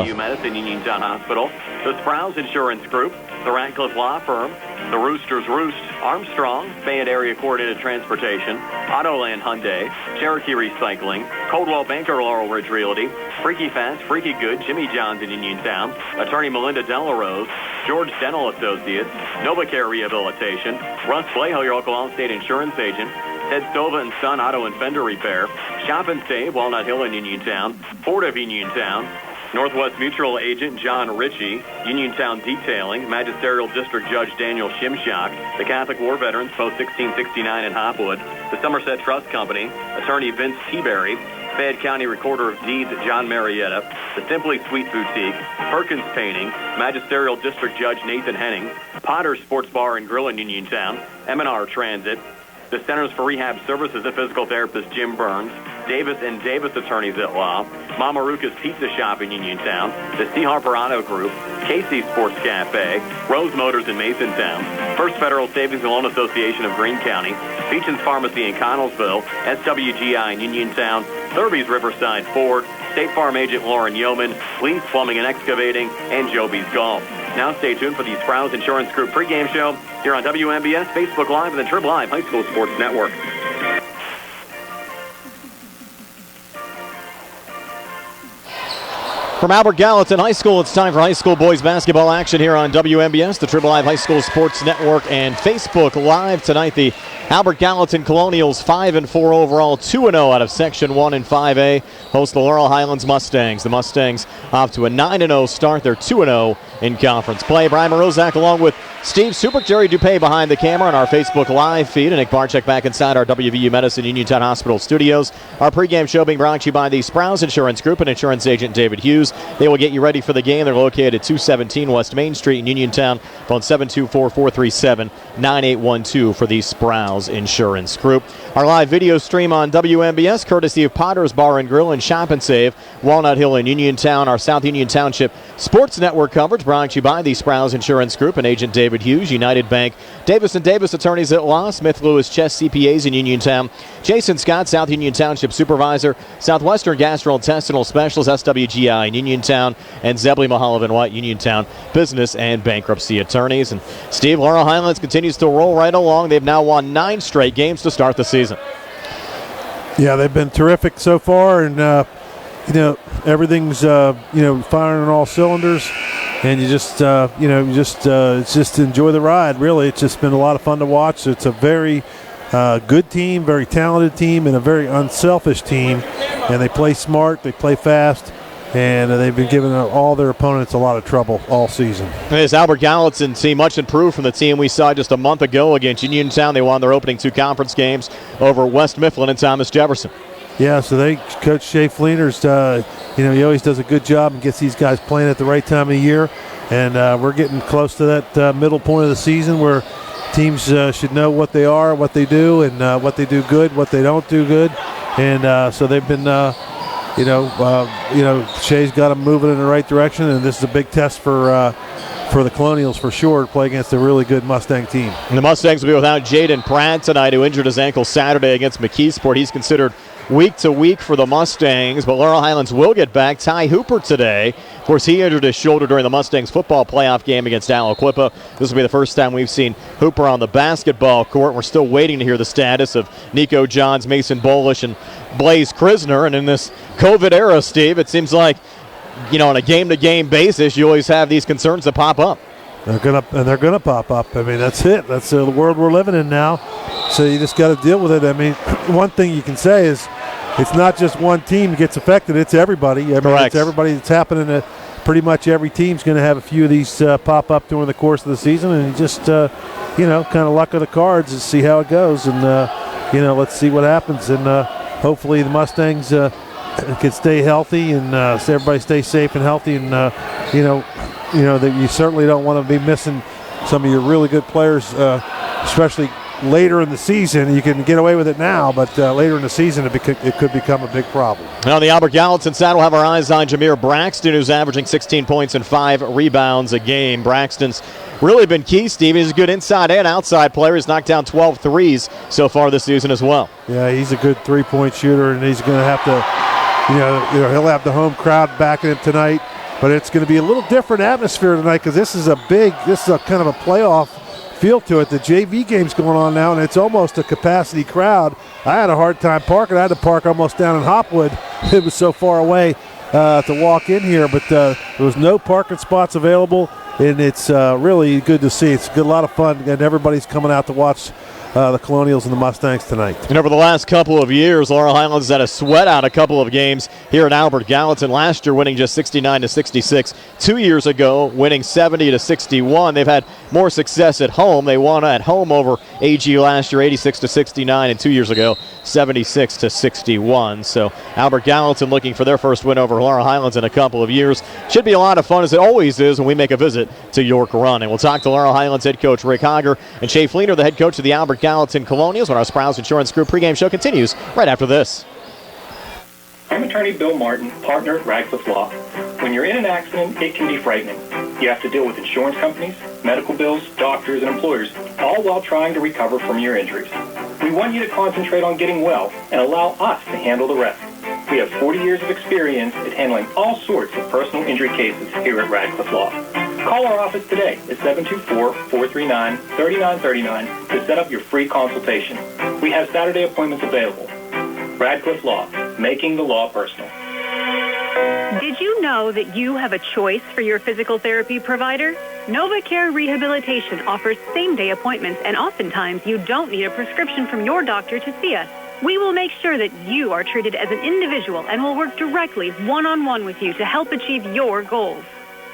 WPIAL Medicine, Uniontown Hospital, the Sprouse Insurance Group, the Ratcliffe Law Firm, the Roosters Roost, Armstrong, Fayette Area Coordinated Transportation, Autoland Hyundai, Cherokee Recycling, Coldwell Banker Laurel Ridge Realty, Freaky Fast, Freaky Good, Jimmy John's in Uniontown, Attorney Melinda Delarose, George Dental Associates, NovaCare Rehabilitation, Russ Flaho, your local Allstate insurance agent, Ted Stova and Son Auto and Fender Repair, Shop and Save, Walnut Hill in Uniontown, Ford of Uniontown, Northwest Mutual Agent John Ritchie, Uniontown Detailing, Magisterial District Judge Daniel Shimshock, the Catholic War Veterans Post 1669 in Hopwood, the Somerset Trust Company, Attorney Vince Teaberry, Fayette County Recorder of Deeds John Marietta, the Simply Sweet Boutique, Perkins Painting, Magisterial District Judge Nathan Henning, Potter's Sports Bar and Grill in Uniontown, M&R Transit, the Centers for Rehab Services and Physical Therapist Jim Burns, Davis and Davis Attorneys at Law, Mama Ruka's Pizza Shop in Uniontown, the C. Harper Auto Group, Casey's Sports Cafe, Rose Motors in Masontown, First Federal Savings and Loan Association of Greene County, Beecham's Pharmacy in Connellsville, SWGI in Uniontown, Thurby's Riverside Ford, State Farm Agent Lauren Yeoman, Lee's Plumbing and Excavating, and Joby's Golf. Now stay tuned for the Sprouse Insurance Group pregame show here on WMBS, Facebook Live, and the Trib Live High School Sports Network. From Albert Gallatin High School, it's time for high school boys basketball action here on WMBS, the Trib Live High School Sports Network, and Facebook Live. Tonight, the Albert Gallatin Colonials 5-4 overall, 2-0 out of Section 1 and 5A, host the Laurel Highlands Mustangs. The Mustangs off to a 9-0 start. They're 2-0 in conference play. Brian Morozak along with Steve Supert, Jerry Dupay behind the camera on our Facebook Live feed, and Nick Barczyk back inside our WVU Medicine Uniontown Hospital studios. Our pregame show being brought to you by the Sprouse Insurance Group and insurance agent David Hughes. They will get you ready for the game. They're located at 217 West Main Street in Uniontown. Phone 724-437-9812 for the Sprouse Insurance Group. Our live video stream on WMBS, courtesy of Potter's Bar and Grill and Shop and Save, Walnut Hill in Uniontown. Our South Union Township Sports Network coverage brought to you by the Sprouse Insurance Group and agent David Hughes, United Bank, Davis & Davis Attorneys at Law, Smith Lewis Chess CPAs in Uniontown, Jason Scott, South Union Township Supervisor, Southwestern Gastrointestinal Specialist, SWGI in Uniontown, and Zebly Mahalovan White, Uniontown Business and Bankruptcy Attorneys. And Steve, Laurel Highlands continues to roll right along. They've now won 9 straight games to start the season. Yeah, they've been terrific so far, and everything's firing on all cylinders, and you just enjoy the ride. Really, it's just been a lot of fun to watch. It's a very good team, very talented team, and a very unselfish team. And they play smart, they play fast, and they've been giving all their opponents a lot of trouble all season. This Albert Gallatin team much improved from the team we saw just a month ago against Uniontown. They won their opening 2 conference games over West Mifflin and Thomas Jefferson. Yeah, so Coach Shea Fleeners, he always does a good job and gets these guys playing at the right time of year. And we're getting close to that middle point of the season where teams should know what they are, what they do, and what they do good, what they don't do good. And so they've been, Shea's got them moving in the right direction, and this is a big test for the Colonials for sure to play against a really good Mustang team. And the Mustangs will be without Jaden Pratt tonight, who injured his ankle Saturday against McKeesport. He's considered week to week for the Mustangs, but Laurel Highlands will get back Ty Hooper today. Of course, he injured his shoulder during the Mustangs football playoff game against Aliquippa. This will be the first time we've seen Hooper on the basketball court. We're still waiting to hear the status of Nico Johns, Mason Bolish, and Blaze Krisner. And in this COVID era, Steve, it seems like, on a game-to-game basis, you always have these concerns that pop up. They're gonna pop up. I mean, that's it. That's the world we're living in now. So you just got to deal with it. I mean, one thing you can say is it's not just one team that gets affected. It's everybody. I mean, Correct. It's everybody that's happening. To pretty much every team's going to have a few of these pop up during the course of the season, and you just kind of luck of the cards and see how it goes. And let's see what happens. And hopefully the Mustangs can stay healthy and everybody stay safe and healthy. And that you certainly don't want to be missing some of your really good players, especially later in the season. You can get away with it now, but later in the season it could become a big problem. Now on the Albert Gallatin side, we'll have our eyes on Jameer Braxton, who's averaging 16 points and 5 rebounds a game. Braxton's really been key, Steve. He's a good inside and outside player. He's knocked down 12 threes so far this season as well. Yeah, he's a good three-point shooter, and he's going to have to, he'll have the home crowd backing him tonight. But it's going to be a little different atmosphere tonight because this is a kind of a playoff feel to it. The JV game's going on now, and it's almost a capacity crowd. I had a hard time parking. I had to park almost down in Hopwood. It was so far away to walk in here, but there was no parking spots available, and it's really good to see. It's a lot of fun, and everybody's coming out to watch the Colonials and the Mustangs tonight. And over the last couple of years, Laurel Highlands had a sweat out a couple of games here at Albert Gallatin. Last year winning just 69-66. 2 years ago winning 70-61. They've had more success at home. They won at home over AG last year 86-69, and 2 years ago 76-61. So Albert Gallatin looking for their first win over Laurel Highlands in a couple of years. Should be a lot of fun, as it always is when we make a visit to York Run. And we'll talk to Laurel Highlands head coach Rick Hager and Shay Fleener, the head coach of the Albert Gallatin Colonials, when our Sprouse Insurance Group pregame show continues right after this. I'm attorney Bill Martin, partner at Radcliffe Law. When you're in an accident, it can be frightening. You have to deal with insurance companies, medical bills, doctors, and employers, all while trying to recover from your injuries. We want you to concentrate on getting well and allow us to handle the rest. We have 40 years of experience at handling all sorts of personal injury cases here at Radcliffe Law. Call our office today at 724-439-3939 to set up your free consultation. We have Saturday appointments available. Radcliffe Law, making the law personal. Did you know that you have a choice for your physical therapy provider? NovaCare Rehabilitation offers same-day appointments, and oftentimes you don't need a prescription from your doctor to see us. We will make sure that you are treated as an individual and will work directly one-on-one with you to help achieve your goals.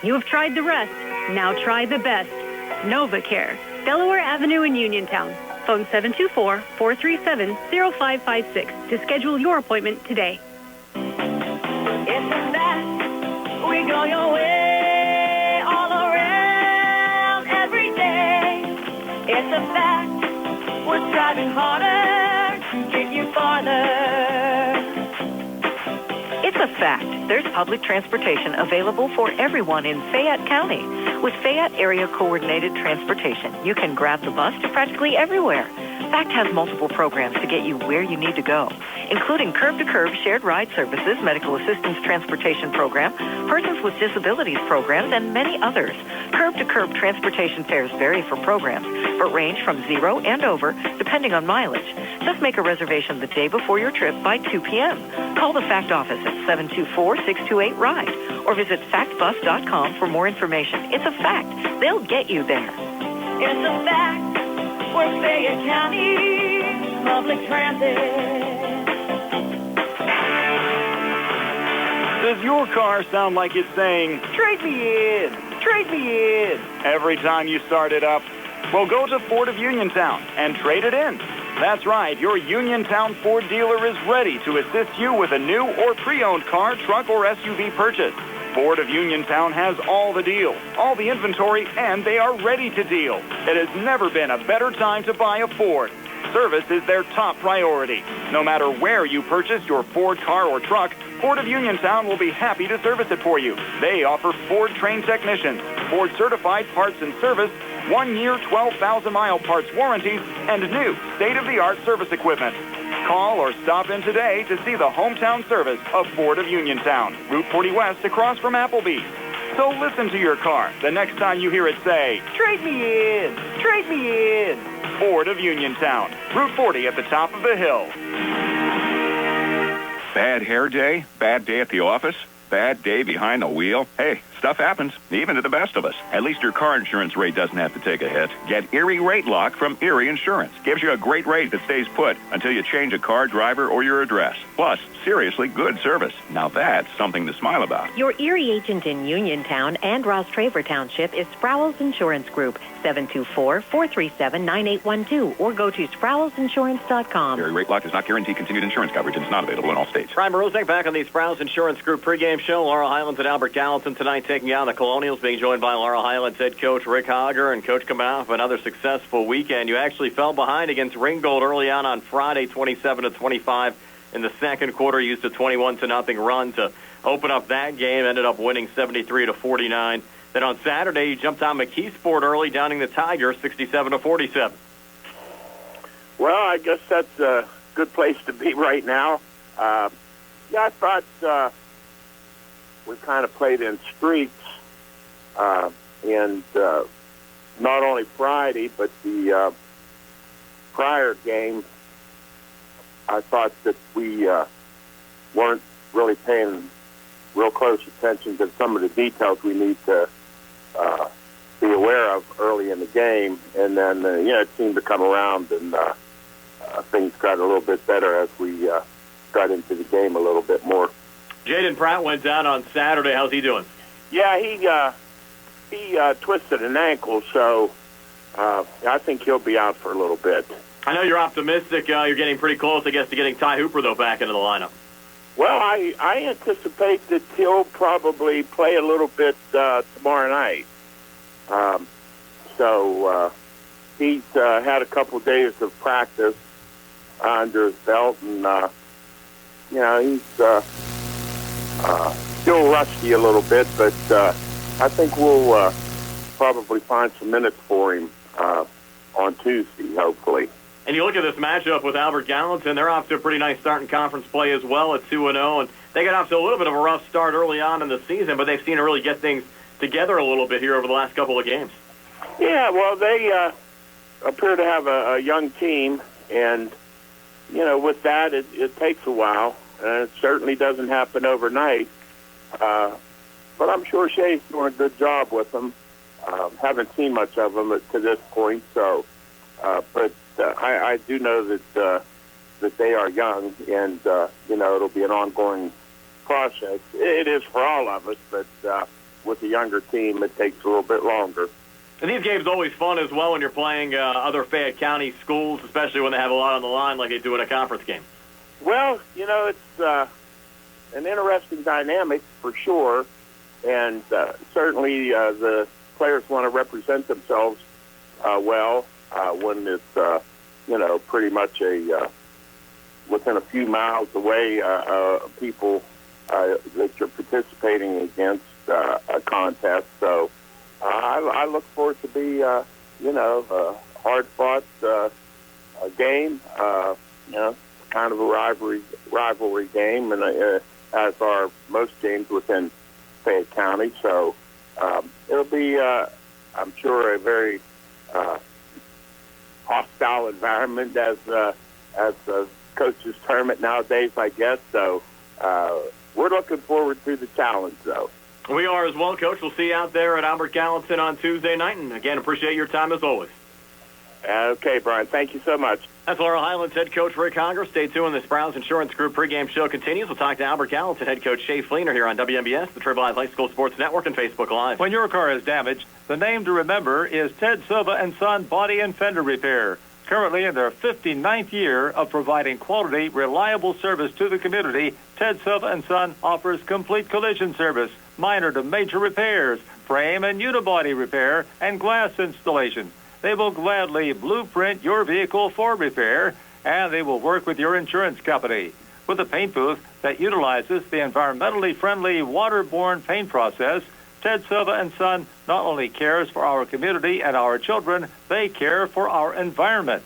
You have tried the rest. Now try the best. NovaCare, Delaware Avenue in Uniontown. Phone 724-437-0556 to schedule your appointment today. It's a fact, we go your way all around every day. It's a fact, we're striving harder to get you farther. It's a fact. There's public transportation available for everyone in Fayette County. With Fayette Area Coordinated Transportation, you can grab the bus to practically everywhere. FACT has multiple programs to get you where you need to go, including curb-to-curb shared ride services, medical assistance transportation program, persons with disabilities programs, and many others. Curb-to-curb transportation fares vary for programs, but range from 0 and over, depending on mileage. Just make a reservation the day before your trip by 2 p.m. Call the FACT office at 724-628-RIDE or visit factbus.com for more information. It's a fact. They'll get you there. It's a fact. We're Fayette County Public Transit. Does your car sound like it's saying, "Trade me in, trade me in," every time you start it up? Well, go to Ford of Uniontown and trade it in. That's right, your Uniontown Ford dealer is ready to assist you with a new or pre-owned car, truck, or SUV purchase. Ford of Uniontown has all the deals, all the inventory, and they are ready to deal. It has never been a better time to buy a Ford. Service is their top priority. No matter where you purchase your Ford car or truck, Ford of Uniontown will be happy to service it for you. They offer Ford-trained technicians, Ford-certified parts and service, 1-year, 12,000-mile parts warranties, and new state-of-the-art service equipment. Call or stop in today to see the hometown service of Ford of Uniontown, Route 40 West across from Applebee's. So listen to your car the next time you hear it say, "Trade me in, trade me in." Ford of Uniontown, Route 40 at the top of the hill. Bad hair day? Bad day at the office? Bad day behind the wheel? Hey, stuff happens, even to the best of us. At least your car insurance rate doesn't have to take a hit. Get Erie Rate Lock from Erie Insurance. Gives you a great rate that stays put until you change a car, driver, or your address. Plus, seriously good service. Now that's something to smile about. Your Erie agent in Uniontown and Ross Traver Township is Sproul's Insurance Group, 724-437-9812, or go to SproulsInsurance.com. Erie Rate Lock does not guarantee continued insurance coverage and is not available in all states. Brian Morozek back on the Sprouse Insurance Group pregame show. Laurel Highlands and Albert Gallatin tonight taking on the Colonials, being joined by Laurel Highlands head coach Rick Hager. And Coach, coming off another successful weekend. You actually fell behind against Ringgold early on Friday, 27-25. In the second quarter, used a 21-0 run to open up that game. Ended up winning 73-49. Then on Saturday, you jumped on McKeesport early, downing the Tigers 67-47. Well, I guess that's a good place to be right now. I thought we kind of played in streaks, and not only Friday, but the prior game, I thought that we weren't really paying real close attention to some of the details we need to be aware of early in the game. And then, it seemed to come around, and things got a little bit better as we got into the game a little bit more. Jaden Pratt went down on Saturday. How's he doing? Yeah, he twisted an ankle, so I think he'll be out for a little bit. I know you're optimistic. You're getting pretty close, I guess, to getting Ty Hooper, though, back into the lineup. Well, I anticipate that he'll probably play a little bit tomorrow night. So he's had a couple days of practice under his belt, and he's still rusty a little bit, but I think we'll probably find some minutes for him on Tuesday, hopefully. And you look at this matchup with Albert Gallatin, they're off to a pretty nice start in conference play as well at 2-0, and they got off to a little bit of a rough start early on in the season, but they've seen to really get things together a little bit here over the last couple of games. Yeah, well, they appear to have a young team, and, with that, it takes a while, and it certainly doesn't happen overnight. But I'm sure Shay's doing a good job with them. Haven't seen much of them to this point, so but I do know that they are young, and it'll be an ongoing process. It is for all of us, but with a younger team, it takes a little bit longer. And these games are always fun as well when you're playing other Fayette County schools, especially when they have a lot on the line like they do in a conference game. Well, it's an interesting dynamic for sure, and certainly the players want to represent themselves well when it's pretty much within a few miles away people that you're participating against a contest. So I look for it to be a hard-fought game, kind of a rivalry game, and as are most games within Fayette County. So it'll be, I'm sure, a very hostile environment, as coaches term it nowadays, I guess. So we're looking forward to the challenge, though. We are as well, Coach. We'll see you out there at Albert Gallatin on Tuesday night, and again, appreciate your time as always. Okay, Brian. Thank you so much. That's Laurel Highlands head coach Rick Conger. Stay tuned. The Sprouse Insurance Group pregame show continues. We'll talk to Albert Gallatin head coach Shay Fleener here on WMBS, the Triple I High School Sports Network, and Facebook Live. When your car is damaged, the name to remember is Ted Silva & Son Body and Fender Repair. Currently in their 59th year of providing quality, reliable service to the community, Ted Silva & Son offers complete collision service, minor to major repairs, frame and unibody repair, and glass installation. They will gladly blueprint your vehicle for repair, and they will work with your insurance company. With a paint booth that utilizes the environmentally friendly waterborne paint process, Ted Silva & Son not only cares for our community and our children, they care for our environment.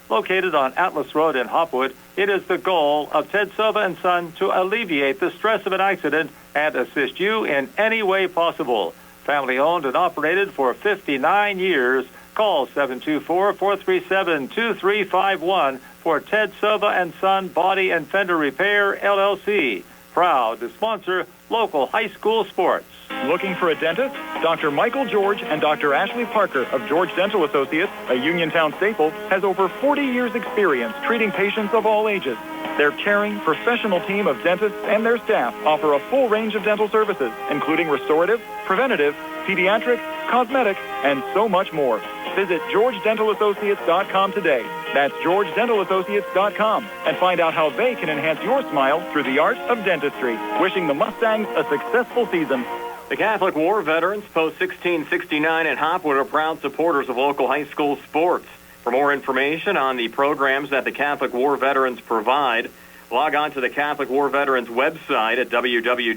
Located on Atlas Road in Hopwood, it is the goal of Ted Silva & Son to alleviate the stress of an accident and assist you in any way possible. Family owned and operated for 59 years. Call 724-437-2351 for Ted Silva & Son Body and Fender Repair, LLC. Proud to sponsor local high school sports. Looking for a dentist? Dr. Michael George and Dr. Ashley Parker of George Dental Associates, a Uniontown staple, has over 40 years' experience treating patients of all ages. Their caring, professional team of dentists and their staff offer a full range of dental services, including restorative, preventative, pediatric, cosmetic, and so much more. Visit GeorgeDentalAssociates.com today. That's GeorgeDentalAssociates.com, and find out how they can enhance your smile through the art of dentistry. Wishing the Mustangs a successful season. The Catholic War Veterans, Post 1669 in Hopwood, are proud supporters of local high school sports. For more information on the programs that the Catholic War Veterans provide, log on to the Catholic War Veterans website at www.cwv.org.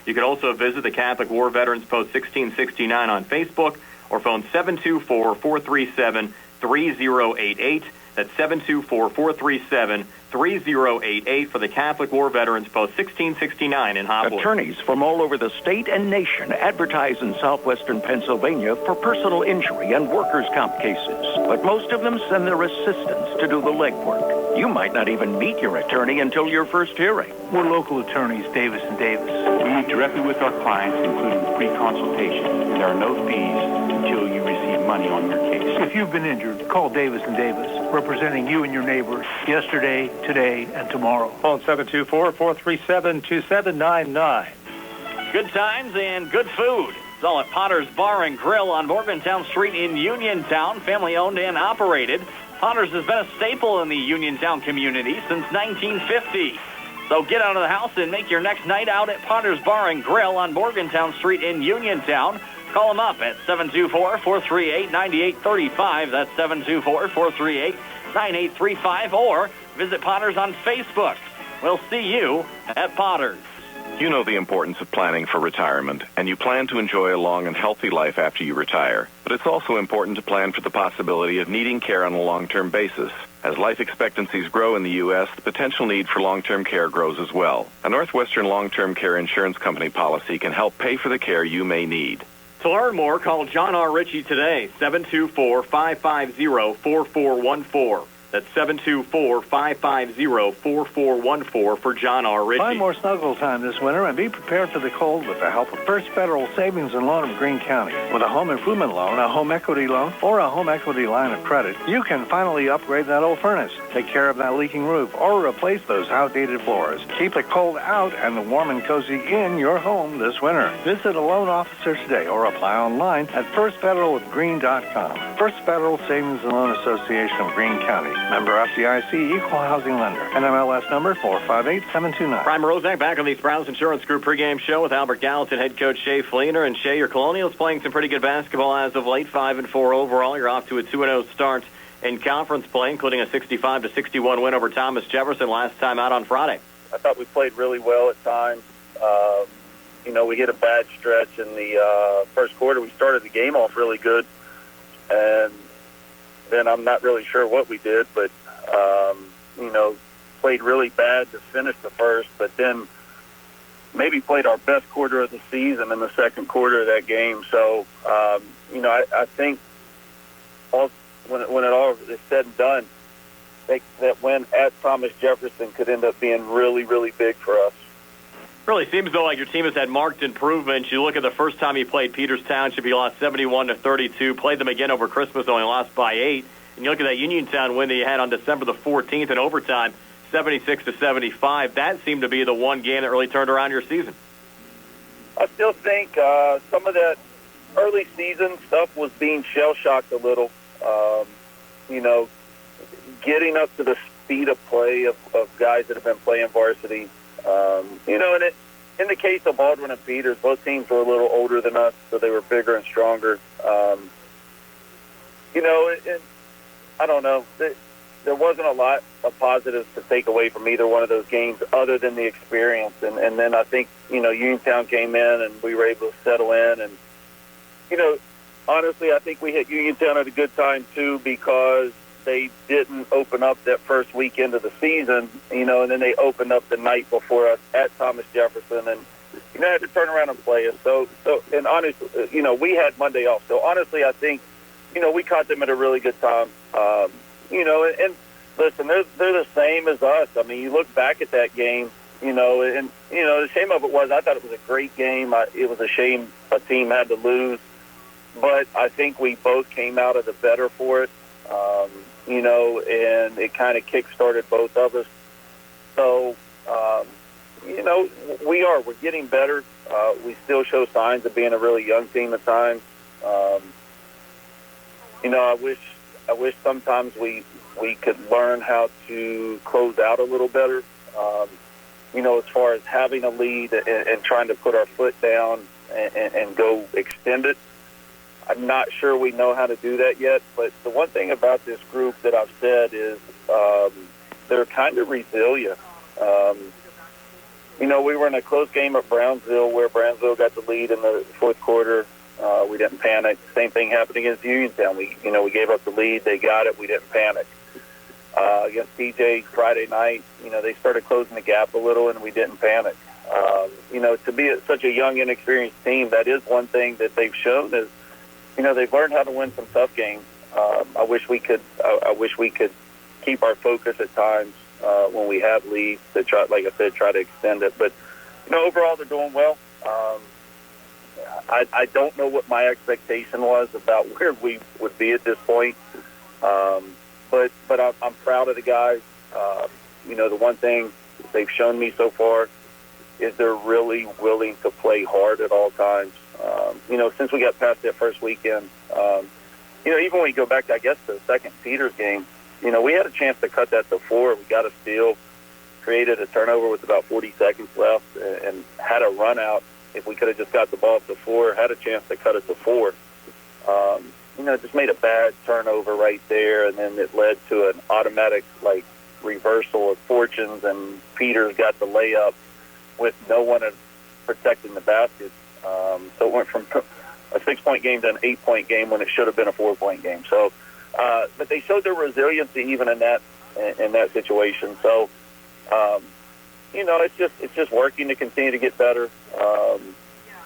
You can also visit the Catholic War Veterans Post 1669 on Facebook or phone 724-437-3088. That's 724-437-3088 for the Catholic War Veterans Post 1669 in Hopwood. Attorneys from all over the state and nation advertise in southwestern Pennsylvania for personal injury and workers' comp cases. But most of them send their assistants to do the legwork. You might not even meet your attorney until your first hearing. We're local attorneys, Davis & Davis. We meet directly with our clients, including free consultation. There are no fees until you receive money on your case. If you've been injured, call Davis & Davis, representing you and your neighbors yesterday, today, and tomorrow. Phone 724-437-2799. Good times and good food. It's all at Potter's Bar and Grill on Morgantown Street in Uniontown, family owned and operated. Potter's has been a staple in the Uniontown community since 1950. So get out of the house and make your next night out at Potter's Bar and Grill on Morgantown Street in Uniontown. Call them up at 724-438-9835. That's 724-438-9835. Or visit Potter's on Facebook. We'll see you at Potter's. You know the importance of planning for retirement, and you plan to enjoy a long and healthy life after you retire. But it's also important to plan for the possibility of needing care on a long-term basis. As life expectancies grow in the U.S., the potential need for long-term care grows as well. A Northwestern long-term care insurance company policy can help pay for the care you may need. To learn more, call John R. Ritchie today, 724-550-4414. That's 724-550-4414 for John R. Ritchie. Find more snuggle time this winter and be prepared for the cold with the help of First Federal Savings and Loan of Greene County. With a home improvement loan, a home equity loan, or a home equity line of credit, you can finally upgrade that old furnace, take care of that leaking roof, or replace those outdated floors. Keep the cold out and the warm and cozy in your home this winter. Visit a loan officer today or apply online at firstfederalofgreen.com. First Federal Savings and Loan Association of Greene County. Member FDIC, Equal Housing Lender. NMLS number 458729. Prime Rozak back on the Sprouse Insurance Group pregame show with Albert Gallatin head coach Shea Fleener. And Shea, your Colonials playing some pretty good basketball as of late, 5-4 overall. You're off to a 2-0 start in conference play, including a 65-61 win over Thomas Jefferson last time out on Friday. I thought we played really well at times. We hit a bad stretch in the first quarter. We started the game off really good, and then I'm not really sure what we did, but, played really bad to finish the first, but then maybe played our best quarter of the season in the second quarter of that game. So, I think when it all is said and done, that win at Thomas Jefferson could end up being really, really big for us. Really seems, though, like your team has had marked improvements. You look at the first time you played Peters Township, you lost 71-32. Played them again over Christmas, only lost by 8. And you look at that Uniontown win that you had on December the 14th in overtime, 76-75. That seemed to be the one game that really turned around your season. I still think some of that early season stuff was being shell-shocked a little. Getting up to the speed of play of guys that have been playing varsity. And in the case of Baldwin and Peters, both teams were a little older than us, so they were bigger and stronger. And I don't know. There wasn't a lot of positives to take away from either one of those games other than the experience. And then I think, Uniontown came in and we were able to settle in. And, honestly, I think we hit Uniontown at a good time, too, because they didn't open up that first weekend of the season, and then they opened up the night before us at Thomas Jefferson, and had to turn around and play us. So, and honestly, we had Monday off. So honestly, I think, we caught them at a really good time. And listen, they're the same as us. I mean, you look back at that game, the shame of it was I thought it was a great game. It was a shame a team had to lose, but I think we both came out of the better for it. And it kind of kick-started both of us. So, we're getting better. We still show signs of being a really young team at times. I wish sometimes we could learn how to close out a little better. As far as having a lead and trying to put our foot down and go extend it. I'm not sure we know how to do that yet, but the one thing about this group that I've said is they're kind of resilient. We were in a close game at Brownsville where Brownsville got the lead in the fourth quarter. We didn't panic. Same thing happened against Uniontown. We gave up the lead. They got it. We didn't panic. against TJ Friday night. They started closing the gap a little, and we didn't panic. To be such a young, inexperienced team, that is one thing that they've shown is, they've learned how to win some tough games. I wish we could keep our focus at times when we have leads to try, like I said, try to extend it. But overall, they're doing well. I don't know what my expectation was about where we would be at this point. But I'm proud of the guys. The one thing they've shown me so far is they're really willing to play hard at all times. Since we got past that first weekend, even when you go back to, I guess, the second Peters game, we had a chance to cut that to 4. We got a steal, created a turnover with about 40 seconds left, and had a run out. If we could have just got the ball up to 4, had a chance to cut it to 4. Just made a bad turnover right there, and then it led to an automatic, reversal of fortunes, and Peters got the layup with no one protecting the basket. So it went from a 6-point game to an 8-point game when it should have been a 4-point game. So, but they showed their resiliency even in that situation. So, it's just working to continue to get better.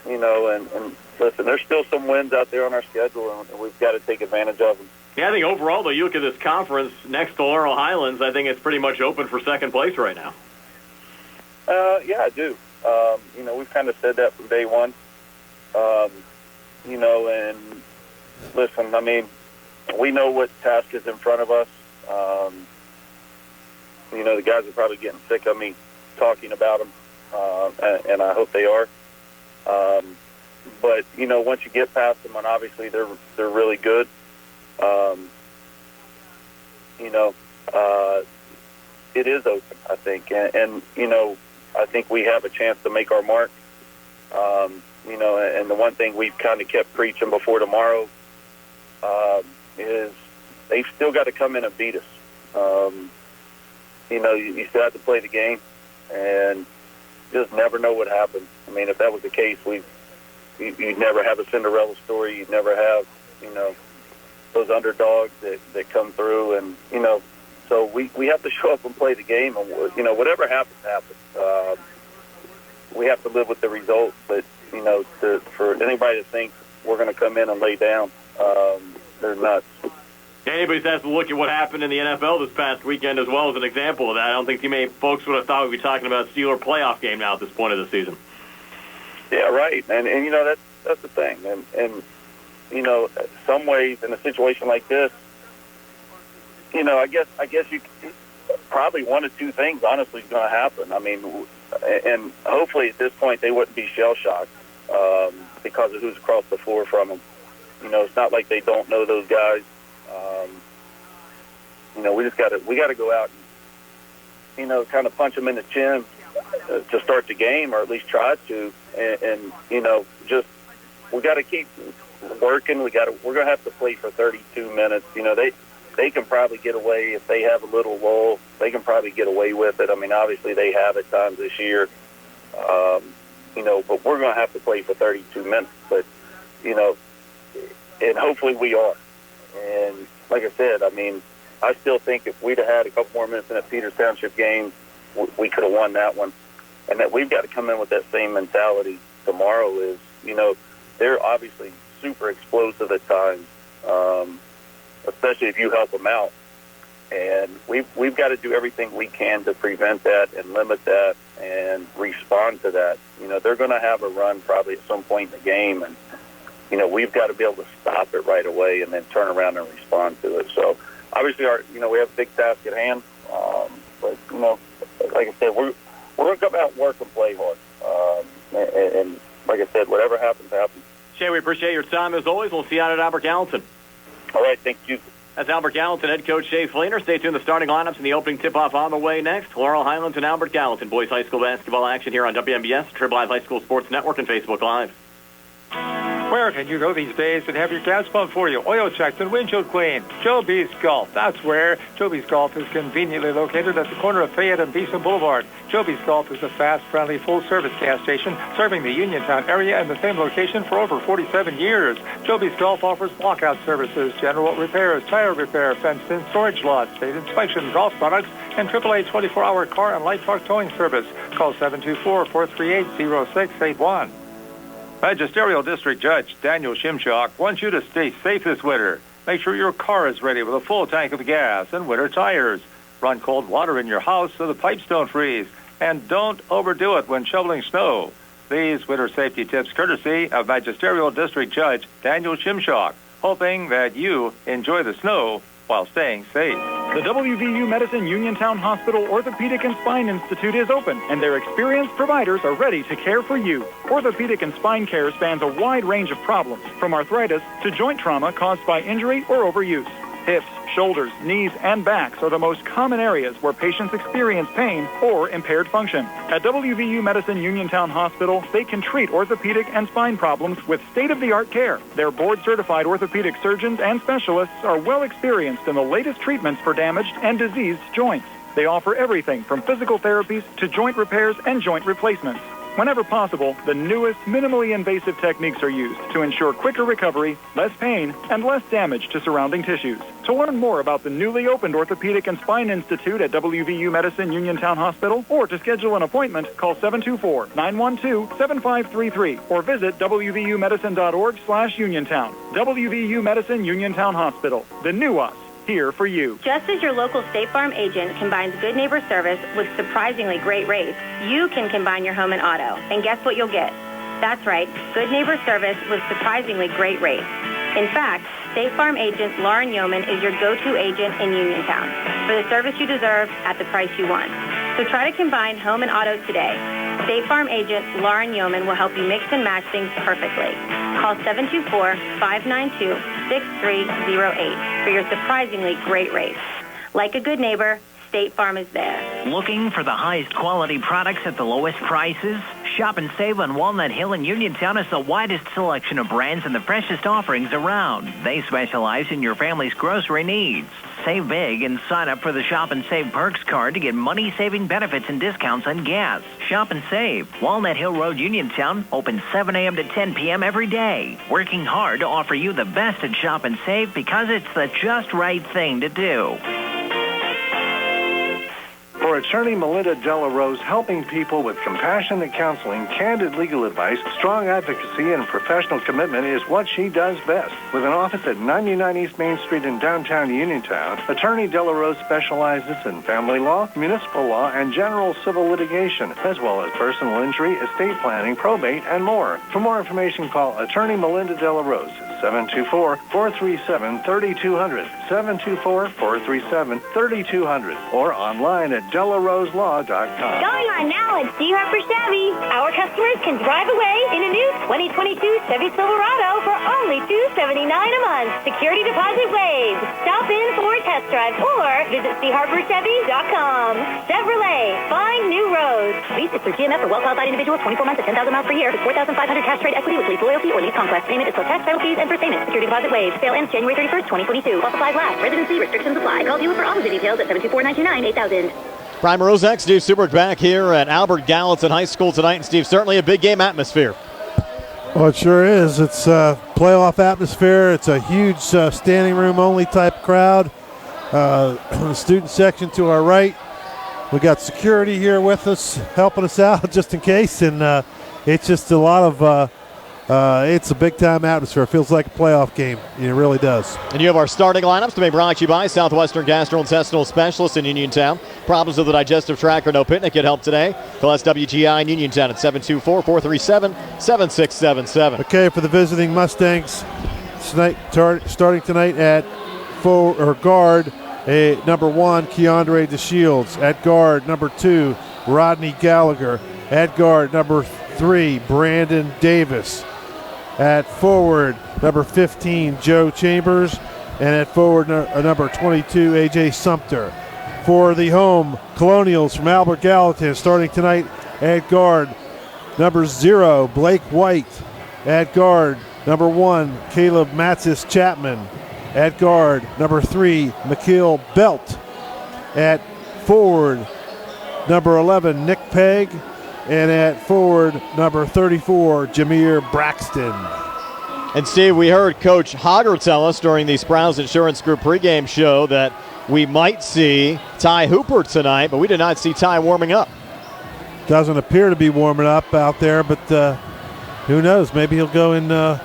And listen, there's still some wins out there on our schedule, and we've got to take advantage of them. Yeah, I think overall, though, you look at this conference next to Laurel Highlands, I think it's pretty much open for second place right now. Yeah, I do. We've kind of said that from day one. And listen, I mean, we know what task is in front of us. The guys are probably getting sick of me talking about them, and I hope they are. But once you get past them, and obviously they're really good. It is open, I think, and I think we have a chance to make our mark. And the one thing we've kind of kept preaching before tomorrow is they've still got to come in and beat us. You still have to play the game, and just never know what happens. I mean, if that was the case, you'd never have a Cinderella story. You'd never have, those underdogs that come through, and so we have to show up and play the game, and whatever happens, happens. We have to live with the result, but for anybody to think we're going to come in and lay down, they're nuts. Anybody has to look at what happened in the NFL this past weekend as well as an example of that. I don't think too many folks would have thought we'd be talking about a Steeler playoff game now at this point of the season. Yeah, right. And that's the thing. And some ways in a situation like this, I guess you probably one of two things honestly is going to happen. I mean, and hopefully at this point they wouldn't be shell-shocked because of who's across the floor from them. It's not like they don't know those guys. We got to go out and, kind of punch them in the chin to start the game, or at least try to. And just we got to keep working. We're going to have to play for 32 minutes. They can probably get away if they have a little lull. They can probably get away with it. I mean, obviously they have at times this year. But we're going to have to play for 32 minutes. But and hopefully we are. And like I said, I mean, I still think if we'd have had a couple more minutes in that Peters Township game, we could have won that one. And that we've got to come in with that same mentality tomorrow is, they're obviously super explosive at times, especially if you help them out. And we've got to do everything we can to prevent that and limit that and respond to that. They're going to have a run probably at some point in the game, and we've got to be able to stop it right away and then turn around and respond to it. So obviously, we have a big task at hand. But like I said, we're going to come out and work and play hard. And like I said, whatever happens, happens. Shay, we appreciate your time as always. We'll see you out at Albert Gallatin. All right, thank you. That's Albert Gallatin head coach Shay Fleener. Stay tuned. The starting lineups and the opening tip-off on the way next. Laurel Highlands and Albert Gallatin. Boys High School basketball action here on WMBS, Triple Live High School Sports Network, and Facebook Live. Where can you go these days and have your gas pumped for you, oil checked, and windshield cleaned? Joe B's Golf. That's where. Joe B's Golf is conveniently located at the corner of Fayette and Beeson Boulevard. Joe B's Golf is a fast, friendly, full-service gas station serving the Uniontown area in the same location for over 47 years. Joe B's Golf offers lockout services, general repairs, tire repair, fenced-in storage lots, state inspection, golf products, and AAA 24-hour car and light truck towing service. Call 724-438-0681. Magisterial District Judge Daniel Shimshock wants you to stay safe this winter. Make sure your car is ready with a full tank of gas and winter tires. Run cold water in your house so the pipes don't freeze. And don't overdo it when shoveling snow. These winter safety tips courtesy of Magisterial District Judge Daniel Shimshock, hoping that you enjoy the snow while staying safe. The WVU Medicine Uniontown Hospital Orthopedic and Spine Institute is open, and their experienced providers are ready to care for you. Orthopedic and spine care spans a wide range of problems, from arthritis to joint trauma caused by injury or overuse. Hips, shoulders, knees, and backs are the most common areas where patients experience pain or impaired function. At WVU Medicine Uniontown Hospital, they can treat orthopedic and spine problems with state-of-the-art care. Their board-certified orthopedic surgeons and specialists are well experienced in the latest treatments for damaged and diseased joints. They offer everything from physical therapies to joint repairs and joint replacements. Whenever possible, the newest, minimally invasive techniques are used to ensure quicker recovery, less pain, and less damage to surrounding tissues. To learn more about the newly opened Orthopedic and Spine Institute at WVU Medicine Uniontown Hospital, or to schedule an appointment, call 724-912-7533 or visit wvumedicine.org/Uniontown. WVU Medicine Uniontown Hospital, the new us. Here for you. Just as your local State Farm agent combines good neighbor service with surprisingly great rates, you can combine your home and auto. And guess what you'll get? That's right, good neighbor service with surprisingly great rates. In fact, State Farm agent Lauren Yeoman is your go-to agent in Uniontown for the service you deserve at the price you want. So try to combine home and auto today. State Farm agent Lauren Yeoman will help you mix and match things perfectly. Call 724-592-6308 for your surprisingly great rates. Like a good neighbor, State Farm is there. Looking for the highest quality products at the lowest prices? Shop and save on Walnut Hill in Uniontown has the widest selection of brands and the freshest offerings around. They specialize in your family's grocery needs. Save big and sign up for the Shop and Save Perks card to get money-saving benefits and discounts on gas. Shop and save. Walnut Hill Road, Uniontown, open 7 a.m. to 10 p.m. every day. Working hard to offer you the best at Shop and Save because it's the just right thing to do. For attorney Melinda Della Rose, helping people with compassionate counseling, candid legal advice, strong advocacy, and professional commitment is what she does best. With an office at 99 East Main Street in downtown Uniontown, attorney Della Rose specializes in family law, municipal law, and general civil litigation, as well as personal injury, estate planning, probate, and more. For more information, call attorney Melinda Della Rose at 724-437-3200, 724-437-3200, or online at DellaRoseLaw.com. Going on now at C. Harper Chevy. Our customers can drive away in a new 2022 Chevy Silverado for only $279 a month. Security deposit waived. Stop in for a test drive or visit CHarperChevy.com. Chevrolet, find new roads. Lease is through GMF for well-qualified individuals, 24 months at 10,000 miles per year, with 4,500 cash trade equity with lease loyalty or lease conquest. Payment is for tax, title fees, and first payment. Security deposit waived. Sale ends January 31st, 2022. While supplies last. Residency restrictions apply. Call dealer for all the details at 724-929-8000. Brian Mrozek, Steve Suberg back here at Albert Gallatin High School tonight. And Steve, certainly a big game atmosphere. Well, it sure is. It's a playoff atmosphere. It's a huge standing room only type crowd. The student section to our right. We got security here with us, helping us out just in case. And it's just a lot of it's a big-time atmosphere. It feels like a playoff game. It really does. And you have our starting lineups to be brought to you by Southwestern Gastrointestinal Specialists in Uniontown. Problems with the digestive tract or no picnic, get help today. Call SWGI in Uniontown at 724-437-7677. Okay, for the visiting Mustangs, starting tonight at guard, number 1, Keandre DeShields. At guard, number 2, Rodney Gallagher. At guard, number 3, Brandon Davis. At forward, number 15, Joe Chambers. And at forward, number 22, A.J. Sumter. For the home Colonials from Albert Gallatin, starting tonight at guard, number 0, Blake White. At guard, number 1, Caleb Matsis Chapman. At guard, number 3, McKeel Belt. At forward, number 11, Nick Pegg. And at forward, number 34, Jameer Braxton. And Steve, we heard Coach Hogger tell us during the Sprouse Insurance Group pregame show that we might see Ty Hooper tonight, but we did not see Ty warming up. Doesn't appear to be warming up out there, but who knows? Maybe he'll go in the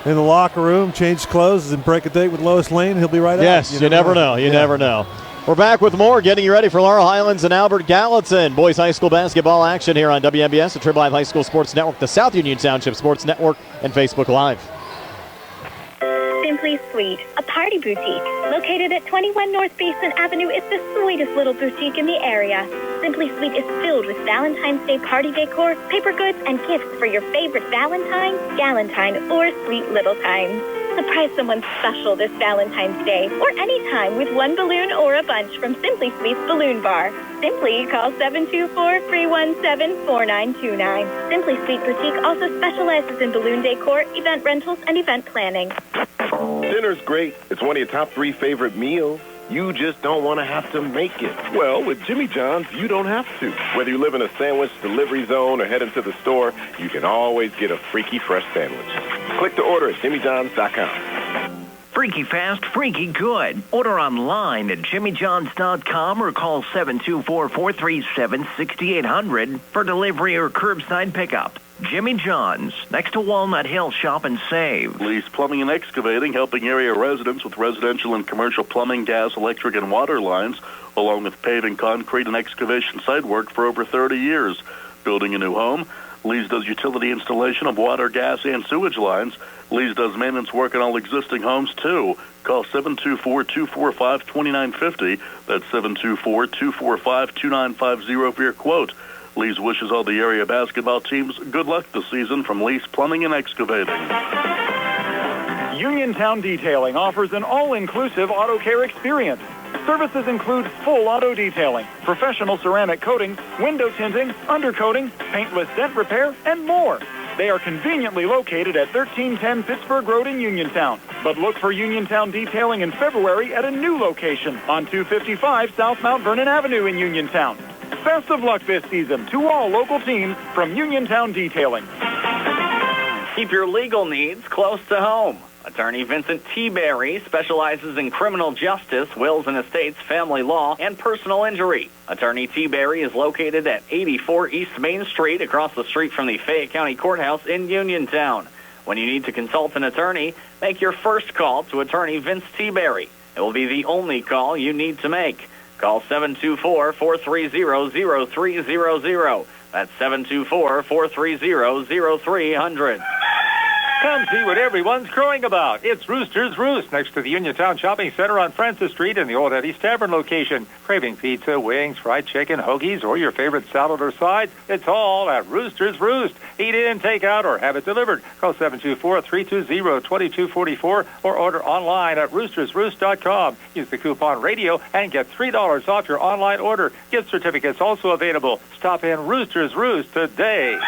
locker room, change clothes, and break a date with Lois Lane. He'll be right out. Yes, you never know. You never know. We're back with more, getting you ready for Laurel Highlands and Albert Gallatin. Boys high school basketball action here on WMBS, the Trib Live High School Sports Network, the South Union Township Sports Network, and Facebook Live. Simply Sweet, a party boutique. Located at 21 North Basin Avenue, it's the sweetest little boutique in the area. Simply Sweet is filled with Valentine's Day party decor, paper goods, and gifts for your favorite Valentine, Galentine, or sweet little time. Surprise someone special this Valentine's Day or anytime with one balloon or a bunch from Simply Sweet's Balloon Bar. Simply call 724-317-4929. Simply Sweet Boutique also specializes in balloon decor, event rentals, and event planning. Dinner's great. It's one of your top 3 favorite meals. You just don't want to have to make it. Well, with Jimmy John's, you don't have to. Whether you live in a sandwich delivery zone or head into the store, you can always get a freaky fresh sandwich. Click to order at jimmyjohns.com. Freaky fast, freaky good. Order online at jimmyjohns.com or call 724-437-6800 for delivery or curbside pickup. Jimmy John's, next to Walnut Hill. Shop and save. Lease Plumbing and Excavating, helping area residents with residential and commercial plumbing, gas, electric, and water lines, along with paving, concrete, and excavation site work for over 30 years. Building a new home? Lease does utility installation of water, gas, and sewage lines. Lease does maintenance work on all existing homes, too. Call 724-245-2950. That's 724-245-2950 for your quote. Lee's wishes all the area basketball teams good luck this season from Lee's Plumbing and Excavating. Uniontown Detailing offers an all-inclusive auto care experience. Services include full auto detailing, professional ceramic coatings, window tinting, undercoating, paintless dent repair, and more. They are conveniently located at 1310 Pittsburgh Road in Uniontown. But look for Uniontown Detailing in February at a new location on 255 South Mount Vernon Avenue in Uniontown. Best of luck this season to all local teams from Uniontown Detailing. Keep your legal needs close to home. Attorney Vincent T. Berry specializes in criminal justice, wills and estates, family law, and personal injury. Attorney T. Berry is located at 84 East Main Street, across the street from the Fayette County Courthouse in Uniontown. When you need to consult an attorney, make your first call to Attorney Vince T. Berry. It will be the only call you need to make. Call 724-430-0300. That's 724-430-0300. Come see what everyone's crowing about. It's Rooster's Roost next to the Uniontown Shopping Center on Francis Street in the Old Eddie's Tavern location. Craving pizza, wings, fried chicken, hoagies, or your favorite salad or sides? It's all at Rooster's Roost. Eat in, take out, or have it delivered. Call 724-320-2244 or order online at roostersroost.com. Use the coupon radio and get $3 off your online order. Gift certificates also available. Stop in Rooster's Roost today.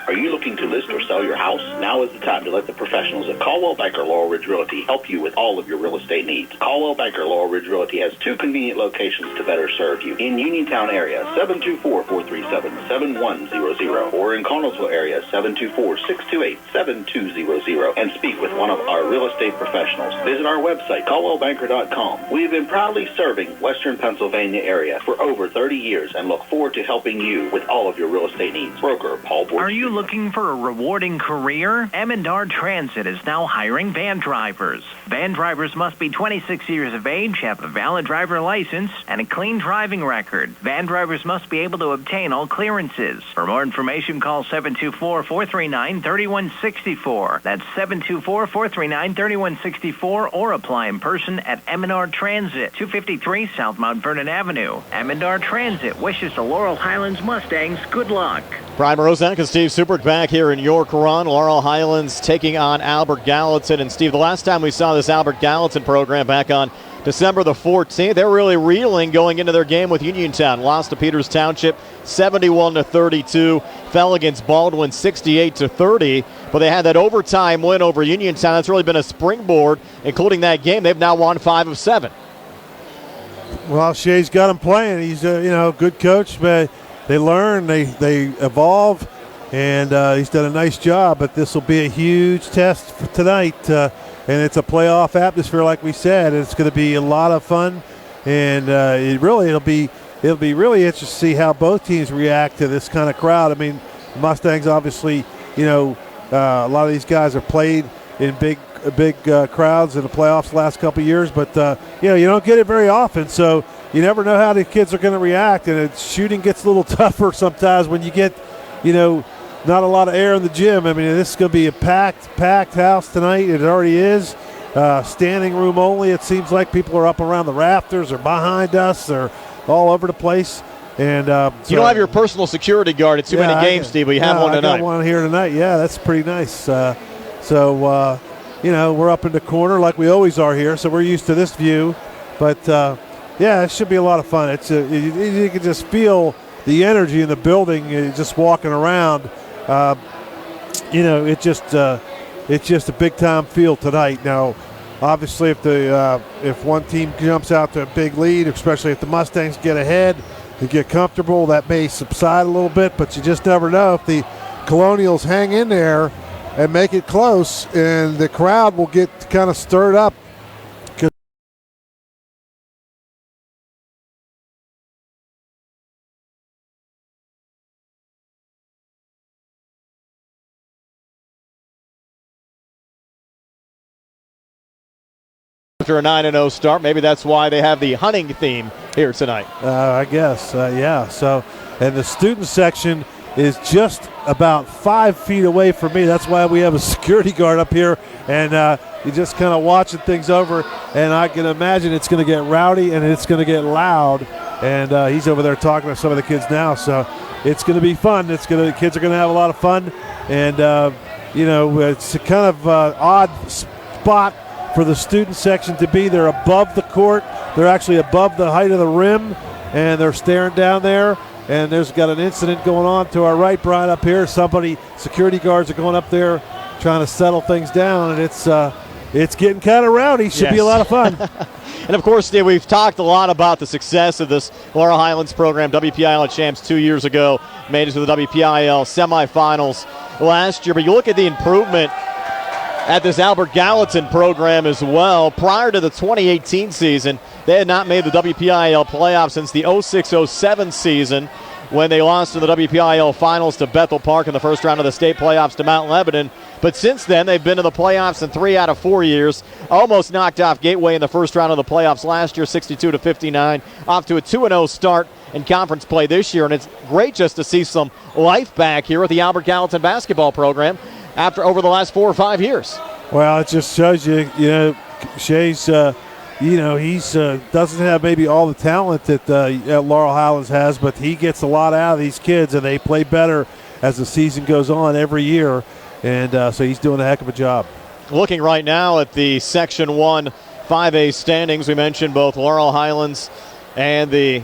Are you looking to list or sell your house? Now is the time to let the professionals at Caldwell Banker Laurel Ridge Realty help you with all of your real estate needs. Caldwell Banker Laurel Ridge Realty has 2 convenient locations to better serve you. In Uniontown area, 724-437-7100, or in Connellsville area, 724-628-7200, and speak with one of our real estate professionals. Visit our website, caldwellbanker.com. We have been proudly serving Western Pennsylvania area for over 30 years and look forward to helping you with all of your real estate needs. Broker Paul Borges. Are you looking for a rewarding career? M&R Transit is now hiring van drivers. Van drivers must be 26 years of age, have a valid driver license, and a clean driving record. Van drivers must be able to obtain all clearances. For more information, call 724-439-3164. That's 724-439-3164, or apply in person at M&R Transit, 253 South Mount Vernon Avenue. M&R Transit wishes the Laurel Highlands Mustangs good luck. Brian Morozak and Steve Supert back here in York Run. Laurel Highlands taking on Albert Gallatin. And Steve, the last time we saw this Albert Gallatin program back on December the 14th. They're really reeling going into their game with Uniontown. Lost to Peters Township 71-32. Fell against Baldwin 68-30. But they had that overtime win over Uniontown. That's really been a springboard, including that game. They've now won 5 of 7. Well, Shea's got him playing. He's a good coach, but they learn, they evolve, and he's done a nice job. But this will be a huge test for tonight, and it's a playoff atmosphere, like we said. It's going to be a lot of fun, and it'll be really interesting to see how both teams react to this kind of crowd. I mean, Mustangs obviously, a lot of these guys have played in big crowds in the playoffs the last couple of years, but you don't get it very often, so you never know how the kids are going to react, and shooting gets a little tougher sometimes when you get not a lot of air in the gym. I mean, this is going to be a packed house tonight. It already is. Standing room only. It seems like people are up around the rafters or behind us. They're all over the place. And you don't have your personal security guard at too many games, Steve, but you have one tonight. I got one here tonight. Yeah, that's pretty nice. So we're up in the corner like we always are here, so we're used to this view. But, it should be a lot of fun. You can just feel the energy in the building just walking around. It's just a big-time feel tonight. Now, obviously, if one team jumps out to a big lead, especially if the Mustangs get ahead and get comfortable, that may subside a little bit, but you just never know. If the Colonials hang in there and make it close, and the crowd will get kind of stirred up. After a 9-0 start, maybe that's why they have the hunting theme here tonight. I guess, yeah. So, and the student section is just about 5 feet away from me. That's why we have a security guard up here, and you're just kind of watching things over, and I can imagine it's going to get rowdy and it's going to get loud, and he's over there talking to some of the kids now, so it's going to be fun. The kids are going to have a lot of fun, and it's a kind of odd spot for the student section to be. They're above the court. They're actually above the height of the rim, and they're staring down there. And there's got an incident going on to our right, Brian, up here. Security guards are going up there trying to settle things down, and it's getting kind of rowdy. Should be a lot of fun. And, of course, Steve, we've talked a lot about the success of this Laurel Highlands program. WPIAL champs 2 years ago, made it to the WPIAL semifinals last year. But you look at the improvement at this Albert Gallatin program as well. Prior to the 2018 season, they had not made the WPIAL playoffs since the 06-07 season, when they lost in the WPIAL finals to Bethel Park in the first round of the state playoffs to Mount Lebanon. But since then, they've been to the playoffs in 3 out of 4 years. Almost knocked off Gateway in the first round of the playoffs last year, 62-59. Off to a 2-0 start in conference play this year. And it's great just to see some life back here at the Albert Gallatin basketball program over the last 4 or 5 years. Well, it just shows you, Shea's, he's doesn't have maybe all the talent that Laurel Highlands has, but he gets a lot out of these kids, and they play better as the season goes on every year, and so he's doing a heck of a job. Looking right now at the Section 1 5A standings, we mentioned both Laurel Highlands and the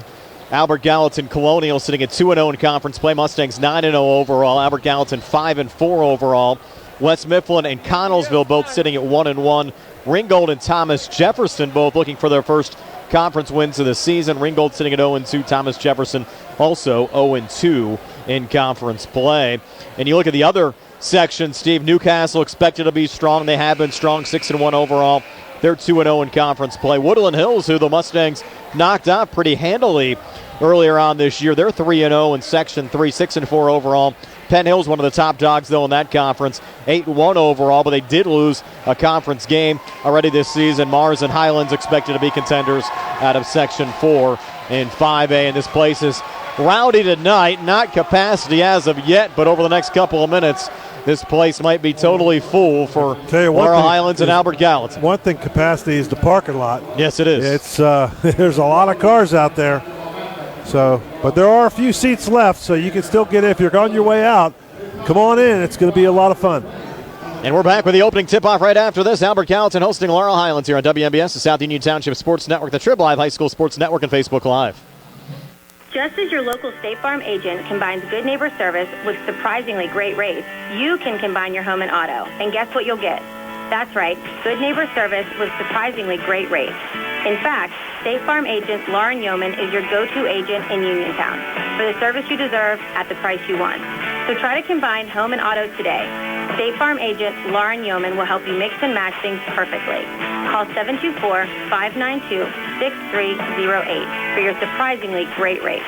Albert Gallatin Colonial sitting at 2-0 in conference play. Mustangs 9-0 overall. Albert Gallatin 5-4 overall. West Mifflin and Connellsville both sitting at 1-1. Ringgold and Thomas Jefferson both looking for their first conference wins of the season. Ringgold sitting at 0-2. Thomas Jefferson also 0-2 in conference play. And you look at the other section, Steve, Newcastle expected to be strong. They have been strong, 6-1 overall. They're 2-0 in conference play. Woodland Hills, who the Mustangs knocked out pretty handily earlier on this year, they're 3-0 in Section 3, 6-4 overall. Penn Hill's one of the top dogs, though, in that conference, 8-1 overall, but they did lose a conference game already this season. Mars and Highlands expected to be contenders out of Section 4 in 5A, and this place is rowdy tonight. Not capacity as of yet, but over the next couple of minutes, this place might be totally full for Laurel Highlands and Albert Gallatin. One thing, capacity is the parking lot. Yes, it is. It's there's a lot of cars out there. So, but there are a few seats left, so you can still get in. If you're on your way out, come on in. It's going to be a lot of fun. And we're back with the opening tip-off right after this. Albert Gallatin hosting Laurel Highlands here on WMBS, the South Union Township Sports Network, the Trib Live High School Sports Network, and Facebook Live. Just as your local State Farm agent combines good neighbor service with surprisingly great rates, you can combine your home and auto. And guess what you'll get? That's right, good neighbor service with surprisingly great rates. In fact, State Farm agent Lauren Yeoman is your go-to agent in Uniontown for the service you deserve at the price you want. So try to combine home and auto today. State Farm agent Lauren Yeoman will help you mix and match things perfectly. Call 724-592-6308 for your surprisingly great rates.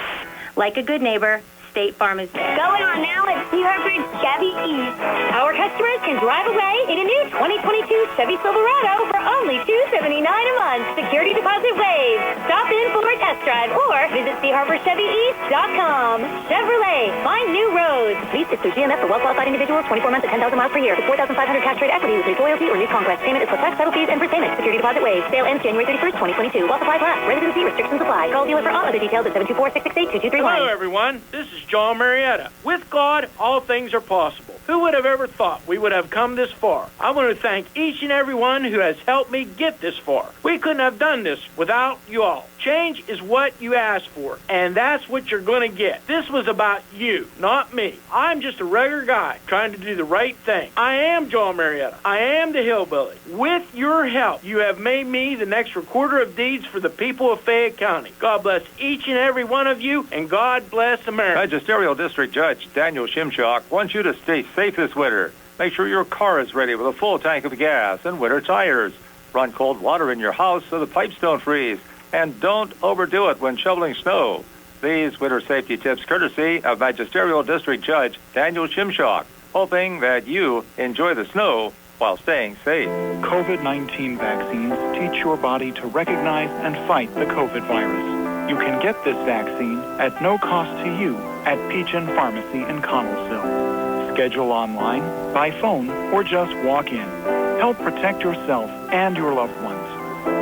Like a good neighbor, State Farm is there. Going on now at C. Harford Chevy East. Our customers can drive away in a new 2022 Chevy Silverado for only $279 a month. Security deposit waived. Stop in for a test drive or visit CHarborChevyEast.com. Chevrolet, find new roads. Lease is through GMF for well-qualified individuals, 24 months at 10,000 miles per year. With 4,500 cash trade equity with lease loyalty or new conquest. Payment is plus tax, title fees, and prepayment. Security deposit waived. Sale ends January 31st, 2022. While supplies last. Residency restrictions apply. Call dealer for all other details at 724-668-2231. Hello, everyone. This is John Marietta. With God, all things are possible. Who would have ever thought we would have come this far? I want to thank each and every one who has helped me get this far. We couldn't have done this without you all. Change is what you ask for, and that's what you're going to get. This was about you, not me. I'm just a regular guy trying to do the right thing. I am John Marietta. I am the hillbilly. With your help, you have made me the next recorder of deeds for the people of Fayette County. God bless each and every one of you, and God bless America. Magisterial District Judge Daniel Shimshock wants you to stay safe this winter. Make sure your car is ready with a full tank of gas and winter tires. Run cold water in your house so the pipes don't freeze. And don't overdo it when shoveling snow. These winter safety tips courtesy of Magisterial District Judge Daniel Shimshock, hoping that you enjoy the snow while staying safe. COVID-19 vaccines teach your body to recognize and fight the COVID virus. You can get this vaccine at no cost to you at Peachin Pharmacy in Connellsville. Schedule online, by phone, or just walk in. Help protect yourself and your loved ones.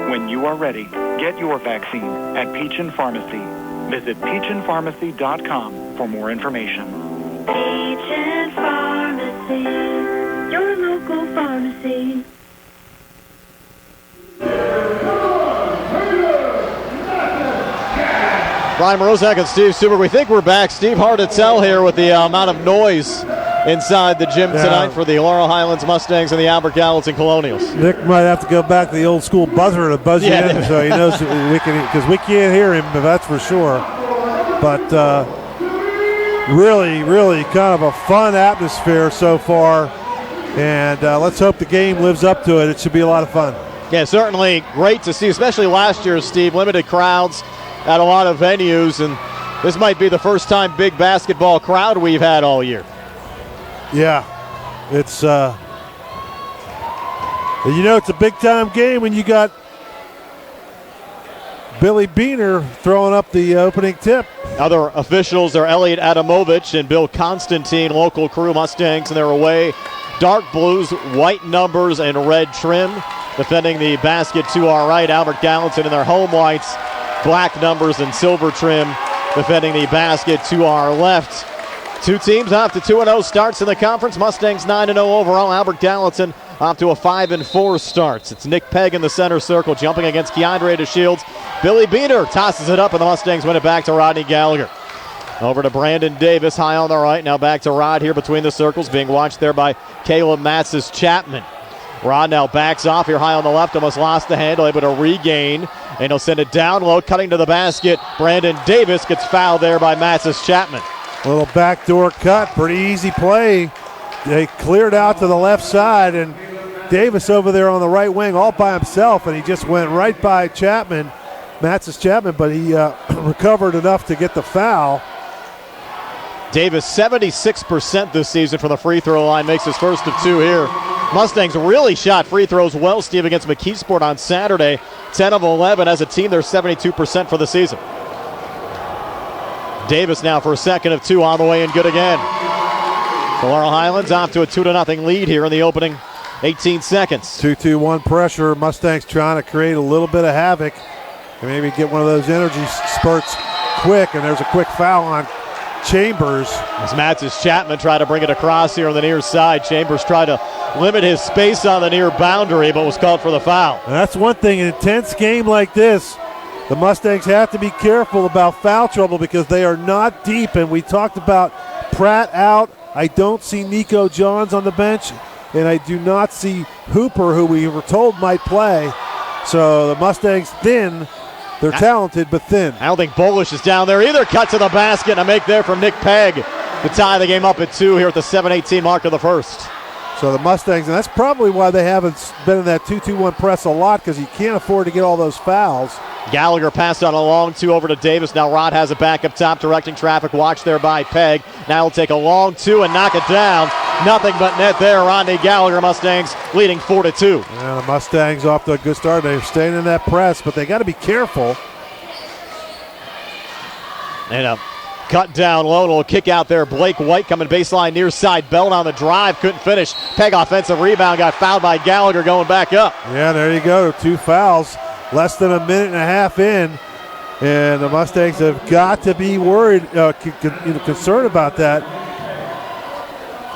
When you are ready, get your vaccine at Peachin Pharmacy. Visit PeachinPharmacy.com for more information. Peachin Pharmacy, your local pharmacy. Brian Morozak and Steve Suber. We think we're back. Steve, hard to tell here with the amount of noise inside the gym tonight for the Laurel Highlands Mustangs and the Albert Gallatin Colonials. Nick might have to go back to the old school buzzer to buzz you in so he knows we can, because we can't hear him, but that's for sure. But really, really kind of a fun atmosphere so far, and let's hope the game lives up to it. It should be a lot of fun. Yeah, certainly great to see, especially last year, Steve. Limited crowds at a lot of venues, and this might be the first time big basketball crowd we've had all year. Yeah, it's it's a big-time game when you got Billy Beener throwing up the opening tip. Other officials are Elliot Adamovich and Bill Constantine, local crew. Mustangs in their away dark blues, white numbers, and red trim. Defending the basket to our right, Albert Gallatin in their home whites, black numbers and silver trim. Defending the basket to our left. Two teams off to 2-0 starts in the conference. Mustangs 9-0 overall. Albert Gallatin off to a 5-4 starts. It's Nick Pegg in the center circle jumping against Keandre DeShields. Billy Beener tosses it up, and the Mustangs win it back to Rodney Gallagher. Over to Brandon Davis, high on the right. Now back to Rod here between the circles, being watched there by Caleb Matzis-Chapman. Rod now backs off here high on the left, almost lost the handle, able to regain, and he'll send it down low, cutting to the basket. Brandon Davis gets fouled there by Matzis-Chapman. A little backdoor cut, pretty easy play. They cleared out to the left side, and Davis over there on the right wing all by himself, and he just went right by Chapman, Matzis-Chapman, but he recovered enough to get the foul. Davis 76% this season from the free throw line, makes his first of two here. Mustangs really shot free throws well, Steve, against McKeesport on Saturday. 10 of 11 as a team. They're 72% for the season. Davis now for a second of two on the way and good again. The Laurel Highlands off to a 2-0 lead here in the opening 18 seconds. 2-2-1 pressure. Mustangs trying to create a little bit of havoc and maybe get one of those energy spurts quick, and there's a quick foul on Chambers. As Matsis Chapman tried to bring it across here on the near side. Chambers tried to limit his space on the near boundary, but was called for the foul. And that's one thing, in an intense game like this, the Mustangs have to be careful about foul trouble because they are not deep. And we talked about Pratt out. I don't see Nico Johns on the bench, and I do not see Hooper, who we were told might play. So the Mustangs thin. They're talented, but thin. I don't think Bolish is down there either. Cut to the basket, and a make there from Nick Pegg to tie the game up at 2 here at the 7:18 mark of the first. So the Mustangs, and that's probably why they haven't been in that 2-2-1 press a lot, because you can't afford to get all those fouls. Gallagher passed on a long 2 over to Davis. Now Rod has it back up top, directing traffic. Watch there by Pegg. Now he'll take a long 2 and knock it down. Nothing but net there. Rodney Gallagher, Mustangs leading 4-2. Yeah, the Mustangs off to a good start. They're staying in that press, but they got to be careful. And a cut down low, little kick out there. Blake White coming baseline near side. Belt on the drive, couldn't finish. Pegg offensive rebound, got fouled by Gallagher going back up. Yeah, there you go. 2 fouls, less than a minute and a half in. And the Mustangs have got to be worried, concerned about that.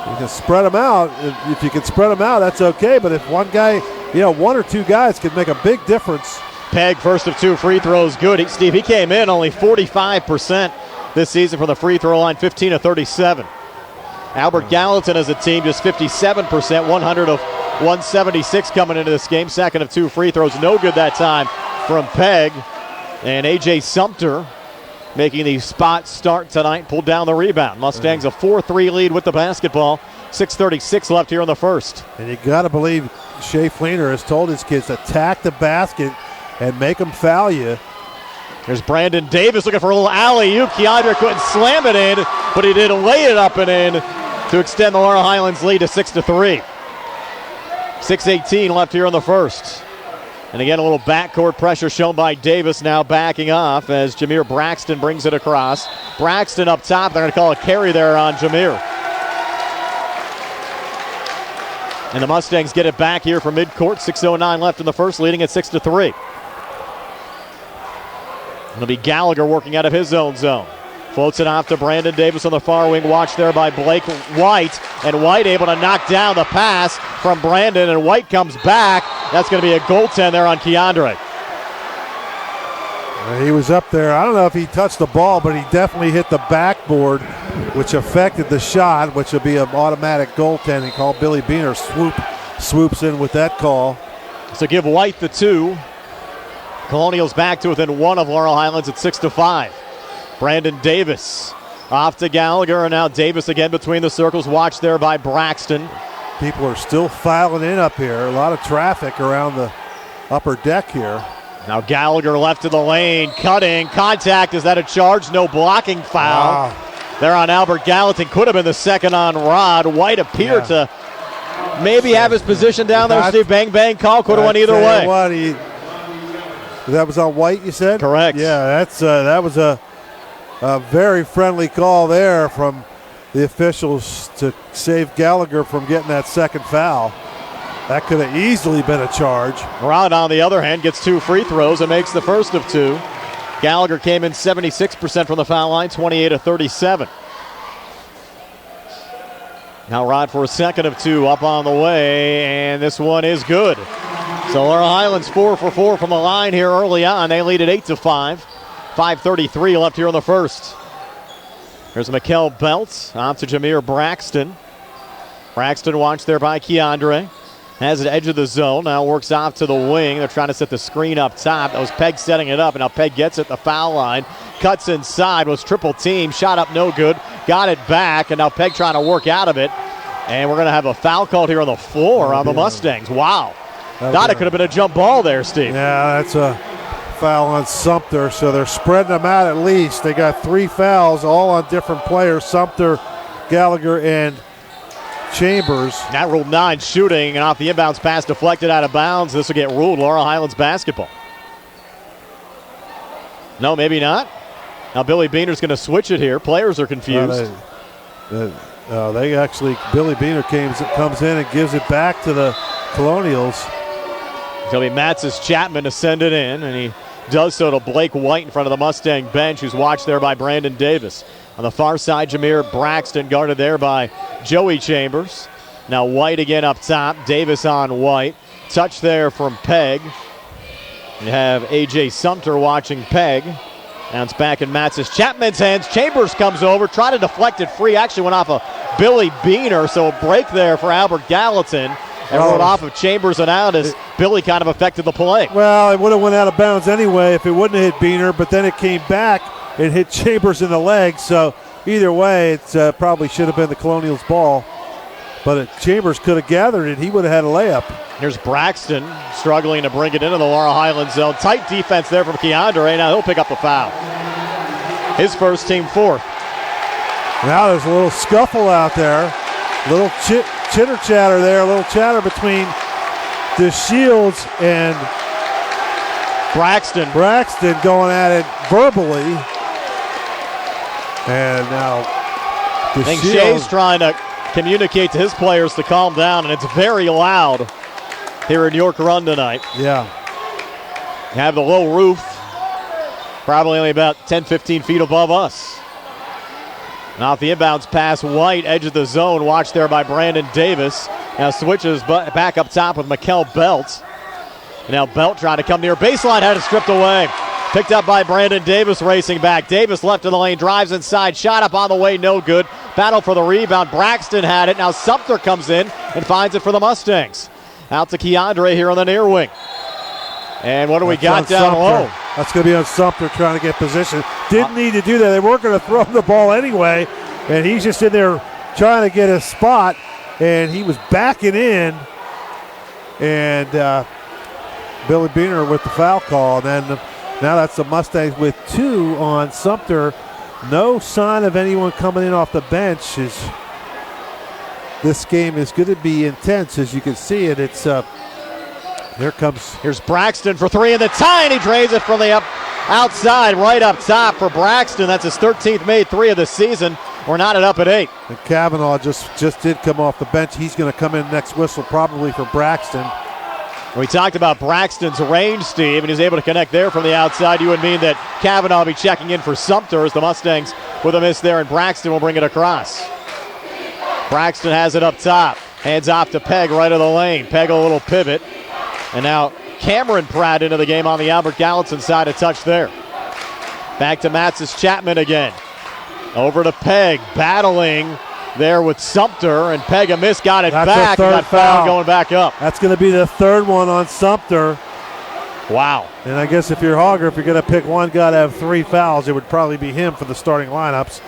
You can spread them out. If you can spread them out, that's okay. But if one guy, 1 or 2 guys could make a big difference. Pegg, first of 2 free throws, good. Steve, he came in only 45% this season from the free throw line, 15 of 37. Albert Gallatin as a team just 57%, 100 of 176 coming into this game. Second of 2 free throws, no good that time from Pegg. And A.J. Sumter making the spot start tonight, pulled down the rebound. Mustangs a 4-3 lead with the basketball. 6:36 left here in the first. And you got to believe Shea Fleener has told his kids, attack the basket and make them foul you. There's Brandon Davis looking for a little alley-oop. Keandre couldn't slam it in, but he did lay it up and in to extend the Laurel Highlands lead to 6-3. 6:18 left here in the first. And again, a little backcourt pressure shown by Davis, now backing off as Jameer Braxton brings it across. Braxton up top. They're going to call a carry there on Jameer. And the Mustangs get it back here from midcourt. 6:09 left in the first, leading at 6-3. It'll be Gallagher working out of his own zone. Floats it off to Brandon Davis on the far wing. Watch there by Blake White. And White able to knock down the pass from Brandon. And White comes back. That's going to be a goaltend there on Keandre. He was up there. I don't know if he touched the ball, but he definitely hit the backboard, which affected the shot, which will be an automatic goaltending call. Billy Beener swoops in with that call. So give White the 2. Colonials back to within 1 of Laurel Highlands at 6-5. Brandon Davis off to Gallagher, and now Davis again between the circles. Watch there by Braxton. People are still filing in up here. A lot of traffic around the upper deck here. Now Gallagher left to the lane, cutting, contact. Is that a charge? No, blocking foul. There on Albert Gallatin. Could have been the second on Rod. White appeared to maybe have his position down there. Steve, bang, bang call. Could have went either way. That was on White, you said? Correct. Yeah, that was a very friendly call there from the officials to save Gallagher from getting that second foul. That could have easily been a charge. Rod, on the other hand, gets 2 free throws and makes the first of 2. Gallagher came in 76% from the foul line, 28 of 37. Now Rod for a second of 2 up on the way, and this one is good. So Laurel Highlands 4 for 4 from the line here early on. They lead at 8-5. 5:33 left here in the first. There's Mikkel Belt off to Jameer Braxton. Braxton watched there by Keandre. Has it edge of the zone. Now works off to the wing. They're trying to set the screen up top. That was Pegg setting it up, and now Pegg gets it, the foul line. Cuts inside, was triple team. Shot up no good. Got it back, and now Pegg trying to work out of it. And we're going to have a foul called here on the floor on the Mustangs. Wow. Thought it could have been a jump ball there, Steve. Yeah, that's a foul on Sumter, so they're spreading them out at least. They got 3 fouls, all on different players, Sumter, Gallagher, and Chambers. That ruled 9 shooting, and off the inbounds pass deflected out of bounds. This will get ruled Laurel Highlands basketball. No, maybe not. Now Billy Beener's going to switch it here. Players are confused. They actually, Billy Beener comes in and gives it back to the Colonials. It's going to be Matsis Chapman to send it in, and he does so to Blake White in front of the Mustang bench, who's watched there by Brandon Davis. On the far side, Jameer Braxton guarded there by Joey Chambers. Now White again up top. Davis on White. Touch there from Pegg. You have A.J. Sumter watching Pegg. Now it's back in Matz's Chapman's hands. Chambers comes over, tried to deflect it free. Actually went off of Billy Beaner, so a break there for Albert Gallatin. And rode off of Chambers and out as Billy kind of affected the play. Well, it would have went out of bounds anyway if it wouldn't have hit Beaner, but then it came back and hit Chambers in the leg. So either way, it probably should have been the Colonials' ball. But if Chambers could have gathered it, he would have had a layup. Here's Braxton struggling to bring it into the Laurel Highlands zone. Tight defense there from Keandre. Now he'll pick up the foul. His first, team fourth. Now there's a little scuffle out there. Little chitter chatter there. A little chatter between DeShields and Braxton. Braxton going at it verbally. And now I think Shea's trying to communicate to his players to calm down, and it's very loud here in York Run tonight. Yeah. You have the low roof, probably only about 10, 15 feet above us. Now off the inbounds pass, White, edge of the zone, watched there by Brandon Davis. Now switches back up top with Mikel Belt. And now Belt trying to come near baseline, had it stripped away. Picked up by Brandon Davis racing back. Davis left of the lane, drives inside, shot up on the way, no good. Battle for the rebound. Braxton had it. Now Sumter comes in and finds it for the Mustangs. Out to Keandre here on the near wing. And what do we got down low? That's going to be on Sumter trying to get position. Didn't need to do that. They weren't going to throw him the ball anyway. And he's just in there trying to get a spot. And he was backing in. And Billy Beaner with the foul call. And then now that's the Mustangs with 2 on Sumter. No sign of anyone coming in off the bench. This game is going to be intense, as you can see it. It's Here's Braxton for 3 in the tie, and he drains it from the outside, right up top for Braxton. That's his 13th made 3 of the season. We're knotted up at 8. And Kavanaugh just did come off the bench. He's going to come in next whistle probably for Braxton. We talked about Braxton's range, Steve, and he's able to connect there from the outside. You would mean that Kavanaugh will be checking in for Sumter as the Mustangs with a miss there, and Braxton will bring it across. Braxton has it up top. Hands off to Pegg right of the lane. Pegg a little pivot. And now Cameron Pratt into the game on the Albert Gallatin side, a touch there. Back to Matz's Chapman again. Over to Pegg, battling there with Sumter, and Pegg a miss, got it back, and got fouled going back up. That's going to be the third one on Sumter. Wow. And I guess if you're Hogger, if you're going to pick one guy to have 3 fouls, it would probably be him for the starting lineups.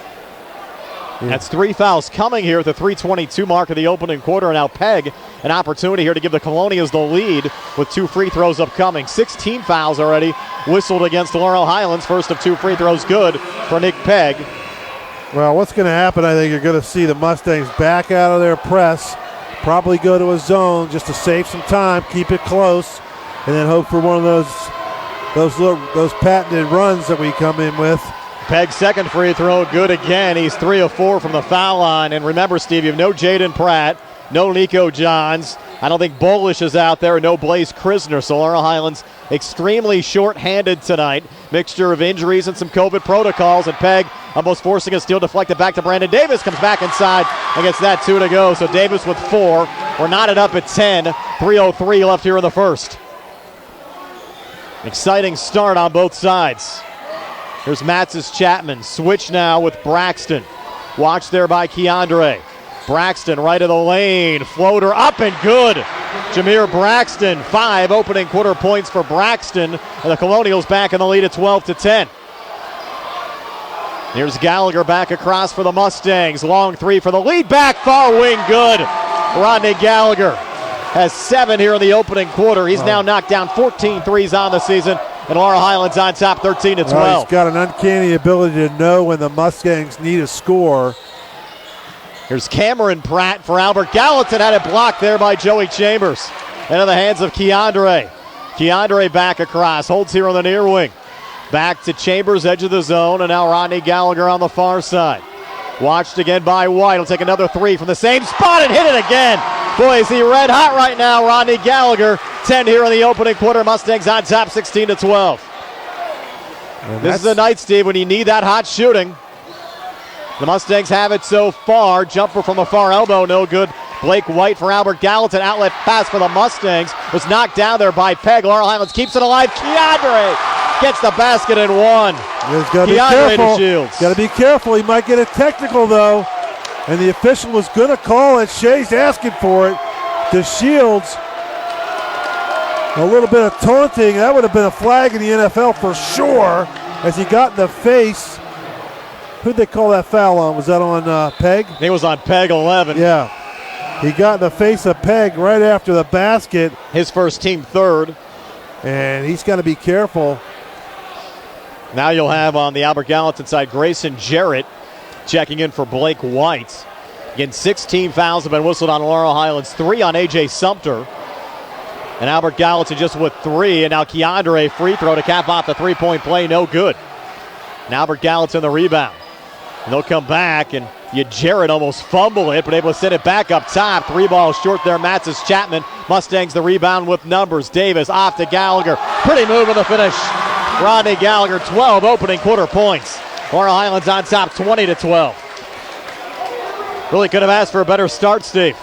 Yeah. That's 3 fouls coming here at the 3:22 mark of the opening quarter. And now Pegg, an opportunity here to give the Colonials the lead with 2 free throws upcoming. 16 fouls already whistled against Laurel Highlands. First of 2 free throws good for Nick Pegg. Well, what's going to happen, I think you're going to see the Mustangs back out of their press, probably go to a zone just to save some time, keep it close, and then hope for one of those patented runs that we come in with. Pegg's second free throw, good again. He's 3 of 4 from the foul line. And remember, Steve, you have no Jaden Pratt, no Nico Johns. I don't think Bolish is out there, no Blaze Krisner. So Laurel Highlands extremely short-handed tonight. Mixture of injuries and some COVID protocols. And Pegg almost forcing a steal, deflected back to Brandon Davis. Comes back inside and gets that 2 to go. So Davis with 4. We're knotted up at 10. 3:03 left here in the first. Exciting start on both sides. Here's Matz's Chapman. Switch now with Braxton. Watch there by Keandre. Braxton right of the lane. Floater up and good. Jameer Braxton, 5 opening quarter points for Braxton. And the Colonials back in the lead at 12-10. Here's Gallagher back across for the Mustangs. Long 3 for the lead. Back far wing, good. Rodney Gallagher has 7 here in the opening quarter. He's now knocked down 14 threes on the season. And Laurel Highlands on top 13-12. He's got an uncanny ability to know when the Mustangs need a score. Here's Cameron Pratt for Albert Gallatin. Had it blocked there by Joey Chambers. Into the hands of Keandre. Keandre back across. Holds here on the near wing. Back to Chambers, edge of the zone. And now Rodney Gallagher on the far side. Watched again by White. He'll take another 3 from the same spot and hit it again. Boy, is he red hot right now, Rodney Gallagher. 10 here in the opening quarter. Mustangs on top 16-12. This is a night, Steve, when you need that hot shooting. The Mustangs have it so far. Jumper from a far elbow, no good. Blake White for Albert Gallatin. Outlet pass for the Mustangs. Was knocked down there by Peg. Laurel Highlands keeps it alive. Keandre gets the basket and one. He's got to be careful. Got to be careful. He might get a technical, though. And the official was going to call it. Shea's asking for it. To Shields. A little bit of taunting. That would have been a flag in the NFL for sure as he got in the face. Who'd they call that foul on? Was that on Peg? It was on Peg 11. Yeah. He got in the face of Peg right after the basket. His first team third. And he's got to be careful. Now you'll have on the Albert Gallatin side Grayson Jarrett checking in for Blake White. Again, 16 fouls have been whistled on Laurel Highlands, 3 on A.J. Sumter. And Albert Gallatin just with 3. And now Keandre, free throw to cap off the three-point play, no good. And Albert Gallatin the rebound. And they'll come back, and Jarrett almost fumble it, but able to send it back up top. 3 balls short there, Matzis Chapman. Mustangs the rebound with numbers. Davis off to Gallagher. Pretty move in the finish. Rodney Gallagher, 12 opening quarter points. Laurel Highlands on top, 20-12. Really could have asked for a better start, Steve.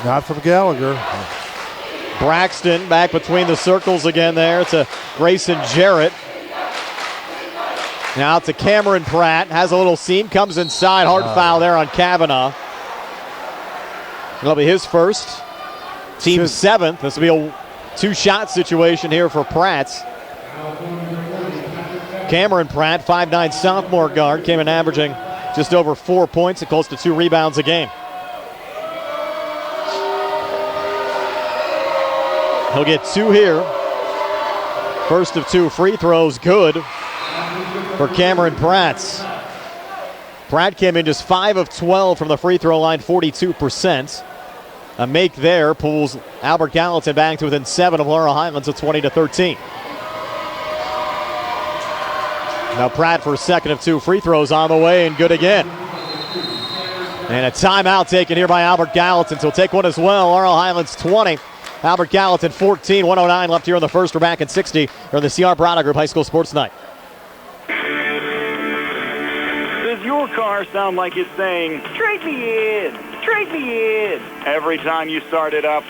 Not from Gallagher. Braxton back between the circles again there to Grayson Jarrett. Now to Cameron Pratt. Has a little seam, comes inside. Hard foul there on Kavanaugh. It'll be his first. Team 7th. This will be a 2-shot situation here for Pratt. Cameron Pratt, 5'9" sophomore guard, came in averaging just over 4 points and close to 2 rebounds a game. He'll get 2 here. First of 2 free throws, good for Cameron Pratt. Pratt came in just 5 of 12 from the free throw line, 42%. A make there pulls Albert Gallatin back to within 7 of Laurel Highlands at 20-13. Now Pratt for a second of 2 free throws on the way and good again. And a timeout taken here by Albert Gallatin. So he'll take one as well. Laurel Highlands 20. Albert Gallatin 14. 109 left here in the first. We're back at 60 or the CR Browder Group High School Sports Night. Does your car sound like it's saying, trade me in, trade me in, every time you start it up?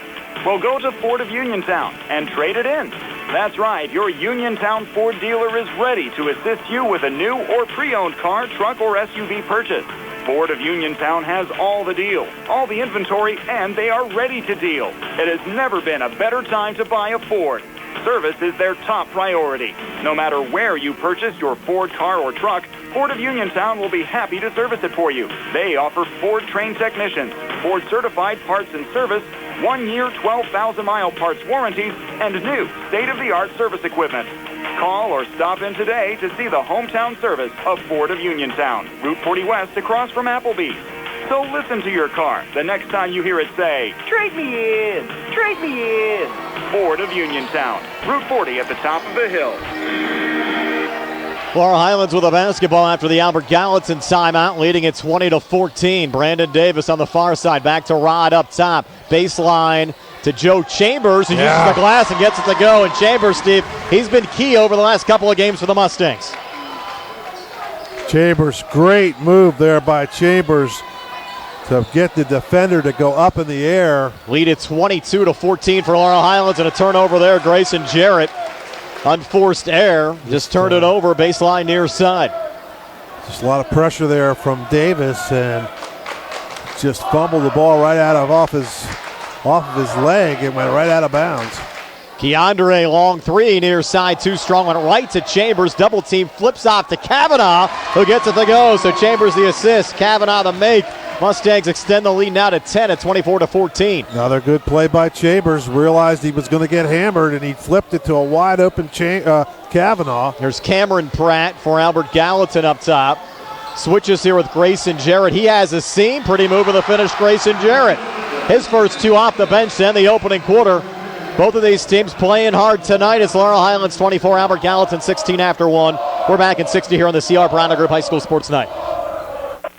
Well, go to Ford of Uniontown and trade it in. That's right, your Uniontown Ford dealer is ready to assist you with a new or pre-owned car, truck, or SUV purchase. Ford of Uniontown has all the deals, all the inventory, and they are ready to deal. It has never been a better time to buy a Ford. Service is their top priority. No matter where you purchase your Ford car or truck, Ford of Uniontown will be happy to service it for you. They offer Ford-trained technicians, Ford-certified parts and service, 1-year, 12,000-mile parts warranties, and new state-of-the-art service equipment. Call or stop in today to see the hometown service of Ford of Uniontown, Route 40 West across from Applebee's. So listen to your car the next time you hear it say, trade me in, trade me in. Ford of Uniontown, Route 40 at the top of the hill. Laurel Highlands with a basketball after the Albert Gallatin timeout, leading at 20-14. Brandon Davis on the far side, back to Rod up top. Baseline to Joe Chambers, who uses the glass and gets it to go. And Chambers, Steve, he's been key over the last couple of games for the Mustangs. Chambers, great move there by Chambers to get the defender to go up in the air. Lead at 22-14 for Laurel Highlands, and a turnover there. Grayson Jarrett, unforced error, just turned it over, baseline near side. Just a lot of pressure there from Davis, and just fumbled the ball right out of off of his leg and went right out of bounds. Keandre, long 3 near side, too strong, went right to Chambers, double team, flips off to Kavanaugh, who gets it to go. So Chambers the assist, Kavanaugh the make. Mustangs extend the lead now to 10 at 24-14. Another good play by Chambers. Realized he was going to get hammered, and he flipped it to a wide open Kavanaugh. There's Cameron Pratt for Albert Gallatin up top. Switches here with Grayson Jarrett. He has a seam. Pretty move in the finish, Grayson Jarrett. His first 2 off the bench to end the opening quarter. Both of these teams playing hard tonight. It's Laurel Highlands 24, Albert Gallatin 16 after 1. We're back in 60 here on the CR Browder Group High School Sports Night.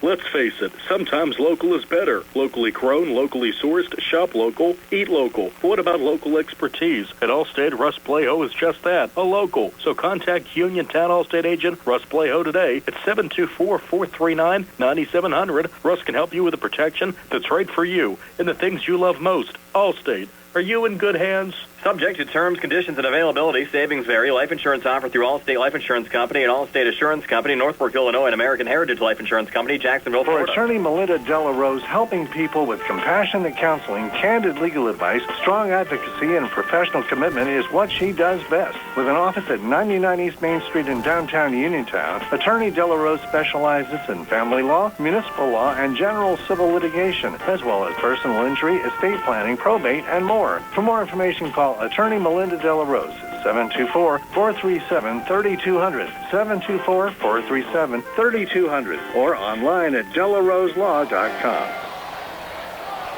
Let's face it, sometimes local is better. Locally grown, locally sourced, shop local, eat local. What about local expertise? At Allstate, Russ Playho is just that, a local. So contact Uniontown Allstate agent Russ Playho today at 724-439-9700. Russ can help you with the protection that's right for you and the things you love most. Allstate. Are you in good hands? Subject to terms, conditions, and availability. Savings vary. Life insurance offered through Allstate Life Insurance Company and Allstate Assurance Company, Northbrook, Illinois, and American Heritage Life Insurance Company, Jacksonville, For Florida. attorney Melinda Della Rose, helping people with compassionate counseling, candid legal advice, strong advocacy, and professional commitment is what she does best. With an office at 99 East Main Street in downtown Uniontown, attorney Della Rose specializes in family law, municipal law, and general civil litigation, as well as personal injury, estate planning, probate, and more. For more information, call attorney Melinda Della Rose at 724-437-3200, 724-437-3200, or online at dellaroselaw.com.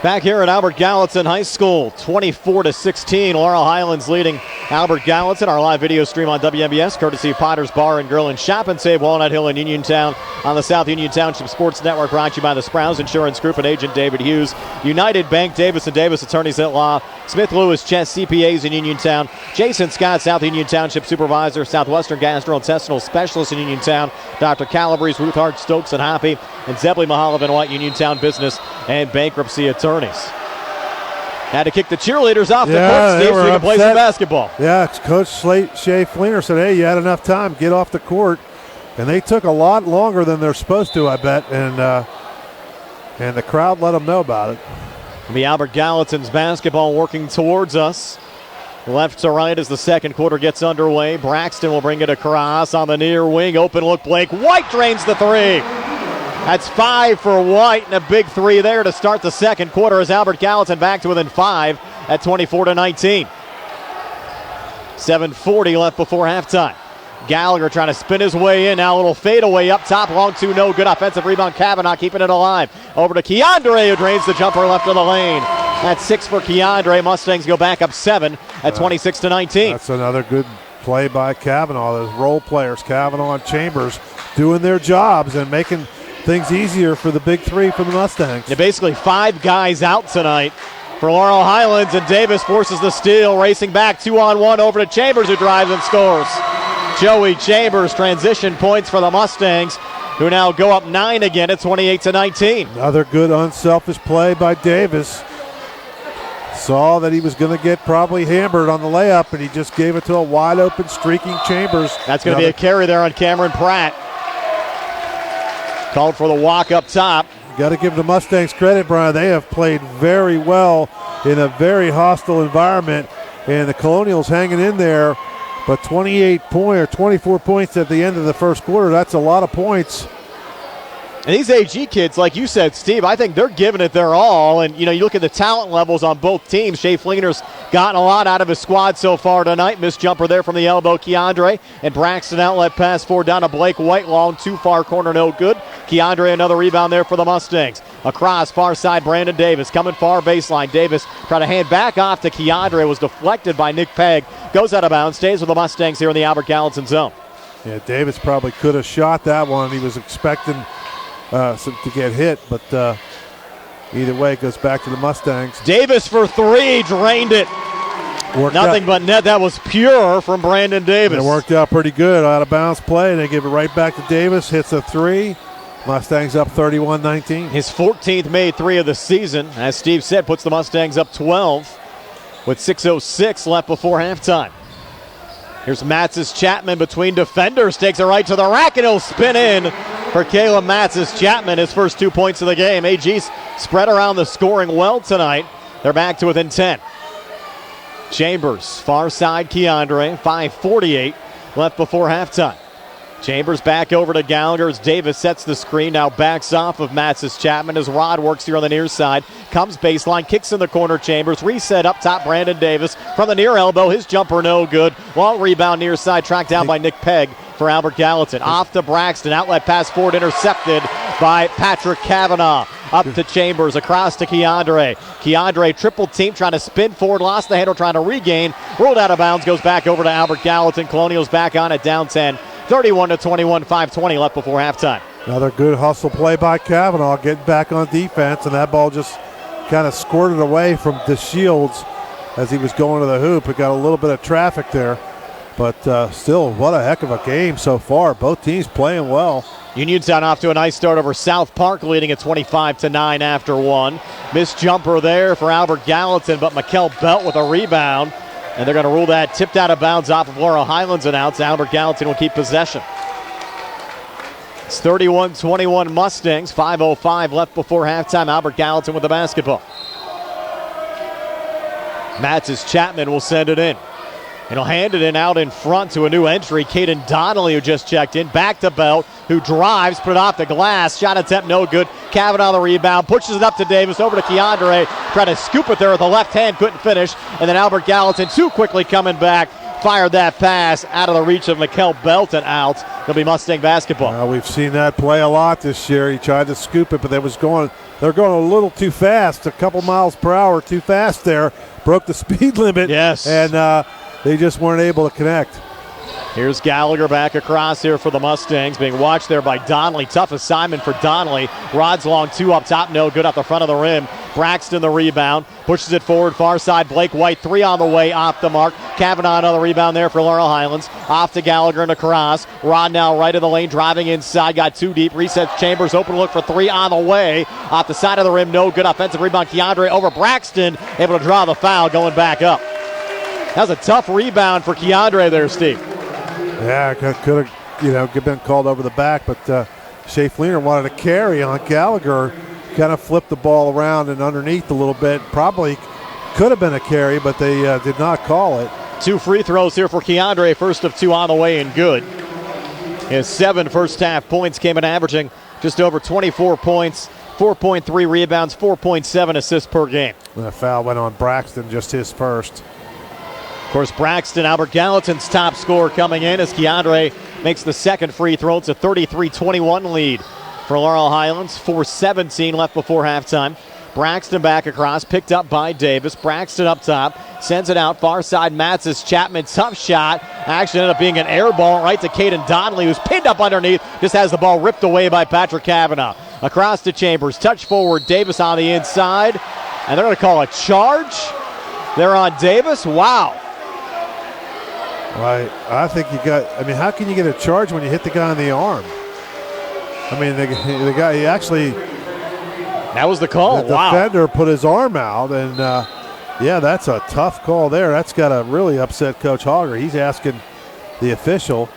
Back here at Albert Gallatin High School, 24-16. Laurel Highlands leading Albert Gallatin. Our live video stream on WMBS, courtesy of Potter's Bar and Grill and Shop and Save, Walnut Hill and Uniontown on the South Union Township Sports Network, brought to you by the Sprouse Insurance Group and agent David Hughes. United Bank, Davis & Davis Attorneys at Law. Smith Lewis Chess CPAs in Uniontown. Jason Scott, South Union Township Supervisor. Southwestern Gastrointestinal Specialist in Uniontown. Dr. Calabrese, Ruth Hart, Stokes and Hoppy. And Zebley Mahalav and White, Uniontown Business and Bankruptcy Attorneys. Had to kick the cheerleaders off the court, Steve, so we can play some basketball. Yeah, Coach Shea Fleener said, hey, you had enough time, get off the court. And they took a lot longer than they're supposed to, I bet, and the crowd let them know about it. The Albert Gallatin's basketball working towards us. Left to right as the second quarter gets underway. Braxton will bring it across on the near wing. Open look, Blake White drains the three. That's 5 for White, and a big three there to start the second quarter as Albert Gallatin back to within 5 at 24-19. 7:40 left before halftime. Gallagher trying to spin his way in. Now a little fadeaway up top. Long two, no good. Offensive rebound, Kavanaugh keeping it alive. Over to Keandre, who drains the jumper left of the lane. That's 6 for Keandre. Mustangs go back up 7 at 26-19. That's another good play by Kavanaugh. Those role players, Kavanaugh and Chambers, doing their jobs and making things easier for the big three for the Mustangs. Yeah, basically 5 guys out tonight for Laurel Highlands, and Davis forces the steal, racing back 2-on-1 over to Chambers, who drives and scores. Joey Chambers, transition points for the Mustangs, who now go up 9 again at 28-19. Another good unselfish play by Davis. Saw that he was going to get probably hammered on the layup, and he just gave it to a wide open, streaking Chambers. That's going to be a carry there on Cameron Pratt. Called for the walk up top. Got to give the Mustangs credit, Brian. They have played very well in a very hostile environment, and the Colonials hanging in there. But 24 points at the end of the first quarter, that's a lot of points. And these AG kids, like you said, Steve, I think they're giving it their all. And, you know, you look at the talent levels on both teams. Shea Fleener's gotten a lot out of his squad so far tonight. Missed jumper there from the elbow, Keandre. And Braxton outlet pass forward down to Blake White. Long, too far corner, no good. Keandre, another rebound there for the Mustangs. Across, far side, Brandon Davis. Coming far baseline. Davis trying to hand back off to Keandre. Was deflected by Nick Pegg. Goes out of bounds. Stays with the Mustangs here in the Albert Gallatin zone. Yeah, Davis probably could have shot that one. He was expecting to get hit, but either way, it goes back to the Mustangs. Davis for 3, drained it. Nothing but net. That was pure from Brandon Davis. It worked out pretty good. Out of bounds play, and they give it right back to Davis. Hits a 3. Mustangs up 31-19. His 14th made 3 of the season. As Steve said, puts the Mustangs up 12 with 6:06 left before halftime. Here's Matzes Chapman between defenders. Takes it right to the rack, and he'll spin in for Caleb Matzes Chapman, his first 2 points of the game. AG's spread around the scoring well tonight. They're back to within 10. Chambers, far side Keandre, 5:48 left before halftime. Chambers back over to Gallagher as Davis sets the screen, now backs off of Matzes Chapman as Rod works here on the near side. Comes baseline, kicks in the corner, Chambers, reset up top, Brandon Davis from the near elbow, his jumper no good. Long rebound near side, tracked down by Nick Pegg for Albert Gallatin. Off to Braxton, outlet pass forward, intercepted by Patrick Kavanaugh. Up to Chambers, across to Keandre. Keandre triple team, trying to spin forward, lost the handle, trying to regain. Rolled out of bounds, goes back over to Albert Gallatin. Colonials back on it, down 10. 31-21, 5:20 left before halftime. Another good hustle play by Kavanaugh, getting back on defense, and that ball just kind of squirted away from DeShields as he was going to the hoop. It got a little bit of traffic there, but still, what a heck of a game so far. Both teams playing well. Uniontown off to a nice start over South Park, leading at 25-9 after one. Missed jumper there for Albert Gallatin, but Mikel Belt with a rebound, and they're going to rule that tipped out of bounds off of Laurel Highlands and out. Albert Gallatin will keep possession. It's 31-21 Mustangs, 5:05 left before halftime. Albert Gallatin with the basketball. Matzes Chapman will send it in. And he'll hand it in out in front to a new entry, Caden Donnelly, who just checked in. Back to Belt, who drives, put it off the glass. Shot attempt no good. Kavanaugh the rebound, pushes it up to Davis, over to Keandre. Tried to scoop it there with the left hand, couldn't finish. And then Albert Gallatin too quickly coming back. Fired that pass out of the reach of Mikel Belt and out. It'll be Mustang basketball. We've seen that play a lot this year. He tried to scoop it, but they're going a little too fast, a couple miles per hour too fast there. Broke the speed limit. Yes. And they just weren't able to connect. Here's Gallagher back across here for the Mustangs, being watched there by Donnelly. Tough assignment for Donnelly. Rods long, two up top, no good, off the front of the rim. Braxton the rebound, pushes it forward, far side. Blake White, three on the way, off the mark. Kavanaugh another rebound there for Laurel Highlands. Off to Gallagher and across. Rod now right of the lane, driving inside, got too deep. Resets Chambers, open look for three on the way. Off the side of the rim, no good. Offensive rebound, Keandre over Braxton, able to draw the foul, going back up. That was a tough rebound for Keandre there, Steve. Yeah, could have been called over the back, but Shea Fleener wanted to carry on Gallagher. Kind of flipped the ball around and underneath a little bit. Probably could have been a carry, but they did not call it. 2 free throws here for Keandre, first of 2 on the way and good. His 7 first half points came in averaging just over 24 points, 4.3 rebounds, 4.7 assists per game. And a foul went on Braxton, just his first. Of course, Braxton, Albert Gallatin's top scorer coming in as Keandre makes the second free throw. It's a 33-21 lead for Laurel Highlands. 4:17 left before halftime. Braxton back across, picked up by Davis. Braxton up top, sends it out, far side. Matzes Chapman, tough shot. Actually ended up being an air ball right to Caden Donnelly, who's pinned up underneath. Just has the ball ripped away by Patrick Kavanaugh. Across to Chambers, touch forward, Davis on the inside. And they're going to call a charge. They're on Davis. Wow. Right. I think how can you get a charge when you hit the guy on the arm? I mean, the guy, he actually. That was the call. The defender put his arm out, and that's a tough call there. That's got to really upset Coach Hogger. He's asking the official.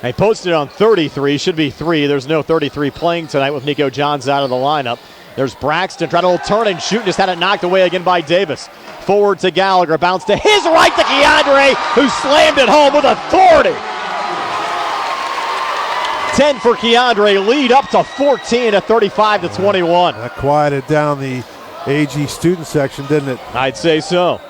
They posted on 33, should be 3. There's no 33 playing tonight with Nico Johns out of the lineup. There's Braxton, tried to turn and shoot, just had it knocked away again by Davis. Forward to Gallagher, bounce to his right to Keandre, who slammed it home with authority. 10 for Keandre, lead up to 14 at 35-21. That quieted down the AG student section, didn't it? I'd say so.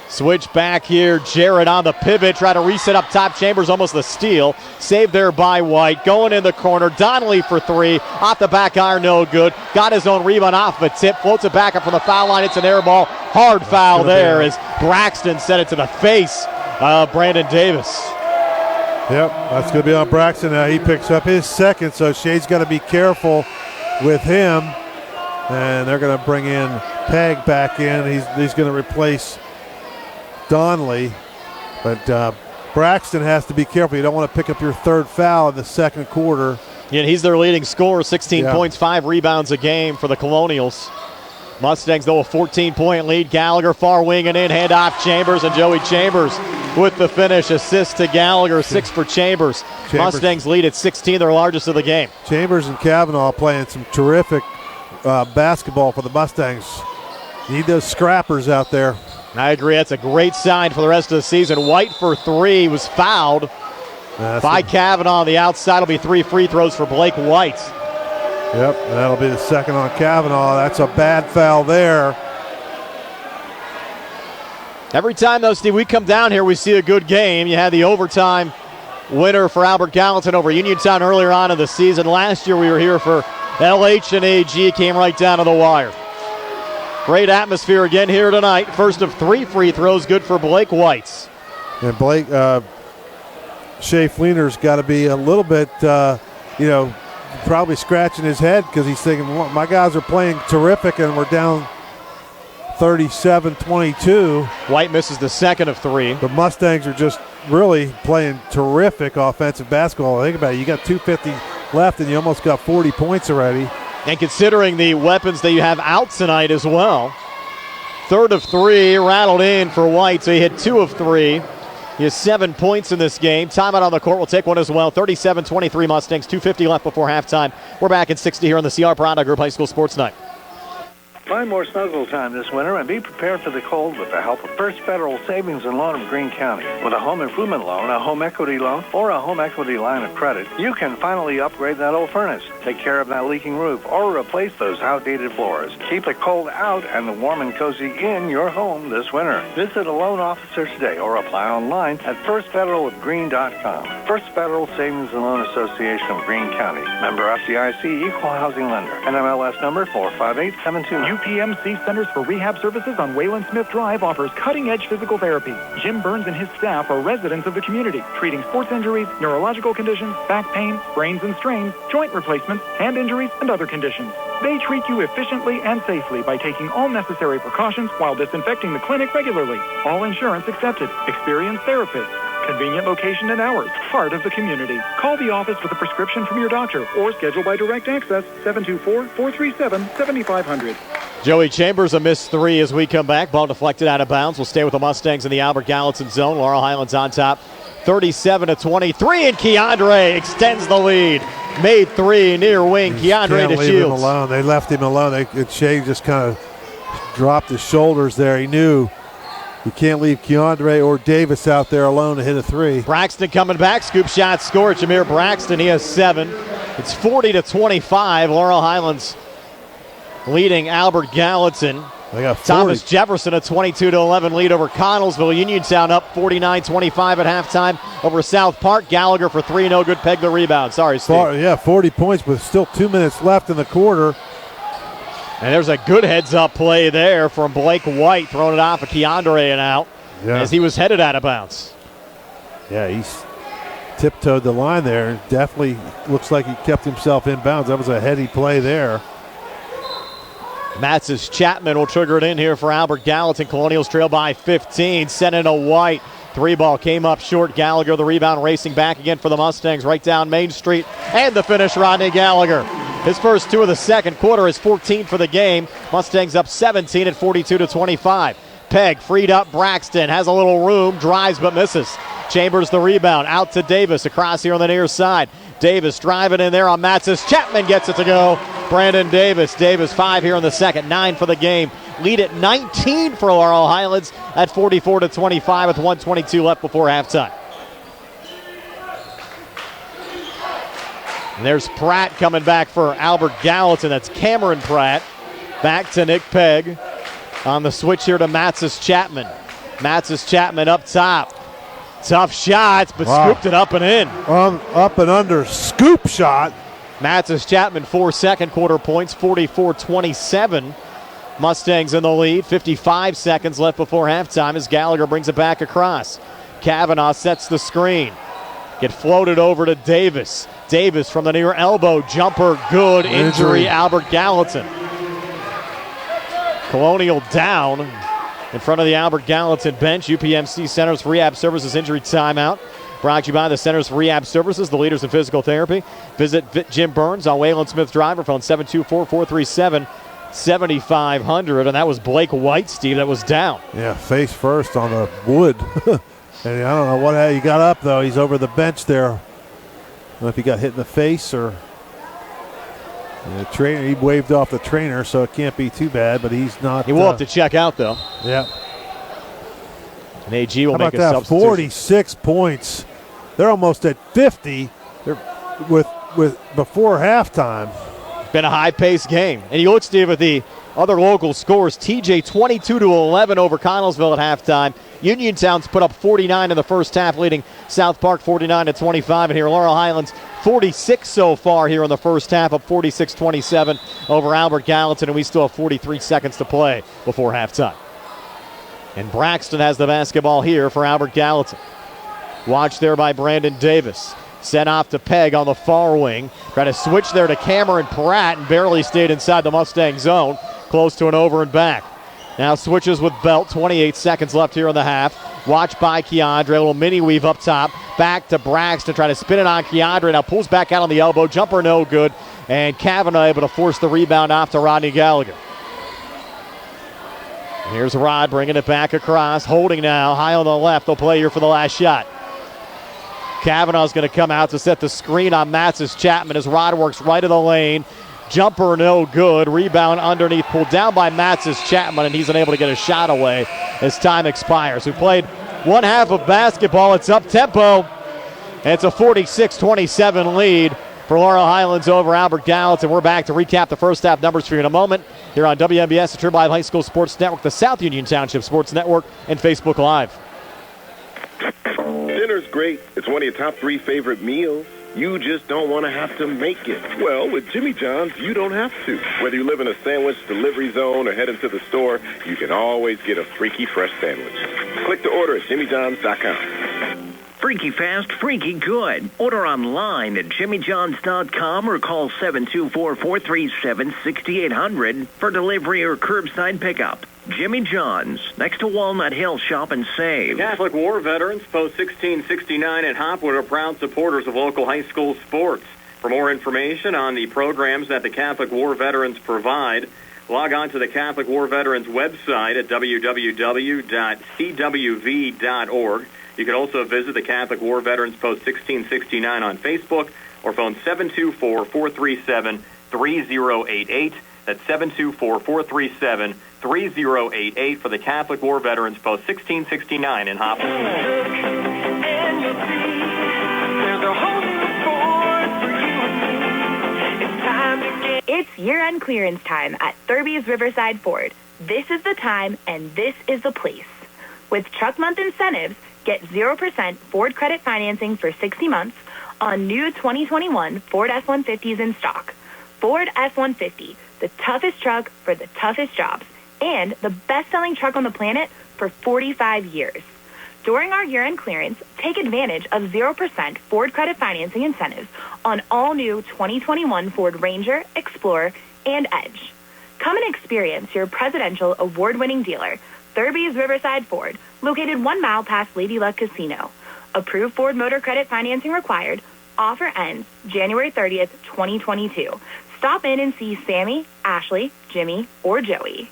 Switch back here, Jarrett on the pivot, try to reset up top. Chambers almost the steal. Saved there by White, going in the corner. Donnelly for 3, off the back iron, no good. Got his own rebound off of a tip, floats it back up from the foul line. It's an air ball, hard foul there as Braxton set it to the face of Brandon Davis. Yep, that's going to be on Braxton now. He picks up his second, so Shea's got to be careful with him. And they're going to bring in Peg back in. He's going to replace Donnelly, but Braxton has to be careful. You don't want to pick up your third foul in the second quarter. Yeah, he's their leading scorer, 16 points, 5 rebounds a game for the Colonials. Mustangs, though, a 14-point lead. Gallagher far wing and in, handoff Chambers, and Joey Chambers with the finish. Assist to Gallagher, 6 for Chambers. Mustangs lead at 16, their largest of the game. Chambers and Kavanaugh playing some terrific basketball for the Mustangs. Need those scrappers out there. I agree. That's a great sign for the rest of the season. White for 3 was fouled by Kavanaugh on the outside. It'll be 3 free throws for Blake White. Yep, and that'll be the second on Kavanaugh. That's a bad foul there. Every time, though, Steve, we come down here, we see a good game. You had the overtime winner for Albert Gallatin over Uniontown earlier on in the season. Last year we were here for LH and AG. Came right down to the wire. Great atmosphere again here tonight. First of 3 free throws, good for Blake White. And Blake, Shea Fleener's got to be a little bit, probably scratching his head because he's thinking, well, my guys are playing terrific and we're down 37-22. White misses the second of 3. The Mustangs are just really playing terrific offensive basketball. Think about it. You got 2:50 left and you almost got 40 points already. And considering the weapons that you have out tonight as well, 3rd of 3 rattled in for White, so he hit 2 of 3. He has 7 points in this game. Timeout on the court. We'll take one as well. 37-23 Mustangs, 2:50 left before halftime. We're back at 60 here on the CR Product Group High School Sports Night. Find more snuggle time this winter and be prepared for the cold with the help of First Federal Savings and Loan of Greene County. With a home improvement loan, a home equity loan, or a home equity line of credit, you can finally upgrade that old furnace, take care of that leaking roof, or replace those outdated floors. Keep the cold out and the warm and cozy in your home this winter. Visit a loan officer today or apply online at firstfederalofgreen.com. First Federal Savings and Loan Association of Greene County. Member FDIC, Equal Housing Lender. NMLS number 45872. UPMC Centers for Rehab Services on Wayland Smith Drive offers cutting-edge physical therapy. Jim Burns and his staff are residents of the community, treating sports injuries, neurological conditions, back pain, sprains and strains, joint replacements, hand injuries, and other conditions. They treat you efficiently and safely by taking all necessary precautions while disinfecting the clinic regularly. All insurance accepted. Experienced therapists. Convenient location and hours. Part of the community. Call the office with a prescription from your doctor or schedule by direct access 724-437-7500. Joey Chambers a missed 3 as we come back. Ball deflected out of bounds. We'll stay with the Mustangs in the Albert Gallatin zone. Laurel Highlands on top 37-23, and Keandre extends the lead. Made 3 near wing. Keandre to leave him Shields. alone. They left him alone. Shea just kind of dropped his shoulders there. He knew you can't leave Keandre or Davis out there alone to hit a 3. Braxton coming back. Scoop shot score. Jameer Braxton, he has 7. It's 40-25. Laurel Highlands leading Albert Gallatin. They got 40. Thomas Jefferson a 22-11 lead over Connellsville. Uniontown up 49-25 at halftime over South Park. Gallagher for 3, no good. Peg the rebound. Sorry, Steve. 40 points, but still 2 minutes left in the quarter. And there's a good heads-up play there from Blake White, throwing it off of Keandre and out as he was headed out of bounds. Yeah, he's tiptoed the line there. Definitely looks like he kept himself in bounds. That was a heady play there. Matzes Chapman will trigger it in here for Albert Gallatin. Colonials trail by 15. Sent in a White. 3 ball came up short. Gallagher the rebound, racing back again for the Mustangs right down Main Street. And the finish, Rodney Gallagher. His first 2 of the second quarter is 14 for the game. Mustangs up 17 at 42-25. Peg freed up. Braxton has a little room, drives but misses. Chambers the rebound, out to Davis across here on the near side. Davis driving in there on Matzes. Chapman gets it to go. Brandon Davis. Davis 5 here in the second, 9 for the game. Lead at 19 for Laurel Highlands at 44-25 with 1:22 left before halftime. And there's Pratt coming back for Albert Gallatin. That's Cameron Pratt. Back to Nick Pegg on the switch here to Matzes Chapman. Matzes Chapman up top. Tough shots, but scooped it up and in. Up and under, scoop shot. Matzes Chapman 4 second quarter points, 44-27. Mustangs in the lead, 55 seconds left before halftime as Gallagher brings it back across. Kavanaugh sets the screen. Get floated over to Davis. Davis from the near elbow, jumper, good. Injury, Albert Gallatin. Colonial down in front of the Albert Gallatin bench. UPMC Centers for Rehab Services injury timeout. Brought to you by the Centers for Rehab Services, the leaders in physical therapy. Visit Jim Burns on Wayland Smith Drive, phone 724-437-7500. And that was Blake White, Steve, that was down. Yeah, face first on the wood. And I don't know what he got up, though. He's over the bench there. I don't know if he got hit in the face or the trainer. He waved off the trainer, so it can't be too bad, but he's not. He will have to check out, though. Yeah. And AG will make a that? substitution. 46 points. They're almost at 50. They're with before halftime. Been a high-paced game. And you look, Steve, at the other local scores. TJ 22-11 over Connellsville at halftime. Uniontown's put up 49 in the first half, leading South Park 49-25. And here, Laurel Highlands 46 so far here in the first half, up 46-27 over Albert Gallatin. And we still have 43 seconds to play before halftime. And Braxton has the basketball here for Albert Gallatin. Watch there by Brandon Davis. Sent off to Peg on the far wing. Try to switch there to Cameron Pratt and barely stayed inside the Mustang zone. Close to an over and back. Now switches with Belt. 28 seconds left here in the half. Watched by Keandre. A little mini weave up top. Back to Braxton. Try to spin it on Keandre. Now pulls back out on the elbow. Jumper no good. And Kavanaugh able to force the rebound off to Rodney Gallagher. Here's Rod bringing it back across. Holding now. High on the left. They'll play here for the last shot. Kavanaugh's going to come out to set the screen on Matzis Chapman as Rod works right of the lane. Jumper no good. Rebound underneath. Pulled down by Matzis Chapman, and he's unable to get a shot away as time expires. We played one half of basketball. It's up tempo. And it's a 46-27 lead for Laurel Highlands over Albert Gallatin. We're back to recap the first half numbers for you in a moment here on WMBS, the Triple I High School Sports Network, the South Union Township Sports Network, and Facebook Live. Dinner's great. It's one of your top 3 favorite meals. You just don't want to have to make it. Well, with Jimmy John's, you don't have to. Whether you live in a sandwich delivery zone or head into the store, you can always get a freaky fresh sandwich. Click to order at jimmyjohns.com. Freaky fast, freaky good. Order online at jimmyjohns.com or call 724-437-6800 for delivery or curbside pickup. Jimmy John's, next to Walnut Hill. Shop and save. Catholic War Veterans, Post 1669 at Hopwood, are proud supporters of local high school sports. For more information on the programs that the Catholic War Veterans provide, log on to the Catholic War Veterans website at www.cwv.org. You can also visit the Catholic War Veterans Post 1669 on Facebook or phone 724-437-3088. That's 724-437-3088 for the Catholic War Veterans Post 1669 in Hopwood. It's year-end clearance time at Thurby's Riverside Ford. This is the time and this is the place. With Truck Month incentives, get 0% Ford credit financing for 60 months on new 2021 Ford F-150s in stock. Ford F-150, the toughest truck for the toughest jobs, and the best-selling truck on the planet for 45 years. During our year-end clearance, take advantage of 0% Ford credit financing incentives on all new 2021 Ford Ranger, Explorer, and Edge. Come and experience your presidential award-winning dealer, Thurby's Riverside Ford, located 1 mile past Lady Luck Casino. Approved Ford Motor Credit financing required. Offer ends January 30th, 2022. Stop in and see Sammy, Ashley, Jimmy, or Joey.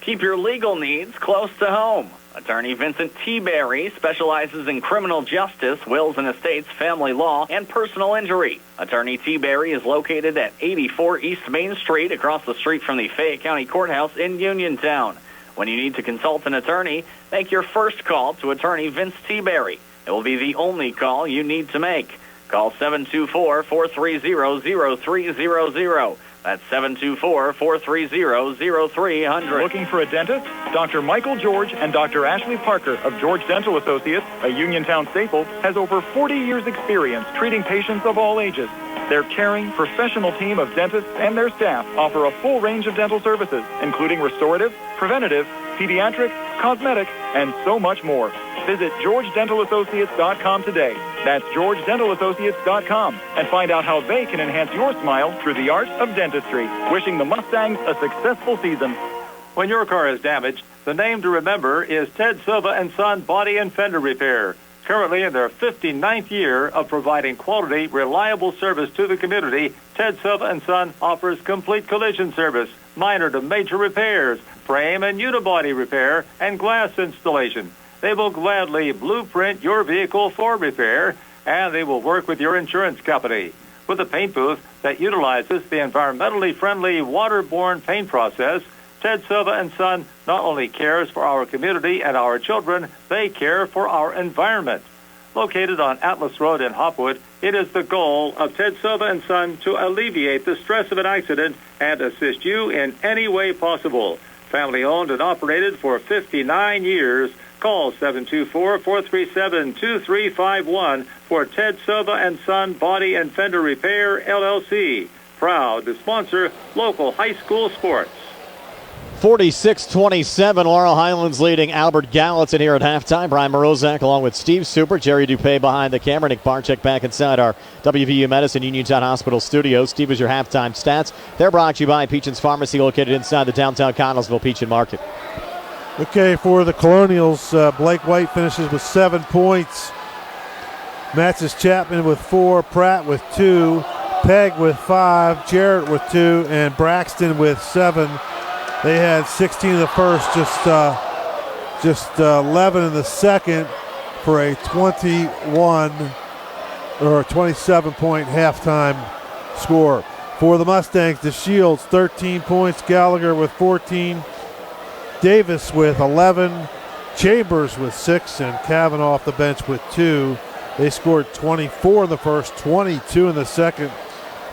Keep your legal needs close to home. Attorney Vincent T. Berry specializes in criminal justice, wills and estates, family law, and personal injury. Attorney T. Berry is located at 84 East Main Street, across the street from the Fayette County Courthouse in Uniontown. When you need to consult an attorney, make your first call to Attorney Vince T. Berry. It will be the only call you need to make. Call 724-430-0300. That's 724-430-0300. Looking for a dentist? Dr. Michael George and Dr. Ashley Parker of George Dental Associates, a Uniontown staple, has over 40 years' experience treating patients of all ages. Their caring, professional team of dentists and their staff offer a full range of dental services, including restorative, preventative, pediatric, cosmetic, and so much more. Visit GeorgeDentalAssociates.com today. That's GeorgeDentalAssociates.com, and find out how they can enhance your smile through the art of dentistry. Wishing the Mustangs a successful season. When your car is damaged, the name to remember is Ted Silva and Son Body and Fender Repair. Currently in their 59th year of providing quality, reliable service to the community, Ted Silva and Son offers complete collision service, minor to major repairs, frame and unibody repair, and glass installation. They will gladly blueprint your vehicle for repair, and they will work with your insurance company. With a paint booth that utilizes the environmentally friendly waterborne paint process, Ted Silva and Son not only cares for our community and our children, they care for our environment. Located on Atlas Road in Hopwood, it is the goal of Ted Silva and Son to alleviate the stress of an accident and assist you in any way possible. Family owned and operated for 59 years. Call 724-437-2351 for Ted Silva and Son Body and Fender Repair, LLC. Proud to sponsor local high school sports. 46-27, Laurel Highlands leading Albert Gallatin here at halftime. Brian Morozak along with Steve Super, Jerry Dupay behind the camera, Nick Barczyk back inside our WVU Medicine Uniontown Hospital studios. Steve, is your halftime stats. They're brought to you by Peachin's Pharmacy, located inside the downtown Connellsville Peachin Market. Okay, for the Colonials, Blake White finishes with 7 points. Matches Chapman with 4, Pratt with 2, Pegg with 5, Jarrett with 2, and Braxton with 7. They had 16 in the first, just 11 in the second for a 21 or 27-point halftime score. For the Mustangs, the Shields 13 points, Gallagher with 14, Davis with 11, Chambers with 6, and Kavanaugh off the bench with 2. They scored 24 in the first, 22 in the second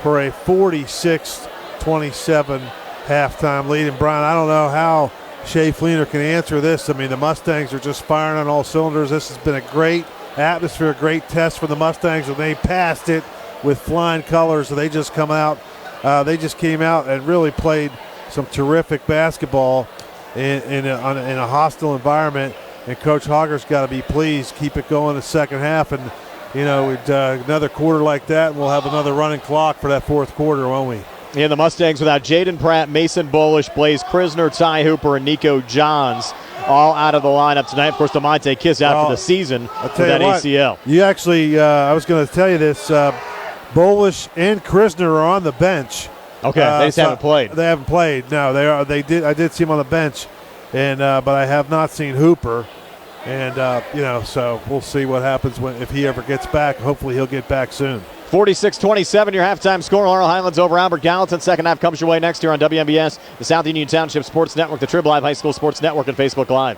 for a 46-27 halftime lead. And Brian, I don't know how Shea Fleener can answer this. I mean, the Mustangs are just firing on all cylinders. This has been a great atmosphere, a great test for the Mustangs, and they passed it with flying colors. So they just came out and really played some terrific basketball in a hostile environment. And Coach Hogger's got to be pleased. Keep it going the second half, and another quarter like that, and we'll have another running clock for that fourth quarter, won't we? And the Mustangs without Jaden Pratt, Mason Bolish, Blaze Krisner, Ty Hooper, and Nico Johns all out of the lineup tonight. Of course, DeMonte Kiss out for the season with that ACL. You actually, I was going to tell you this, Bolish and Krisner are on the bench. Okay, they just haven't played. They haven't played. No, they are. They did. I did see them on the bench, and but I have not seen Hooper. And so we'll see what happens if he ever gets back. Hopefully, he'll get back soon. 46-27, your halftime score. Laurel Highlands over Albert Gallatin. Second half comes your way next year on WMBS, the South Union Township Sports Network, the Trib Live High School Sports Network, and Facebook Live.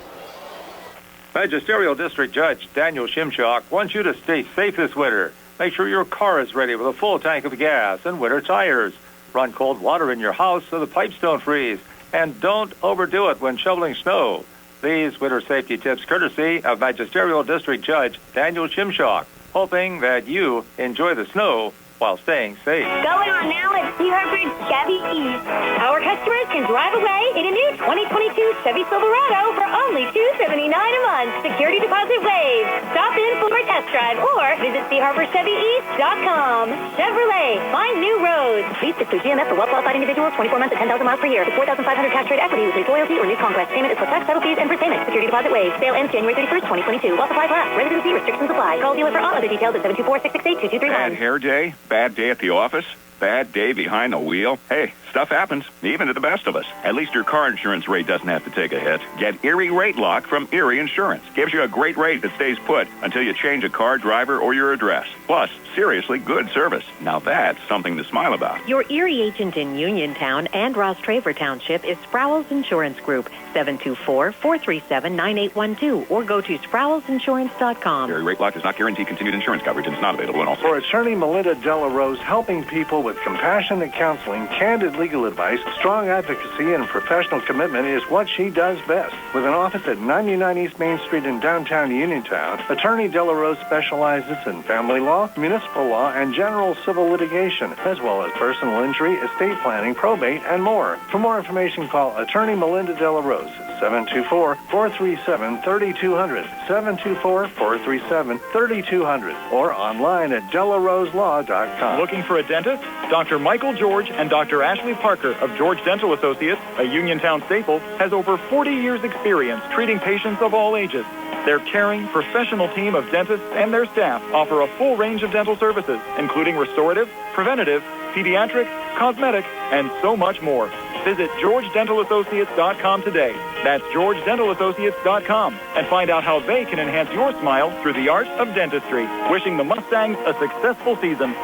Magisterial District Judge Daniel Shimshock wants you to stay safe this winter. Make sure your car is ready with a full tank of gas and winter tires. Run cold water in your house so the pipes don't freeze. And don't overdo it when shoveling snow. These winter safety tips courtesy of Magisterial District Judge Daniel Shimshock, hoping that you enjoy the snow while staying safe. Going on now at C. Harford Chevy East. Our customers can drive away in a new 2022 Chevy Silverado for only $279 a month. Security deposit waived. Stop in for a test drive or visit CHarborChevyEast.com. Chevrolet, find new roads. Please stick to GMF for well-qualified individuals, 24 months at 10,000 miles per year. With 4,500 cash trade equity with lease loyalty or new conquest. Payment is plus tax, title fees, and prepayment. Security deposit waived. Sale ends January 31st, 2022. While supplies last. Residency restrictions apply. Call dealer for all other details at 724-668-2231. Bad hair day? Bad day at the office? Bad day behind the wheel? Hey, stuff happens, even to the best of us. At least your car insurance rate doesn't have to take a hit. Get Erie Rate Lock from Erie Insurance. Gives you a great rate that stays put until you change a car, driver, or your address. Plus, seriously good service. Now that's something to smile about. Your Erie agent in Uniontown and Ross Traver Township is Sproul's Insurance Group, 724-437-9812, or go to SproulsInsurance.com. Erie Rate Lock does not guarantee continued insurance coverage and is not available in all For attorney Melinda Delarose, helping people with compassionate counseling, candid legal advice, strong advocacy, and professional commitment is what she does best. With an office at 99 East Main Street in downtown Uniontown, attorney Delarose specializes in family law, municipal law, and general civil litigation, as well as personal injury, estate planning, probate, and more. For more information, call attorney Melinda Delarose at 724-437-3200, 724-437-3200, or online at delaroselaw.com. Looking for a dentist? Dr. Michael George and Dr. Ashley Parker of George Dental Associates, a Uniontown staple, has over 40 years' experience treating patients of all ages. Their caring, professional team of dentists and their staff offer a full range of dental services, including restorative, preventative, pediatric, cosmetic, and so much more. Visit GeorgeDentalAssociates.com today. That's GeorgeDentalAssociates.com, and find out how they can enhance your smile through the art of dentistry. Wishing the Mustangs a successful season.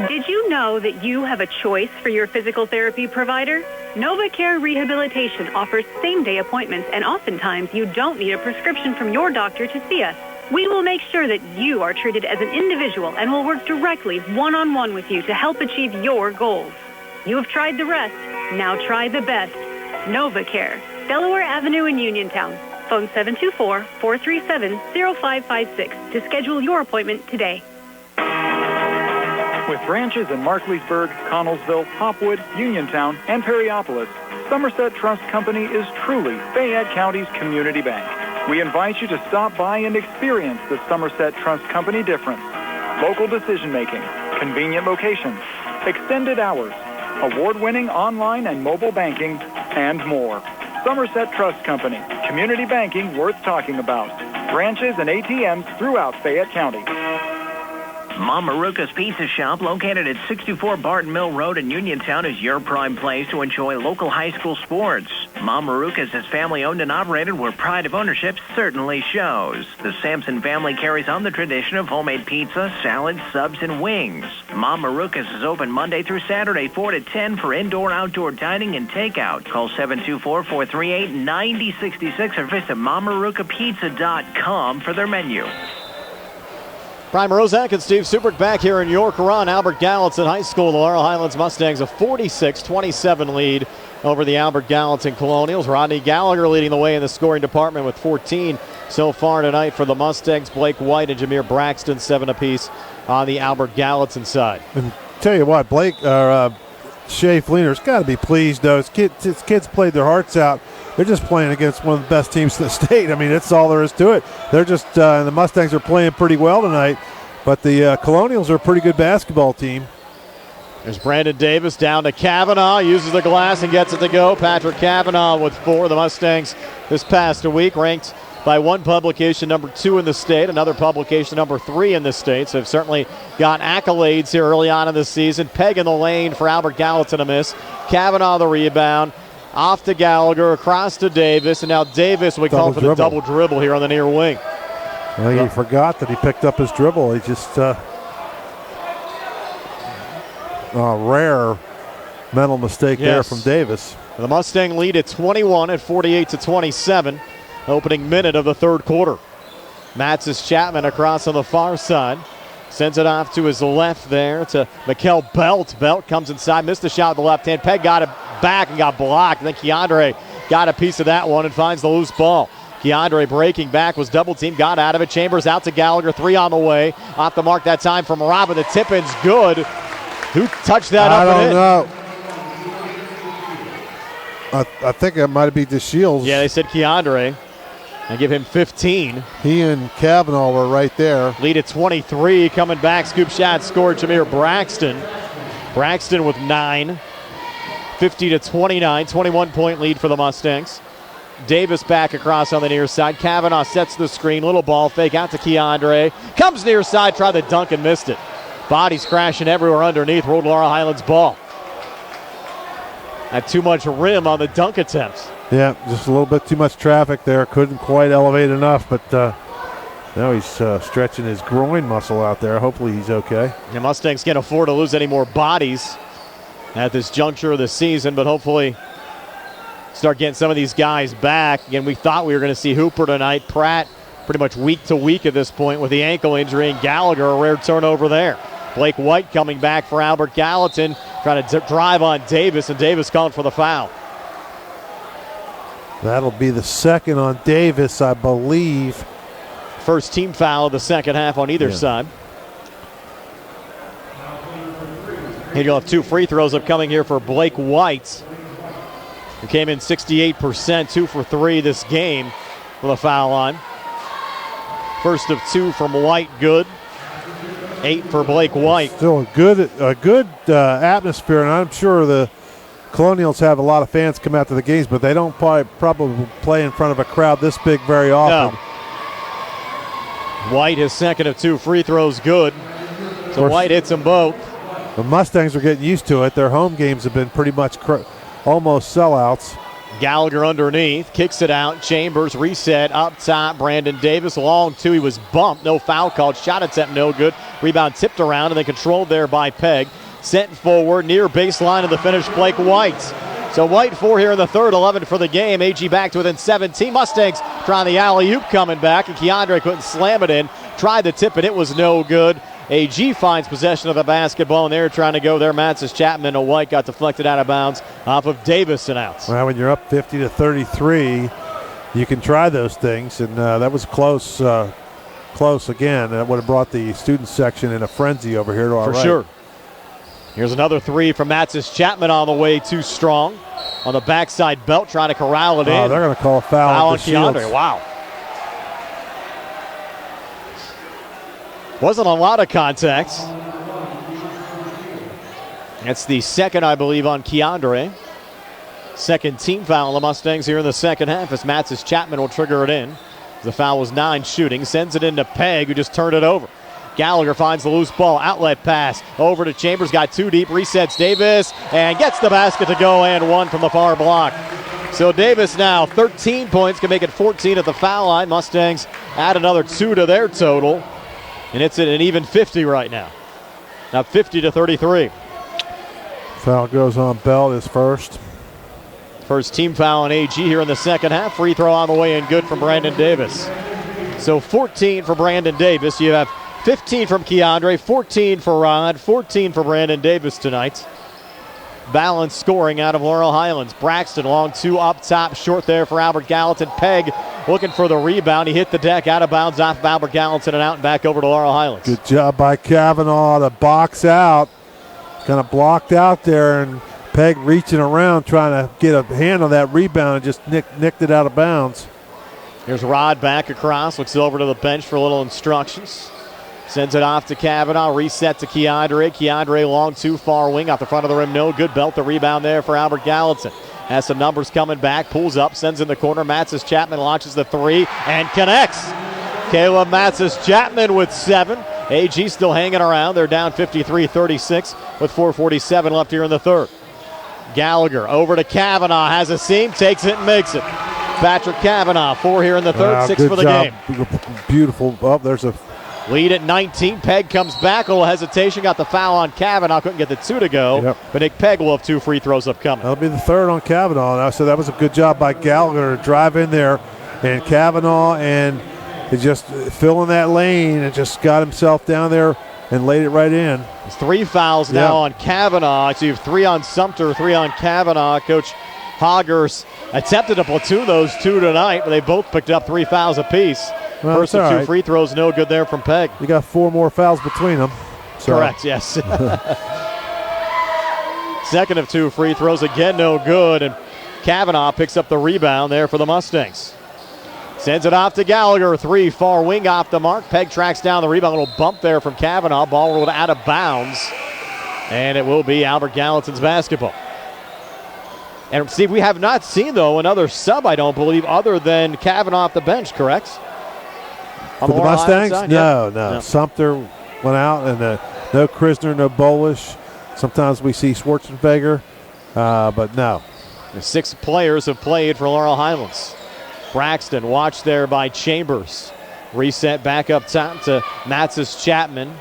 Did you know that you have a choice for your physical therapy provider? NovaCare Rehabilitation offers same-day appointments, and oftentimes you don't need a prescription from your doctor to see us. We will make sure that you are treated as an individual and will work directly one-on-one with you to help achieve your goals. You have tried the rest. Now try the best. NovaCare, Delaware Avenue in Uniontown. Phone 724-437-0556 to schedule your appointment today. With branches in Markleysburg, Connellsville, Hopwood, Uniontown, and Perryopolis, Somerset Trust Company is truly Fayette County's community bank. We invite you to stop by and experience the Somerset Trust Company difference. Local decision-making, convenient locations, extended hours, award-winning online and mobile banking, and more. Somerset Trust Company, community banking worth talking about. Branches and ATMs throughout Fayette County. Mom Maruka's Pizza Shop, located at 64 Barton Mill Road in Uniontown, is your prime place to enjoy local high school sports. Mom Maruka's is family-owned and operated, where pride of ownership certainly shows. The Sampson family carries on the tradition of homemade pizza, salads, subs, and wings. Mom Maruka's is open Monday through Saturday, 4 to 10 for indoor-outdoor dining and takeout. Call 724-438-9066 or visit MomMarukaPizza.com for their menu. Brian Rozak and Steve Subrick back here in York Run. Albert Gallatin High School. The Laurel Highlands Mustangs a 46-27 lead over the Albert Gallatin Colonials. Rodney Gallagher leading the way in the scoring department with 14 so far tonight for the Mustangs. Blake White and Jameer Braxton 7 apiece on the Albert Gallatin side. And tell you what, Shea Fleener's got to be pleased, though. His kids played their hearts out. They're just playing against one of the best teams in the state. I mean, that's all there is to it. They're just the Mustangs are playing pretty well tonight, but the Colonials are a pretty good basketball team. There's Brandon Davis down to Kavanaugh, uses the glass and gets it to go. Patrick Kavanaugh with 4. The Mustangs this past week ranked by one publication number 2 in the state, another publication number 3 in the state. So they've certainly got accolades here early on in the season. Peg in the lane for Albert Gallatin, a miss. Kavanaugh the rebound. Off to Gallagher, across to Davis, and now Davis, we call for the double dribble here on the near wing. Well, he forgot that he picked up his dribble. He just rare mental mistake there from Davis. The Mustang lead at 21 at 48-27, opening minute of the third quarter. Matsis Chapman across on the far side. Sends it off to his left there to Mikel Belt. Belt comes inside, missed the shot with the left hand. Peg got it back and got blocked. And then Keandre got a piece of that one and finds the loose ball. Keandre breaking back, was double teamed, got out of it. Chambers out to Gallagher, 3 on the way. Off the mark that time from Robin. The tip-in's good. Who touched that up and in? I don't know. I think it might be DeShields. Yeah, they said Keandre. And give him 15. He and Kavanaugh were right there. Lead at 23. Coming back, scoop shot, scored Jameer Braxton. Braxton with 9. 50-29, 21-point lead for the Mustangs. Davis back across on the near side. Kavanaugh sets the screen. Little ball fake out to Keandre. Comes near side, tried the dunk and missed it. Bodies crashing everywhere underneath. Rolled Laurel Highlands ball. Had too much rim on the dunk attempts. Yeah, just a little bit too much traffic there. Couldn't quite elevate enough, but now he's stretching his groin muscle out there. Hopefully he's okay. The Mustangs can't afford to lose any more bodies at this juncture of the season, but hopefully start getting some of these guys back. Again, we thought we were going to see Hooper tonight. Pratt pretty much week to week at this point with the ankle injury, and Gallagher a rare turnover there. Blake White coming back for Albert Gallatin, trying to drive on Davis, and Davis calling for the foul. That'll be the second on Davis, I believe. First team foul of the second half on either side. He'll have 2 free throws upcoming here for Blake White, who came in 68%, 2 for 3 this game with a foul line. First of 2 from White, good. 8 for Blake White. Still a good atmosphere, and I'm sure the Colonials have a lot of fans come out to the games, but they don't probably play in front of a crowd this big very often. No. White, his second of 2 free throws, good. So White hits them both. The Mustangs are getting used to it. Their home games have been pretty much almost sellouts. Gallagher underneath, kicks it out. Chambers reset up top. Brandon Davis long 2. He was bumped. No foul called. Shot attempt no good. Rebound tipped around and then controlled there by Peg. Sent forward near baseline of the finish, Blake White. So White 4 here in the third, 11 for the game. AG back to within 17. Mustangs trying the alley-oop coming back, and Keandre couldn't slam it in. Tried to tip it, it was no good. AG finds possession of the basketball, and they're trying to go there. Matsis Chapman and White got deflected out of bounds off of Davis and out. Well, when you're up 50-33, you can try those things, and that was close again. That would have brought the student section in a frenzy over here to our right. For sure. Here's another three from Matsis Chapman on the way, too strong. On the backside belt, trying to corral it in. They're going to call a foul on Shields. Keandre. Wow. Wasn't a lot of contact. That's the second, I believe, on Keandre. Second team foul on the Mustangs here in the second half as Matsis Chapman will trigger it in. The foul was 9 shooting. Sends it into Pegg, who just turned it over. Gallagher finds the loose ball. Outlet pass over to Chambers. Got 2 deep. Resets Davis and gets the basket to go and 1 from the far block. So Davis now 13 points. Can make it 14 at the foul line. Mustangs add another 2 to their total. And it's at an even 50 right now. Now 50-33. Foul goes on Bell, his first. First team foul on AG here in the second half. Free throw on the way and good from Brandon Davis. So 14 for Brandon Davis. You have 15 from Keandre, 14 for Rod, 14 for Brandon Davis tonight. Balanced scoring out of Laurel Highlands. Braxton long 2 up top, short there for Albert Gallatin. Pegg looking for the rebound. He hit the deck out of bounds off of Albert Gallatin and out and back over to Laurel Highlands. Good job by Kavanaugh to box out. Kind of blocked out there, and Pegg reaching around trying to get a hand on that rebound and just nicked it out of bounds. Here's Rod back across, looks over to the bench for a little instructions. Sends it off to Kavanaugh, reset to Keandre. Keandre long 2 far wing, off the front of the rim, no good. Belt the rebound there for Albert Gallatin. Has some numbers coming back, pulls up, sends in the corner. Matsis Chapman launches the 3 and connects. Caleb Matsis Chapman with 7. AG still hanging around. They're down 53-36 with 4:47 left here in the third. Gallagher over to Kavanaugh, has a seam, takes it and makes it. Patrick Kavanaugh, 4 here in the third, 6 for the game. Beautiful. Oh, there's a lead at 19. Pegg comes back, a little hesitation, got the foul on Kavanaugh, couldn't get the 2 to go. Yep. But Nick Pegg will have 2 free throws upcoming. That'll be the third on Kavanaugh. So that was a good job by Gallagher to drive in there, and Kavanaugh and just filling that lane and just got himself down there and laid it right in. There's 3 fouls now on Kavanaugh. So you have 3 on Sumter, 3 on Kavanaugh. Coach Hoggers attempted to platoon those 2 tonight, but they both picked up 3 fouls apiece. Well, first of 2 free throws, no good there from Pegg. You got 4 more fouls between them. So. Correct, yes. Second of 2 free throws, again no good, and Kavanaugh picks up the rebound there for the Mustangs. Sends it off to Gallagher, 3 far wing off the mark. Pegg tracks down the rebound, a little bump there from Kavanaugh. Ball rolled out of bounds, and it will be Albert Gallatin's basketball. And Steve, we have not seen, though, another sub, I don't believe, other than Kavanaugh off the bench, correct? For the Mustangs? No. Sumter went out, and no Krisner, no Bolish. Sometimes we see Schwarzenegger, but no. The 6 players have played for Laurel Highlands. Braxton watched there by Chambers. Reset back up top to Matsis Chapman.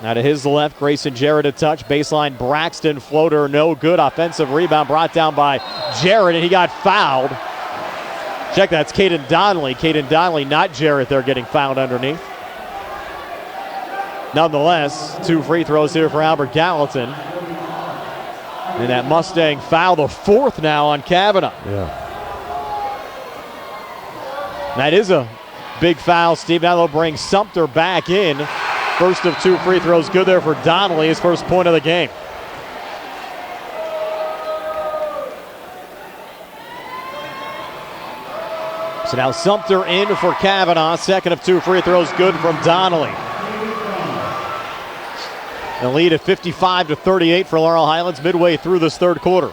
Now to his left, Grayson Jarrett a touch. Baseline Braxton floater, no good. Offensive rebound brought down by Jarrett, and he got fouled. Check that, it's Caden Donnelly. Caden Donnelly, not Jarrett there, getting fouled underneath. Nonetheless, 2 free throws here for Albert Gallatin. And that Mustang foul, the 4th now on Kavanaugh. Yeah. That is a big foul, Steve. Now they'll bring Sumter back in. First of 2 free throws, good there for Donnelly, his first point of the game. So now Sumter in for Kavanaugh. Second of 2 free throws, good from Donnelly. The lead at 55-38 for Laurel Highlands midway through this third quarter.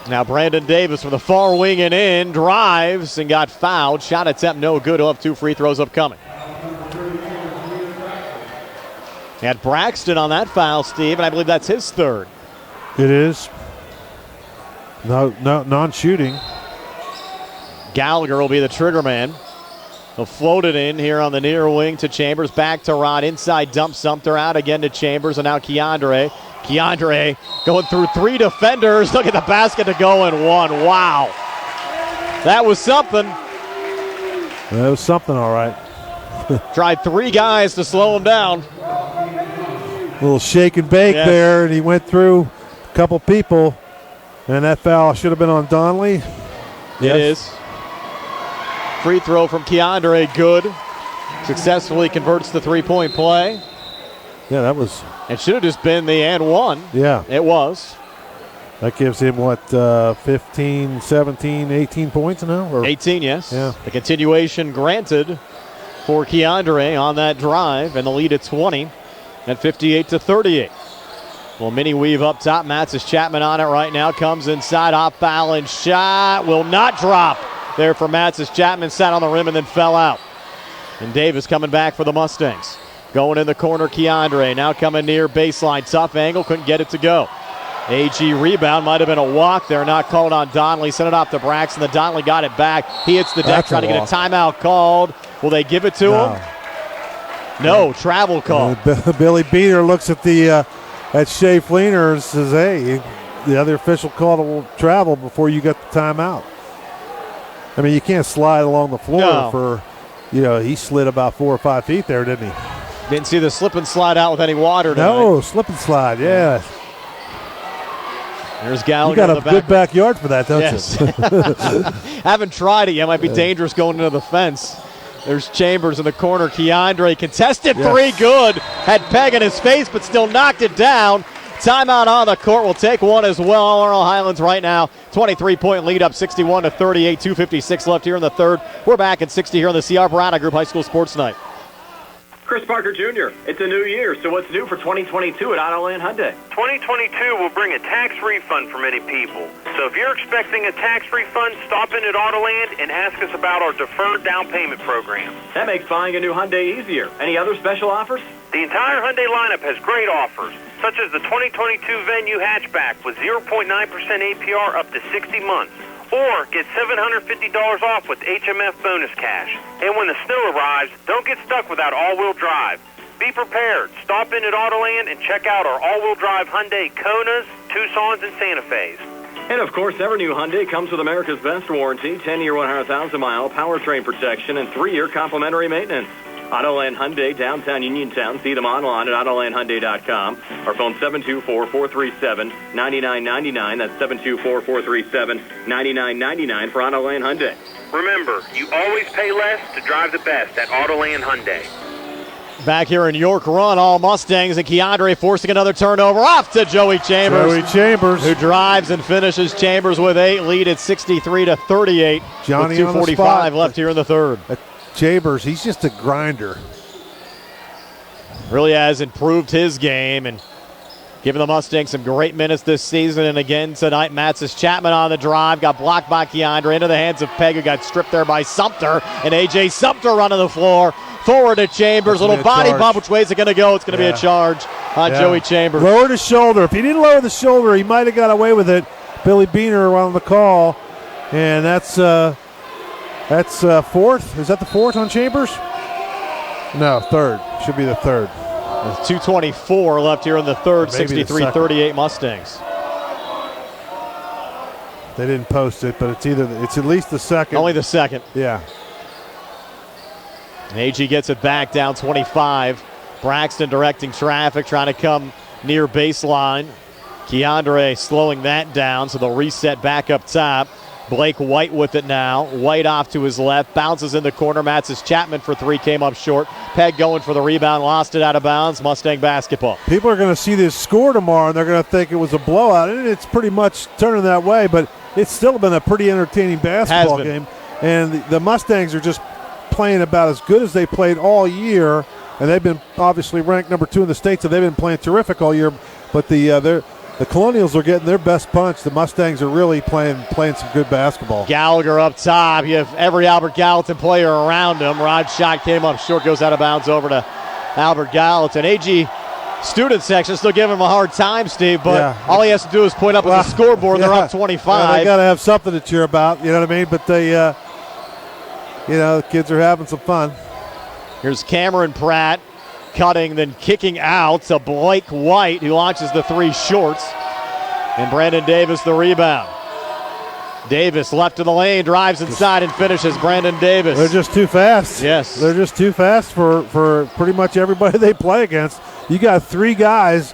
Now Brandon Davis from the far wing and in, drives and got fouled. Shot attempt no good. He'll have 2 free throws upcoming. Had Braxton on that foul, Steve, and I believe that's his 3rd. It is. No, non-shooting. Gallagher will be the trigger man. He'll float it in here on the near wing to Chambers. Back to Rod. Inside dump Sumter out again to Chambers, and now Keandre. Keandre going through 3 defenders. Look at the basket to go and 1. Wow. That was something. That was something, all right. Tried 3 guys to slow him down. A little shake and bake there, and he went through a couple people. And that foul should have been on Donnelly. It is. Free throw from Keandre, good. Successfully converts the 3-point play. Yeah, that was. It should have just been the and one. Yeah. It was. That gives him, 15, 17, 18 points now? Or? 18, yes. Yeah. The continuation granted for Keandre on that drive, and the lead at 20 at 58-38. Well, mini weave up top. Matsis Chapman on it right now. Comes inside, off balance shot. Will not drop there for Matsis Chapman. Sat on the rim and then fell out. And Davis coming back for the Mustangs. Going in the corner, Keandre. Now coming near baseline. Tough angle. Couldn't get it to go. AG rebound. Might have been a walk there. Not called on Donnelly. Sent it off to Braxton. The Donnelly got it back. He hits the deck trying to get a timeout called. Will they give it to him? No. Travel call. Billy Beater looks at at Shea Fleener and says, hey, the other official called a travel before you got the timeout. I mean, you can't slide along the floor for, he slid about 4 or 5 feet there, didn't he? Didn't see the slip and slide out with any water tonight. No, slip and slide, yeah. There's Gallagher. You got a good backyard for that, don't you? Haven't tried it yet. Might be dangerous going into the fence. There's Chambers in the corner. Keandre contested three, good. Had Peg in his face, but still knocked it down. Timeout on the court. We'll take one as well. Laurel Highlands right now, 23-point lead up, 61-38, 2:56 left here in the third. We're back at 60 here on the CR Parada Group High School Sports Night. Chris Parker Jr., it's a new year, so what's new for 2022 at Autoland Hyundai? 2022 will bring a tax refund for many people. So if you're expecting a tax refund, stop in at Autoland and ask us about our deferred down payment program. That makes buying a new Hyundai easier. Any other special offers? The entire Hyundai lineup has great offers, such as the 2022 Venue hatchback with 0.9% APR up to 60 months. Or get $750 off with HMF bonus cash. And when the snow arrives, don't get stuck without all-wheel drive. Be prepared. Stop in at Autoland and check out our all-wheel drive Hyundai Konas, Tucsons, and Santa Fe's. And, of course, every new Hyundai comes with America's Best warranty, 10-year, 100,000-mile powertrain protection, and 3-year complimentary maintenance. Autoland Hyundai, downtown Uniontown. See them online at AutolandHyundai.com or phone 724-437-9999. That's 724-437-9999 for Autoland Hyundai. Remember, you always pay less to drive the best at Autoland Hyundai. Back here in York Run, all Mustangs, and Keandre forcing another turnover off to Joey Chambers. Who drives and finishes. Chambers with 8, lead at 63-38. Johnny with 2:45 left here in the third. Chambers, he's just a grinder. Really has improved his game and given the Mustangs some great minutes this season. And again tonight, Matsis Chapman on the drive. Got blocked by Keandre into the hands of Peg, who got stripped there by Sumter. And A.J. Sumter running the floor. Forward to Chambers. Little body bump. Which way is it going to go? It's going to be a charge on Joey Chambers. Lowered his shoulder. If he didn't lower the shoulder, he might have got away with it. Billy Beaner on the call. And that's fourth. Is that the fourth on Chambers? No, third. Should be the third. With 2:24 left here in the third, 63-38 Mustangs. They didn't post it, but it's at least the second. Only the second. Yeah. AG gets it back down 25. Braxton directing traffic, trying to come near baseline. Keandre slowing that down, so they'll reset back up top. Blake White with it now. White off to his left. Bounces in the corner. Matsis Chapman for 3. Came up short. Peg going for the rebound. Lost it out of bounds. Mustang basketball. People are going to see this score tomorrow, and they're going to think it was a blowout. And it's pretty much turning that way, but it's still been a pretty entertaining basketball game. And the Mustangs are just playing about as good as they played all year. And they've been obviously ranked number 2 in the state, so they've been playing terrific all year. But the Colonials are getting their best punch. The Mustangs are really playing some good basketball. Gallagher up top. You have every Albert Gallatin player around him. Rod's shot came up short, goes out of bounds over to Albert Gallatin. AG student section still giving him a hard time, Steve, but all he has to do is point up at the scoreboard, and they're up 25. Yeah, they got to have something to cheer about, you know what I mean? But they, the kids are having some fun. Here's Cameron Pratt. Cutting, then kicking out to Blake White, who launches the 3 shorts. And Brandon Davis the rebound. Davis left to the lane, drives inside and finishes. Brandon Davis. They're just too fast. Yes. They're just too fast for pretty much everybody they play against. You got 3 guys,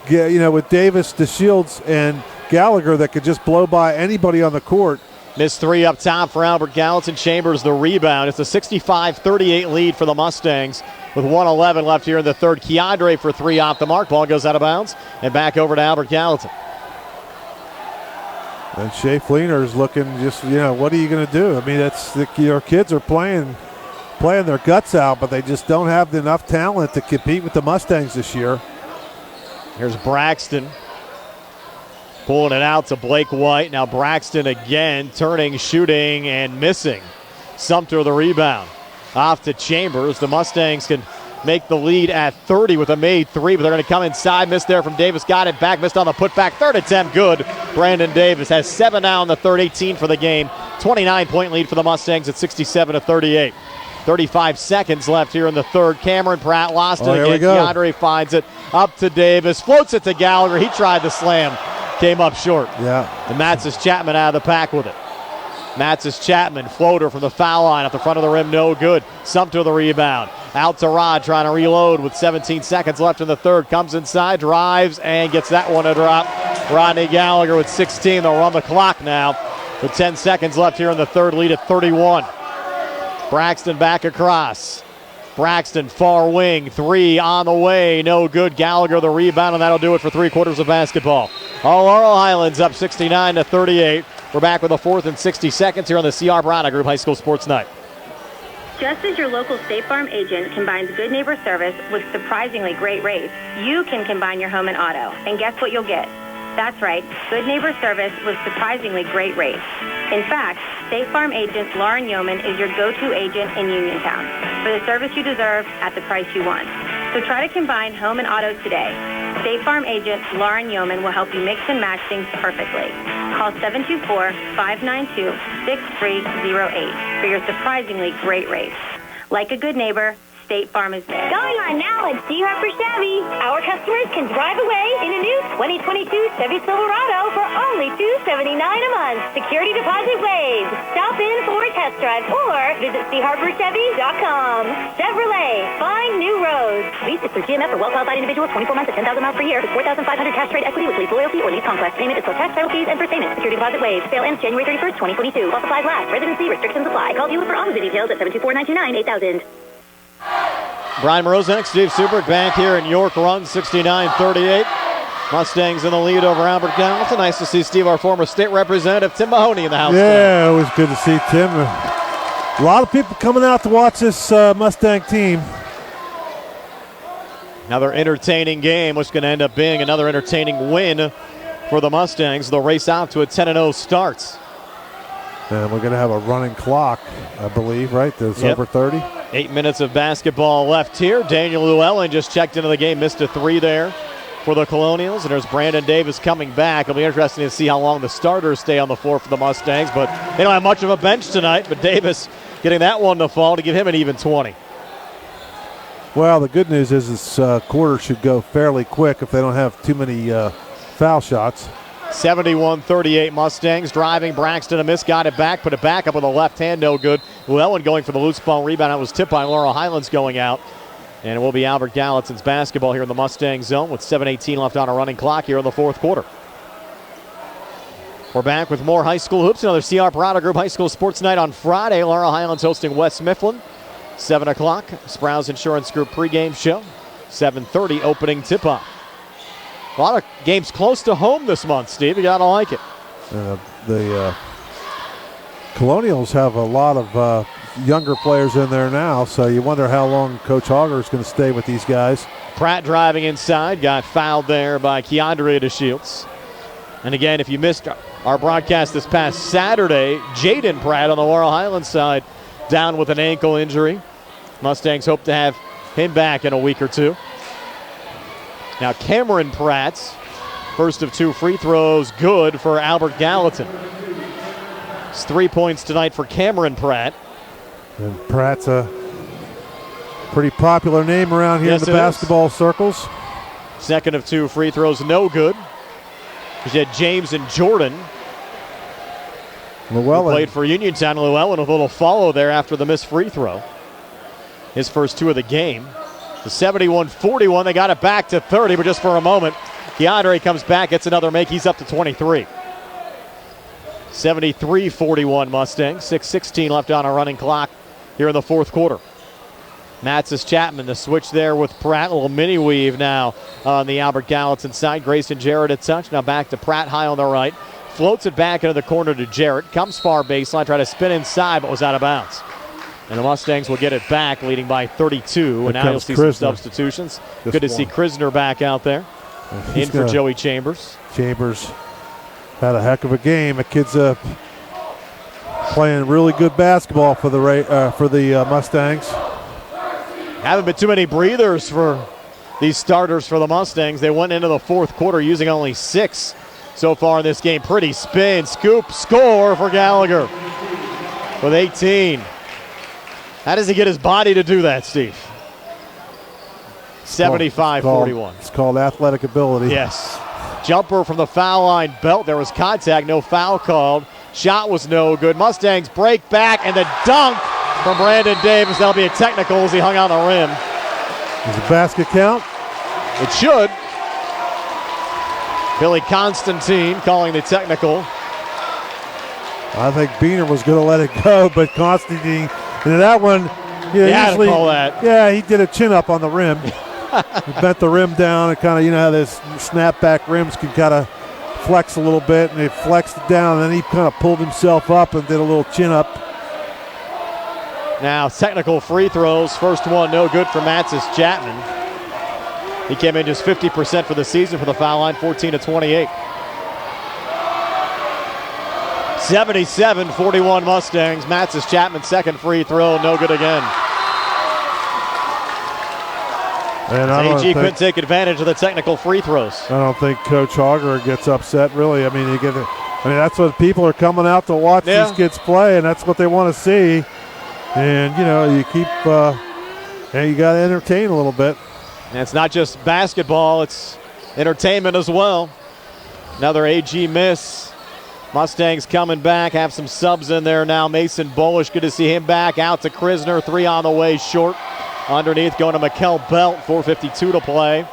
with Davis, DeShields, and Gallagher that could just blow by anybody on the court. Missed 3 up top for Albert Gallatin. Chambers the rebound. It's a 65-38 lead for the Mustangs with 1:11 left here in the third. Keandre for 3 off the mark. Ball goes out of bounds and back over to Albert Gallatin. And Shea Fleener is looking just, what are you going to do? I mean, your kids are playing their guts out, but they just don't have enough talent to compete with the Mustangs this year. Here's Braxton pulling it out to Blake White. Now Braxton again turning, shooting, and missing. Sumter the rebound. Off to Chambers. The Mustangs can make the lead at 30 with a made 3, but they're going to come inside. Missed there from Davis. Got it back. Missed on the putback. Third attempt. Good. Brandon Davis has 7 now in the third, 18 for the game. 29-point lead for the Mustangs at 67-38. 35 seconds left here in the third. Cameron Pratt lost it again. Keandre finds it. Up to Davis. Floats it to Gallagher. He tried the slam. Came up short. Yeah. And Matsis Chapman out of the pack with it. Matsis Chapman, floater from the foul line at the front of the rim, no good. Sumter the rebound. Out to Rod, trying to reload with 17 seconds left in the third. Comes inside, drives, and gets that one to drop. Rodney Gallagher with 16. They'll run the clock now with 10 seconds left here in the third, lead at 31. Braxton back across. Braxton, far wing, 3 on the way, no good. Gallagher the rebound, and that'll do it for 3/4 of basketball. Laurel Highlands up 69-38. We're back with the 4th and 60 seconds here on the C.R. Brada Group High School Sports Night. Just as your local State Farm agent combines good neighbor service with surprisingly great rates, you can combine your home and auto. And guess what you'll get? That's right, good neighbor service with surprisingly great rates. In fact, State Farm agent Lauren Yeoman is your go-to agent in Uniontown for the service you deserve at the price you want. So try to combine home and auto today. State Farm agent Lauren Yeoman will help you mix and match things perfectly. Call 724-592-6308 for your surprisingly great rates. Like a good neighbor, State Farm is there. Going on now at C. Harper Chevy. Our customers can drive away in a new 2022 Chevy Silverado for only $279 a month. Security deposit waived. Stop in for a test drive or visit CHarperChevy.com. Chevrolet, find new roads. Lease is through GMF for well-qualified individuals, 24 months at 10,000 miles per year. 4,500 cash trade equity with lease loyalty or lease conquest. Payment is for tax, title fees, and first payment. Security deposit waived. Sale ends January 31st, 2022. While supplies last. Residency restrictions apply. Call dealer for all the details at 724-929-8000. Brian Mrozek, Steve Subrick back here in York, run 69-38. Mustangs in the lead over Albert Gallatin. Nice to see Steve, our former state representative, Tim Mahoney in the house. Yeah, it was good to see Tim. A lot of people coming out to watch this Mustang team. Another entertaining game, which is going to end up being another entertaining win for the Mustangs. They'll race out to a 10-0 start. And we're going to have a running clock, I believe, right? That's over 30. 8 minutes of basketball left here. Daniel Llewellyn just checked into the game, missed a 3 there for the Colonials. And there's Brandon Davis coming back. It'll be interesting to see how long the starters stay on the floor for the Mustangs. But they don't have much of a bench tonight. But Davis getting that one to fall to give him an even 20. Well, the good news is this quarter should go fairly quick if they don't have too many foul shots. 71-38 Mustangs. Driving, Braxton a miss, got it back, put it back up with a left hand, no good. Llewellyn going for the loose ball rebound. That was tipped by Laurel Highlands going out. And it will be Albert Gallatin's basketball here in the Mustang zone with 7:18 left on a running clock here in the 4th quarter. We're back with more high school hoops. Another C.R. Brada Group High School Sports Night on Friday. Laurel Highlands hosting West Mifflin. 7 o'clock, Sprouse Insurance Group pregame show. 7:30 opening tip-off. A lot of games close to home this month, Steve. You got to like it. The Colonials have a lot of younger players in there now, so you wonder how long Coach Hogger is going to stay with these guys. Pratt driving inside, got fouled there by Keandre DeShields. And again, if you missed our broadcast this past Saturday, Jaden Pratt on the Laurel Highlands side down with an ankle injury. Mustangs hope to have him back in a week or two. Now Cameron Pratt's first of 2 free throws, good for Albert Gallatin. It's 3 points tonight for Cameron Pratt. And Pratt's a pretty popular name around here in the basketball circles. Second of 2 free throws, no good. You had James and Jordan. Llewellyn played for Uniontown. Llewellyn with a little follow there after the missed free throw. His first 2 of the game. The 71-41, they got it back to 30, but just for a moment. Keandre comes back, gets another make. He's up to 23. 73-41 Mustangs. 6:16 left on a running clock here in the 4th quarter. Matzis Chapman, the switch there with Pratt. A little mini weave now on the Albert Gallatin side. Grayson Jarrett a touch. Now back to Pratt, high on the right. Floats it back into the corner to Jarrett. Comes far baseline, try to spin inside, but was out of bounds. And the Mustangs will get it back, leading by 32. And now you'll see some substitutions. Good to see Krisner back out there. In for Joey Chambers. Chambers had a heck of a game. The kid's playing really good basketball for the Mustangs. Haven't been too many breathers for these starters for the Mustangs. They went into the fourth quarter using only 6 so far in this game. Pretty spin, scoop, score for Gallagher with 18. How does he get his body to do that, Steve? 75-41. It's called athletic ability. Yes. Jumper from the foul line. Belt. There was contact. No foul called. Shot was no good. Mustangs break back, and the dunk from Brandon Davis. That'll be a technical as he hung on the rim. Does the basket count? It should. Billy Constantine calling the technical. I think Beener was going to let it go, but Constantine, that one, had to call that. Yeah, he did a chin up on the rim. He bent the rim down and kind of, how those snapback rims can kind of flex a little bit, and he flexed it down, and then he kind of pulled himself up and did a little chin up. Now technical free throws. First one no good for Matzis Chapman. He came in just 50% for the season for the foul line, 14-28. 77-41 Mustangs. Matzis Chapman second free throw, no good again. And AG couldn't take advantage of the technical free throws. I don't think Coach Hauger gets upset, really. I mean, that's what people are coming out to watch these kids play, and that's what they want to see. And, you keep, you got to entertain a little bit. And it's not just basketball, it's entertainment as well. Another AG miss. Mustangs coming back, have some subs in there now. Mason Bolish, good to see him back. Out to Krisner, 3 on the way, short. Underneath going to Mikel Belt, 4:52 to play.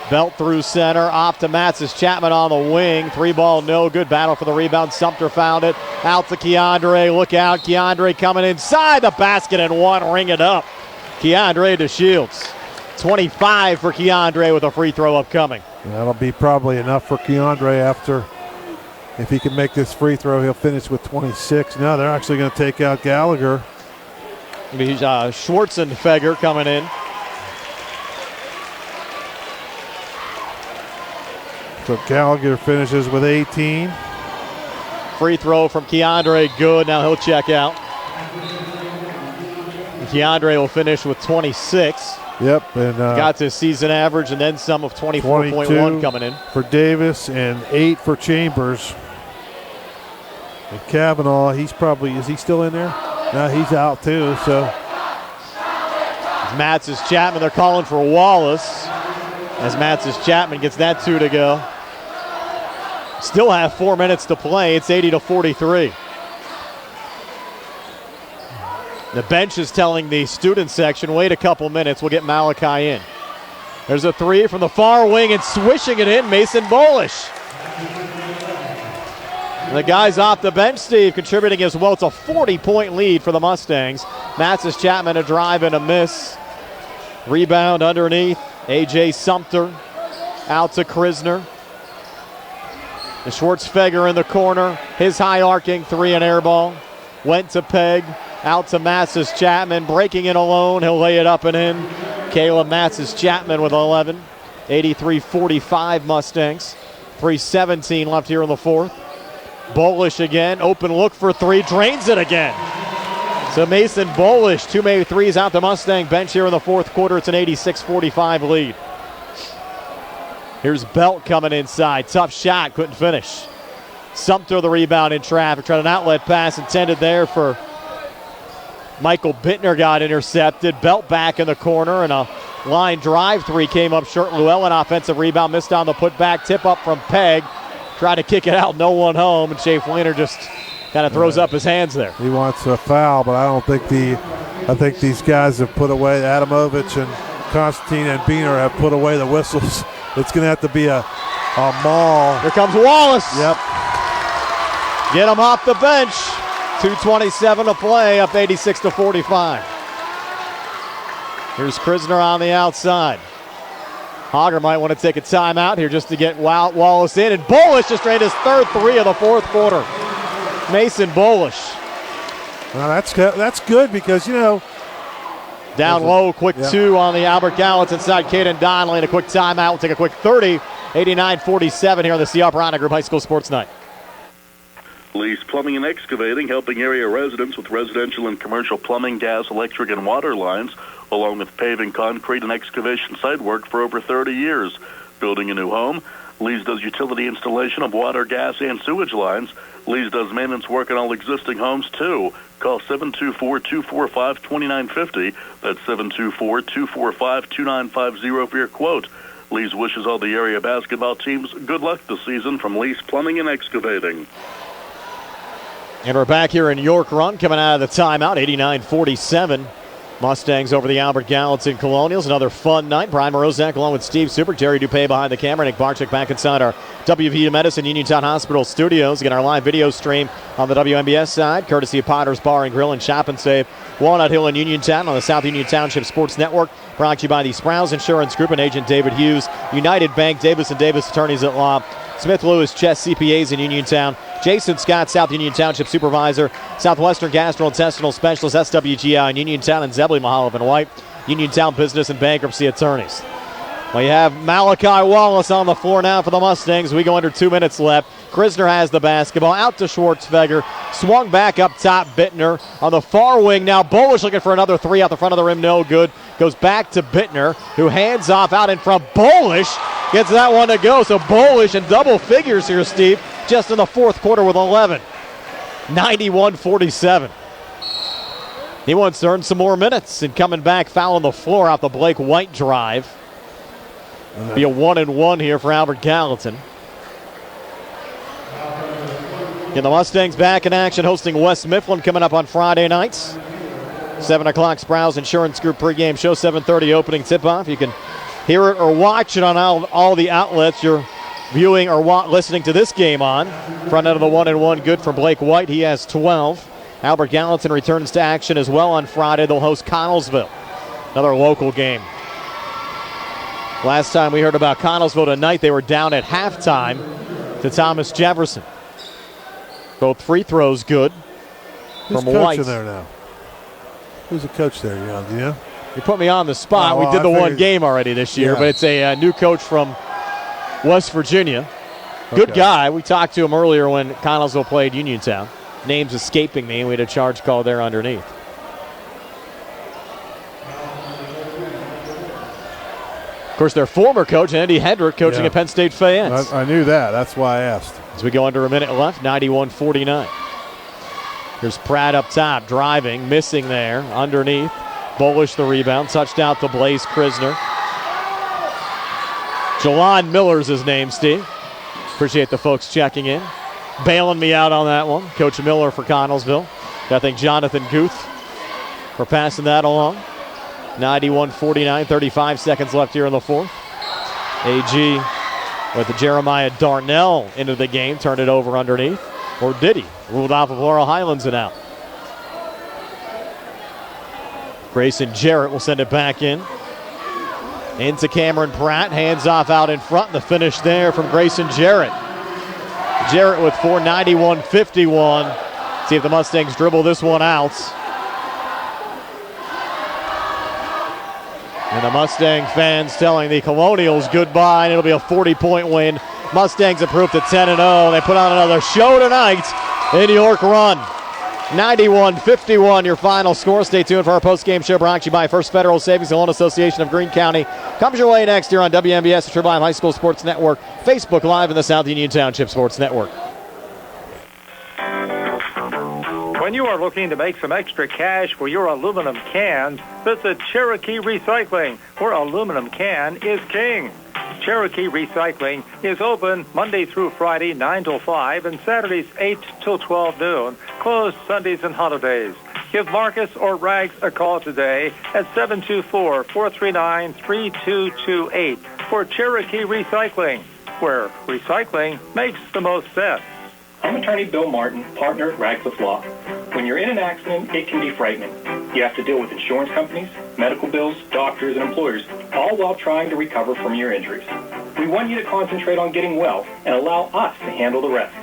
Belt through center, off to Matzis Chapman on the wing. 3-ball, no good. Battle for the rebound. Sumter found it. Out to Keandre. Look out. Keandre coming inside the basket and one. Ring it up. Keandre to Shields. 25 for Keandre with a free throw upcoming. That'll be probably enough for Keandre after. If he can make this free throw, he'll finish with 26. Now they're actually going to take out Gallagher. Schwarzenfeger coming in. So Gallagher finishes with 18. Free throw from Keandre, good. Now he'll check out. Keandre will finish with 26. Yep. And got to season average and then some of 24.1 coming in. For Davis and 8 for Chambers. And Kavanaugh, is he still in there? No, he's out too, so. Matzis Chapman, they're calling for Wallace. As Matzis Chapman gets that 2 to go. Still have 4 minutes to play. It's 80-43. The bench is telling the student section, wait a couple minutes, we'll get Malachi in. There's a 3 from the far wing and swishing it in, Mason Bolish. The guys off the bench, Steve, contributing as well. It's a 40-point lead for the Mustangs. Matzis Chapman a drive and a miss. Rebound underneath. A.J. Sumter out to Krisner. The Schwartzfeger in the corner. His high arcing 3 and air ball. Went to Peg. Out to Matzis Chapman. Breaking it alone. He'll lay it up and in. Caleb Matzis Chapman with 11. 83-45 Mustangs. 3:17 left here in the fourth. Bolish again, open look for 3, drains it again. So Mason Bolish, 2 made threes out the Mustang bench here in the fourth quarter. It's an 86-45 lead. Here's Belt coming inside, tough shot, couldn't finish. Sumter the rebound in traffic, tried an outlet pass intended there for Michael Bittner, got intercepted. Belt back in the corner and a line drive 3 came up short. Llewellyn offensive rebound, missed on the putback, tip up from Peg. Tried to kick it out, no one home, and Shea Fleener just kind of throws up his hands there. He wants a foul, but I think these guys have put away, Adamovich and Constantine and Beener have put away the whistles. It's going to have to be a maul. Here comes Wallace. Yep. Get him off the bench. 2:27 to play, up 86-45. Here's Krisner on the outside. Hogger might want to take a timeout here just to get Wallace in. And Bolish just ran his third three of the fourth quarter. Mason Bolish. Well, that's good because, down low, quick two on the Albert Gallatin side. Caden Donnelly, and a quick timeout. We'll take a quick 30. 89-47 here on the CR Piranha Group High School Sports Night. Lee's Plumbing and Excavating, helping area residents with residential and commercial plumbing, gas, electric, and water lines, along with paving, concrete, and excavation site work for over 30 years. Building a new home, Lee's does utility installation of water, gas, and sewage lines. Lee's does maintenance work on all existing homes, too. Call 724-245-2950. That's 724-245-2950 for your quote. Lee's wishes all the area basketball teams good luck this season from Lee's Plumbing and Excavating. And we're back here in York Run, coming out of the timeout, 89-47. Mustangs over the Albert Gallatin Colonials. Another fun night. Brian Morozak along with Steve Super, Jerry Dupay behind the camera, Nick Barczyk back inside our WPIAL Medicine Uniontown Hospital studios. Again, our live video stream on the WMBS side, courtesy of Potter's Bar and Grill and Shop and Save, Walnut Hill in Uniontown on the South Union Township Sports Network. Brought to you by the Sprouse Insurance Group and Agent David Hughes, United Bank, Davis & Davis Attorneys at Law, Smith Lewis Chess CPAs in Uniontown, Jason Scott, South Union Township Supervisor, Southwestern Gastrointestinal Specialist, SWGI in Uniontown, and Zebley Mahaloff and White, Uniontown Business and Bankruptcy Attorneys. Well, you have Malachi Wallace on the floor now for the Mustangs. We go under 2 minutes left. Krisner has the basketball. Out to Schwartzfeger. Swung back up top. Bittner on the far wing. Now Bolish looking for another three out the front of the rim. No good. Goes back to Bittner, who hands off out in front. Bolish gets that one to go. So Bolish in double figures here, Steve, just in the fourth quarter with 11. 91-47. He wants to earn some more minutes, and coming back, fouling the floor out the Blake White drive. Be a 1-and-1 here for Albert Gallatin. And the Mustangs back in action, hosting West Mifflin coming up on Friday nights. 7 o'clock, Sprouse Insurance Group pregame show, 7:30 opening tip-off. You can hear it or watch it on all the outlets you're viewing or listening to this game on. Front end of the 1-and-1, good for Blake White. He has 12. Albert Gallatin returns to action as well on Friday. They'll host Connellsville, another local game. Last time we heard about Connellsville tonight, they were down at halftime to Thomas Jefferson. Both free throws good Who's from White. Who's coaching there now? Who's the coach there? You put me on the spot. Oh, well, we did the one game already this year, but it's a new coach from West Virginia. Good guy. We talked to him earlier when Connellsville played Uniontown. Name's escaping me, and we had a charge call there underneath. Of course, their former coach, Andy Hedrick, coaching at Penn State Fayette. I knew that. That's why I asked. As we go under a minute left, 91-49. Here's Pratt up top, driving, missing there, underneath. Bolish the rebound, touched out to Blaze Krisner. Jalon Miller's his name, Steve. Appreciate the folks checking in. Bailing me out on that one. Coach Miller for Connellsville. I think Jonathan Guth for passing that along. 91-49, 35 seconds left here in the fourth. AG with Jeremiah Darnell into the game, turned it over underneath. Or did he? Ruled off of Laurel Highlands and out. Grayson Jarrett will send it back in. Into Cameron Pratt, hands off out in front. The finish there from Grayson Jarrett. Jarrett with 4:91-51. See if the Mustangs dribble this one out. And the Mustang fans telling the Colonials goodbye, and it'll be a 40-point win. Mustangs improved to 10-0. They put on another show tonight in York Run. 91-51, your final score. Stay tuned for our post-game show brought to you by First Federal Savings and Loan Association of Greene County. Comes your way next here on WMBS, the Triple M High School Sports Network, Facebook Live, and the South Union Township Sports Network. When you are looking to make some extra cash for your aluminum cans, visit Cherokee Recycling, where aluminum can is king. Cherokee Recycling is open Monday through Friday, 9 till 5, and Saturdays, 8 till 12 noon, closed Sundays and holidays. Give Marcus or Rags a call today at 724-439-3228 for Cherokee Recycling, where recycling makes the most sense. I'm attorney Bill Martin, partner at Radcliffe Law. When you're in an accident, it can be frightening. You have to deal with insurance companies, medical bills, doctors, and employers, all while trying to recover from your injuries. We want you to concentrate on getting well and allow us to handle the rest.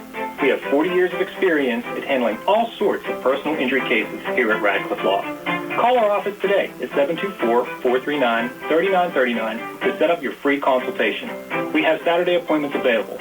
We have 40 years of experience at handling all sorts of personal injury cases here at Radcliffe Law. Call our office today at 724-439-3939 to set up your free consultation. We have Saturday appointments available.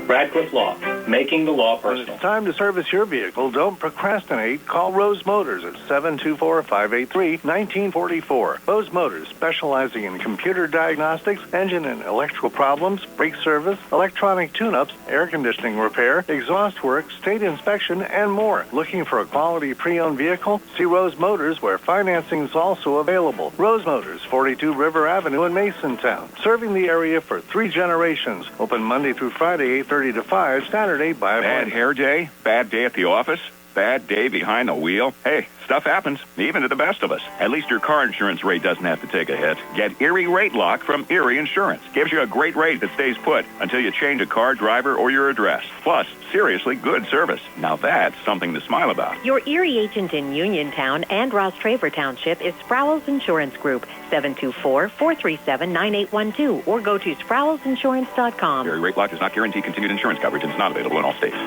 Radcliffe Law, making the law personal. When it's time to service your vehicle, don't procrastinate. Call Rose Motors at 724-583-1944. Rose Motors, specializing in computer diagnostics, engine and electrical problems, brake service, electronic tune-ups, air conditioning repair, exhaust work, state inspection, and more. Looking for a quality pre-owned vehicle? See Rose Motors, where financing is also available. Rose Motors, 42 River Avenue in Masontown. Serving the area for 3 generations. Open Monday through Friday, 8:30 to 5, Saturday by Bad hair day? Bad day at the office? Bad day behind the wheel? Hey, stuff happens, even to the best of us. At least your car insurance rate doesn't have to take a hit. Get Erie Rate Lock from Erie Insurance. Gives you a great rate that stays put until you change a car, driver, or your address. Plus, seriously good service. Now that's something to smile about. Your Erie agent in Uniontown and Ross Traver Township is Sproul's Insurance Group, 724-437-9812, or go to SproulsInsurance.com. Erie Rate Lock does not guarantee continued insurance coverage and is not available in all states.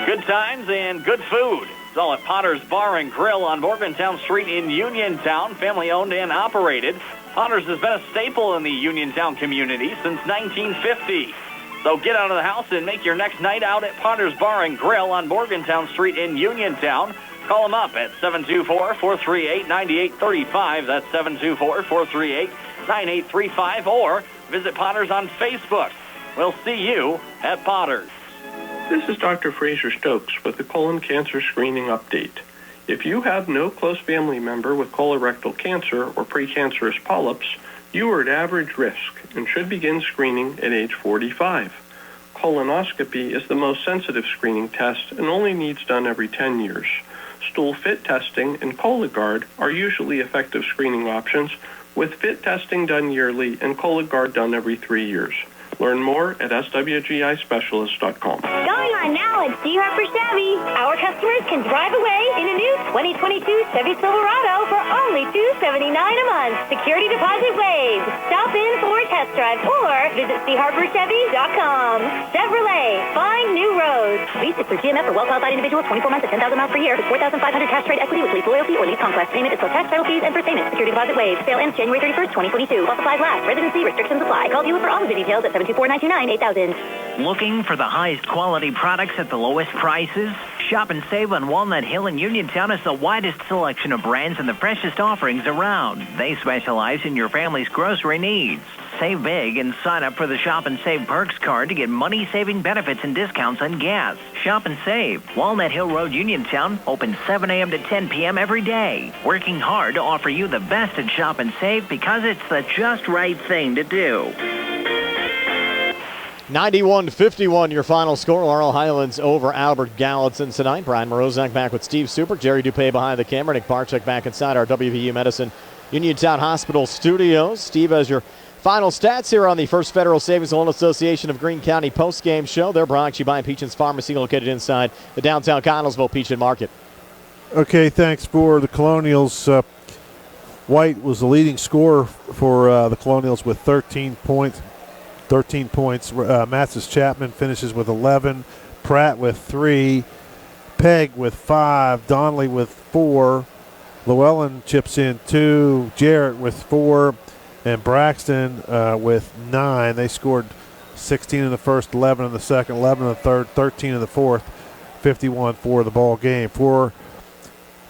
Good times and good food. It's all at Potter's Bar and Grill on Morgantown Street in Uniontown, family owned and operated. Potter's has been a staple in the Uniontown community since 1950. So get out of the house and make your next night out at Potter's Bar and Grill on Morgantown Street in Uniontown. Call them up at 724-438-9835. That's 724-438-9835. Or visit Potter's on Facebook. We'll see you at Potter's. This is Dr. Fraser Stokes with the colon cancer screening update. If you have no close family member with colorectal cancer or precancerous polyps, you are at average risk and should begin screening at age 45. Colonoscopy is the most sensitive screening test and only needs done every 10 years. Stool fit testing and Cologuard are usually effective screening options, with fit testing done yearly and Cologuard done every 3 years. Learn more at swgispecialist.com. Going on now at D. Harper Chevy. Our customers can drive away in a new 2022 Chevy Silverado for only $279 a month. Security deposit waived. Stop in for a test drive or visit CHarperChevy.com. Chevrolet, find new roads. Lease is through GMF for well-qualified individuals, 24 months at 10,000 miles per year. With 4,500 cash trade equity with lease loyalty or lease conquest. Payment is plus tax, title fees, and first payment. Security deposit waived. Sale ends January 31st, 2022. While supplies last. Residency restrictions apply. Call dealer for all of the details at 724-929-8000. Looking for the highest quality products at the lowest prices? Shop and save on Walnut Hill in Uniontown has the widest selection of brands and the freshest offerings around. They specialize in your family's grocery needs. Save big and sign up for the Shop and Save Perks card to get money-saving benefits and discounts on gas. Shop and save. Walnut Hill Road, Uniontown, open 7 a.m. to 10 p.m. every day. Working hard to offer you the best at Shop and Save because it's the just right thing to do. 91-51, your final score. Laurel Highlands over Albert Gallatin tonight. Brian Morozak back with Steve Super. Jerry Dupay behind the camera. Nick Barczyk back inside our WVU Medicine Uniontown Hospital studios. Steve, as your final stats here on the First Federal Savings and Loan Association of Greene County postgame show. They're brought to you by Peachin's Pharmacy, located inside the downtown Connellsville Peachin Market. Okay, thanks for the Colonials. White was the leading scorer for the Colonials with 13 points. Matsis Chapman finishes with 11. Pratt with 3. Pegg with 5. Donnelly with 4. Llewellyn chips in 2. Jarrett with 4. And Braxton with 9. They scored 16 in the first, 11 in the second, 11 in the third, 13 in the fourth, 51 for the ball game. For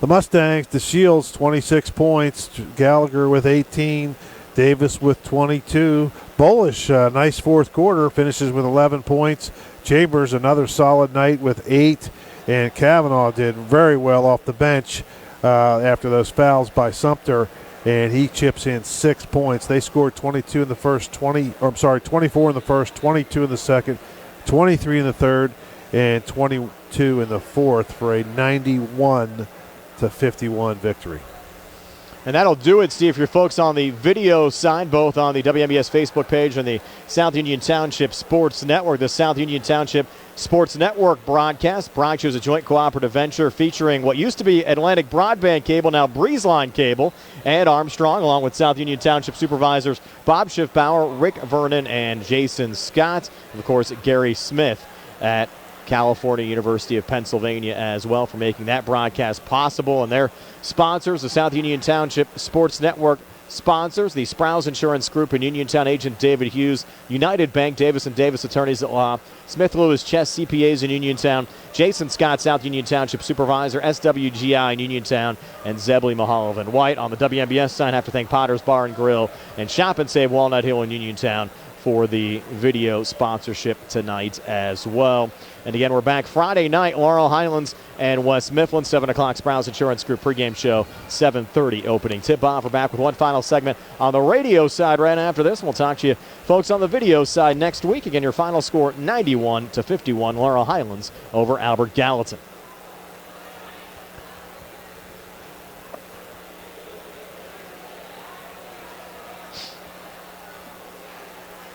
the Mustangs, DeShields 26 points. Gallagher with 18. Davis with 22. Bullish, nice fourth quarter, finishes with 11 points. Chambers, another solid night with 8. And Kavanaugh did very well off the bench after those fouls by Sumter, and he chips in 6 points. They scored 22 in the first, 24 in the first, 22 in the second, 23 in the third, and 22 in the fourth for a 91-51 victory. And that'll do it, Steve, for your folks on the video side, both on the WMBS Facebook page and the South Union Township Sports Network. The South Union Township Sports Network broadcast. Broad is a joint cooperative venture featuring what used to be Atlantic Broadband Cable, now Breezeline Cable, and Armstrong, along with South Union Township supervisors Bob Schiffbauer, Rick Vernon, and Jason Scott. And, of course, Gary Smith at California University of Pennsylvania as well for making that broadcast possible. And their sponsors, the South Union Township Sports Network sponsors, the Sprouse Insurance Group and Uniontown agent David Hughes, United Bank, Davis & Davis Attorneys at Law, Smith Lewis Chess CPAs in Uniontown, Jason Scott, South Union Township Supervisor, SWGI in Uniontown, and Zebley Mahalovan White. On the WMBS side, I have to thank Potter's Bar and Grill and Shop and Save Walnut Hill in Uniontown for the video sponsorship tonight as well. And again, we're back Friday night, Laurel Highlands and West Mifflin, 7 o'clock, Sprouse Insurance Group pregame show, 7:30 opening tip-off. We're back with one final segment on the radio side right after this. We'll talk to you folks on the video side next week. Again, your final score, 91-51, Laurel Highlands over Albert Gallatin.